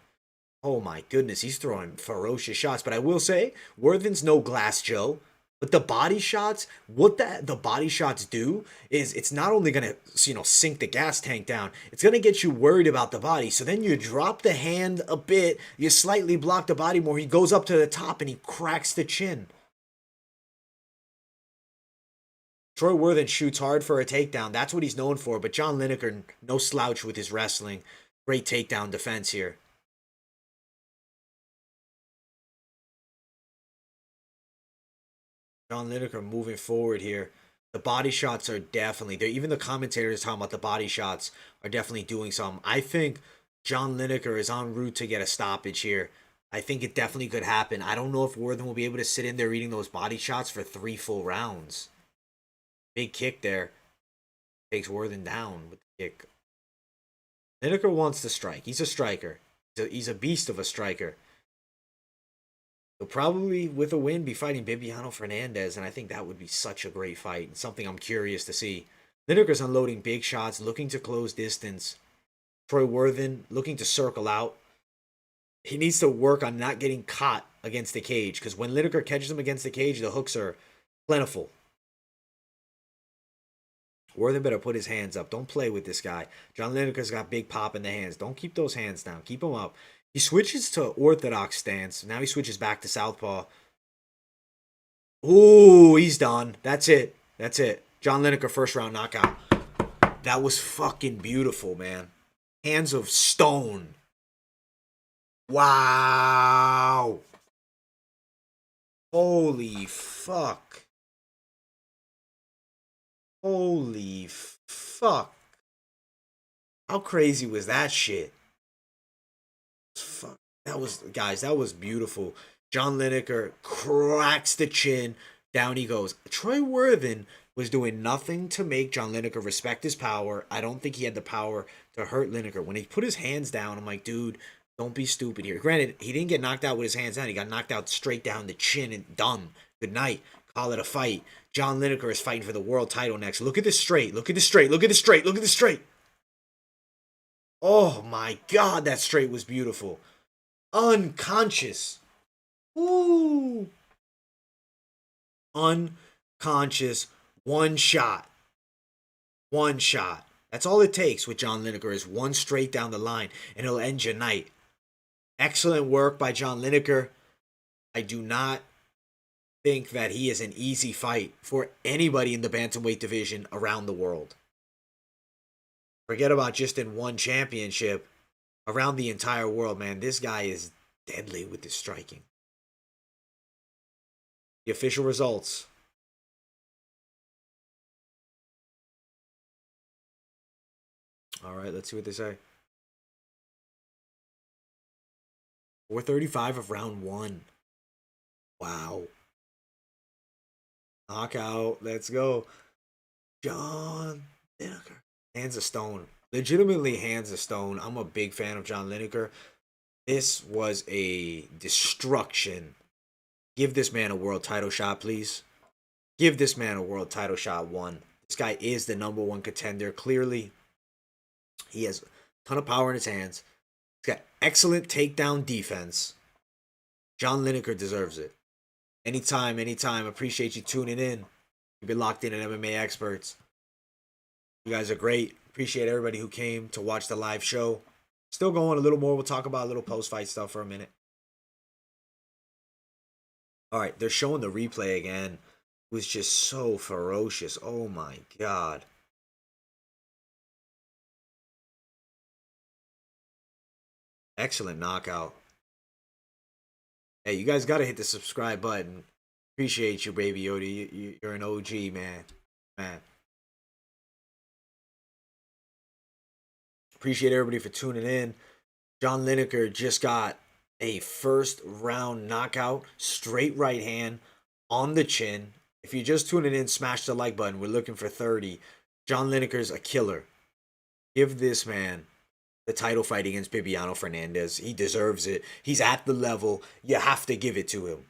Oh my goodness, he's throwing ferocious shots. But I will say, Worthen's no Glass Joe. But the body shots, what the body shots do is it's not only gonna sink the gas tank down, it's gonna get you worried about the body. So then you drop the hand a bit, you slightly block the body more. He goes up to the top and he cracks the chin. Troy Worthen shoots hard for a takedown. That's what he's known for. But John Lineker, no slouch with his wrestling. Great takedown defense here. John Lineker moving forward here. The body shots are definitely there. Even the commentators talking about the body shots are definitely doing something. I think John Lineker is en route to get a stoppage here. I think it definitely could happen. I don't know if Worthen will be able to sit in there eating those body shots for 3 full rounds. Big kick there. Takes Worthen down with the kick. Lineker wants to strike. He's a striker. He's a beast of a striker. He'll probably, with a win, be fighting Bibiano Fernandez, and I think that would be such a great fight and something I'm curious to see. Lineker's unloading big shots, looking to close distance. Troy Worthen looking to circle out. He needs to work on not getting caught against the cage, because when Lineker catches him against the cage, the hooks are plentiful. Worthen better put his hands up. Don't play with this guy. John Lineker's got big pop in the hands. Don't keep those hands down. Keep them up. He switches to orthodox stance. Now he switches back to southpaw. Ooh, he's done. That's it. That's it. John Lineker, first round knockout. That was fucking beautiful, man. Hands of stone. Wow. Holy fuck. Holy fuck. How crazy was that shit? Fuck. That was, guys, that was beautiful. John Lineker cracks the chin. Down he goes. Troy Worthen was doing nothing to make John Lineker respect his power. I don't think he had the power to hurt Lineker. When he put his hands down, I'm like, dude, don't be stupid here. Granted, he didn't get knocked out with his hands down. He got knocked out straight down the chin and done. Good night. Call it a fight. John Lineker is fighting for the world title next. Look at this straight. Look at this straight. Look at this straight. Look at this straight. Oh my God, that straight was beautiful. Unconscious. Ooh. Unconscious. One shot. One shot. That's all it takes with John Lineker is one straight down the line, and it'll end your night. Excellent work by John Lineker. I do not think that he is an easy fight for anybody in the bantamweight division around the world. Forget about just in one championship. Around the entire world, man, this guy is deadly with his striking. The official results. All right, let's see what they say. 4:35 of round 1. Wow. Knockout. Let's go. John Lineker. Hands of stone. Legitimately hands of stone. I'm a big fan of John Lineker. This was a destruction. Give this man a world title shot, please. Give this man a world title shot 1. This guy is the #1 contender. Clearly, he has a ton of power in his hands. He's got excellent takedown defense. John Lineker deserves it. Anytime, anytime. Appreciate you tuning in. You've been locked in at MMA Experts. You guys are great. Appreciate everybody who came to watch the live show. Still going a little more. We'll talk about a little post-fight stuff for a minute. All right, they're showing the replay again. It was just so ferocious. Oh my God. Excellent knockout. Hey, you guys got to hit the subscribe button. Appreciate you, Baby Yoda. You're an OG, man. Man. Appreciate everybody for tuning in. John Lineker just got a first round knockout, straight right hand on the chin. If you're just tuning in, smash the like button. We're looking for 30. John Lineker's a killer. Give this man the title fight against Bibiano Fernandez. He deserves it. He's at the level. You have to give it to him.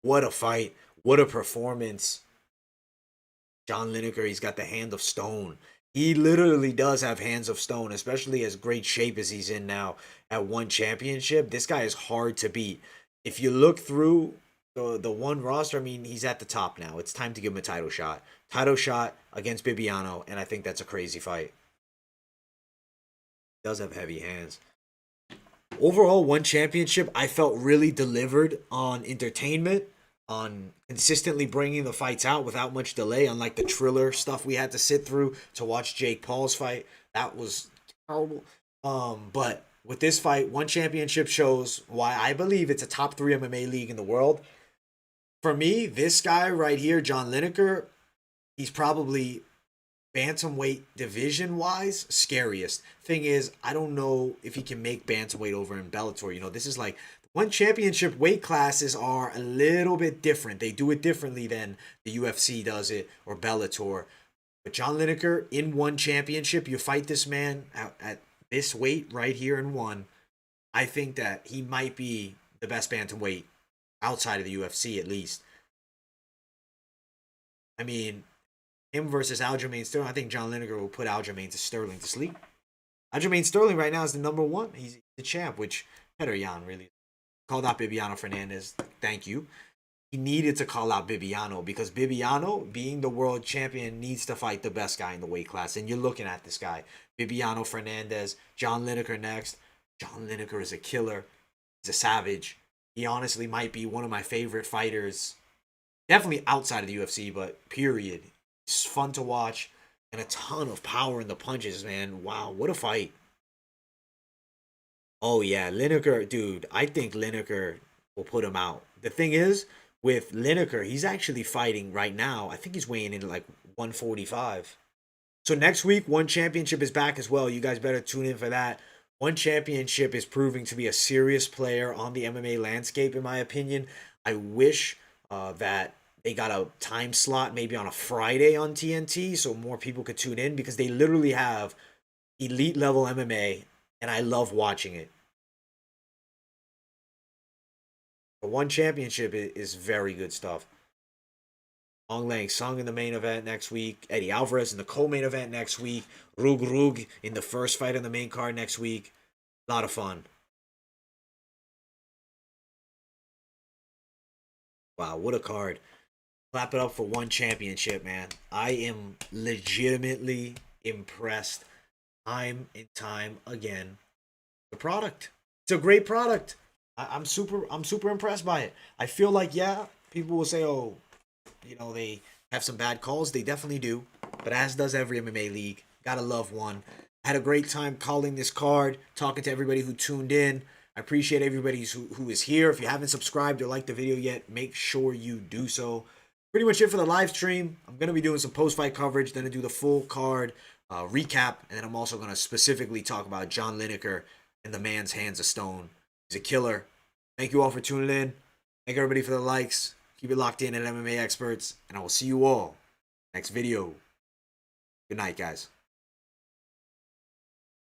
What a fight. What a performance. John Lineker, he's got the hand of stone. He literally does have hands of stone, especially as great shape as he's in now at one championship. This guy is hard to beat. If you look through the one roster, I mean, he's at the top now. It's time to give him a title shot. Title shot against Bibiano, and I think that's a crazy fight. He does have heavy hands. Overall, one championship, I felt really delivered on entertainment, on consistently bringing the fights out without much delay, unlike the Triller stuff we had to sit through to watch Jake Paul's fight. That was terrible. But with this fight, one championship shows why I believe it's a top 3 MMA league in the world. For me, this guy right here, John Lineker, he's probably bantamweight division wise scariest. Thing is, I don't know if he can make bantamweight over in Bellator. You know, this is like one championship weight classes are a little bit different. They do it differently than the UFC does it or Bellator. But John Lineker in one championship, you fight this man at this weight right here in one. I think that he might be the best bantamweight outside of the UFC at least. I mean, him versus Aljamain Sterling, I think John Lineker will put Aljamain Sterling to sleep. Aljamain Sterling right now is the number 1. He's the champ, which Petr Yan really called out Bibiano Fernandez. Thank you. He needed to call out Bibiano because Bibiano, being the world champion, needs to fight the best guy in the weight class. And you're looking at this guy, Bibiano Fernandez, John Lineker next. John Lineker is a killer. He's a savage. He honestly might be one of my favorite fighters, definitely outside of the UFC, but period. It's fun to watch and a ton of power in the punches, man. Wow, what a fight. Oh, yeah, Lineker, dude, I think Lineker will put him out. The thing is, with Lineker, he's actually fighting right now. I think he's weighing in at like 145. So next week, One Championship is back as well. You guys better tune in for that. One Championship is proving to be a serious player on the MMA landscape, in my opinion. I wish that they got a time slot maybe on a Friday on TNT so more people could tune in because they literally have elite level MMA and I love watching it. The One Championship is very good stuff. Long Lang Sung in the main event next week. Eddie Alvarez in the co-main event next week. Rug in the first fight on the main card next week. A lot of fun. Wow, what a card. Clap it up for One Championship, man. I am legitimately impressed time and time again. The product. It's a great product. I'm super impressed by it. I feel like, yeah, people will say, oh, you know, they have some bad calls. They definitely do. But as does every MMA league. Gotta love one. I had a great time calling this card, talking to everybody who tuned in. I appreciate everybody who is here. If you haven't subscribed or liked the video yet, make sure you do so. Pretty much it for the live stream. I'm going to be doing some post-fight coverage, then to do the full card recap, and then I'm also going to specifically talk about John Lineker and the man's hands of stone. He's a killer. Thank you all for tuning in. Thank everybody for the likes. Keep it locked in at MMA Experts, and I will see you all next video. Good night, guys.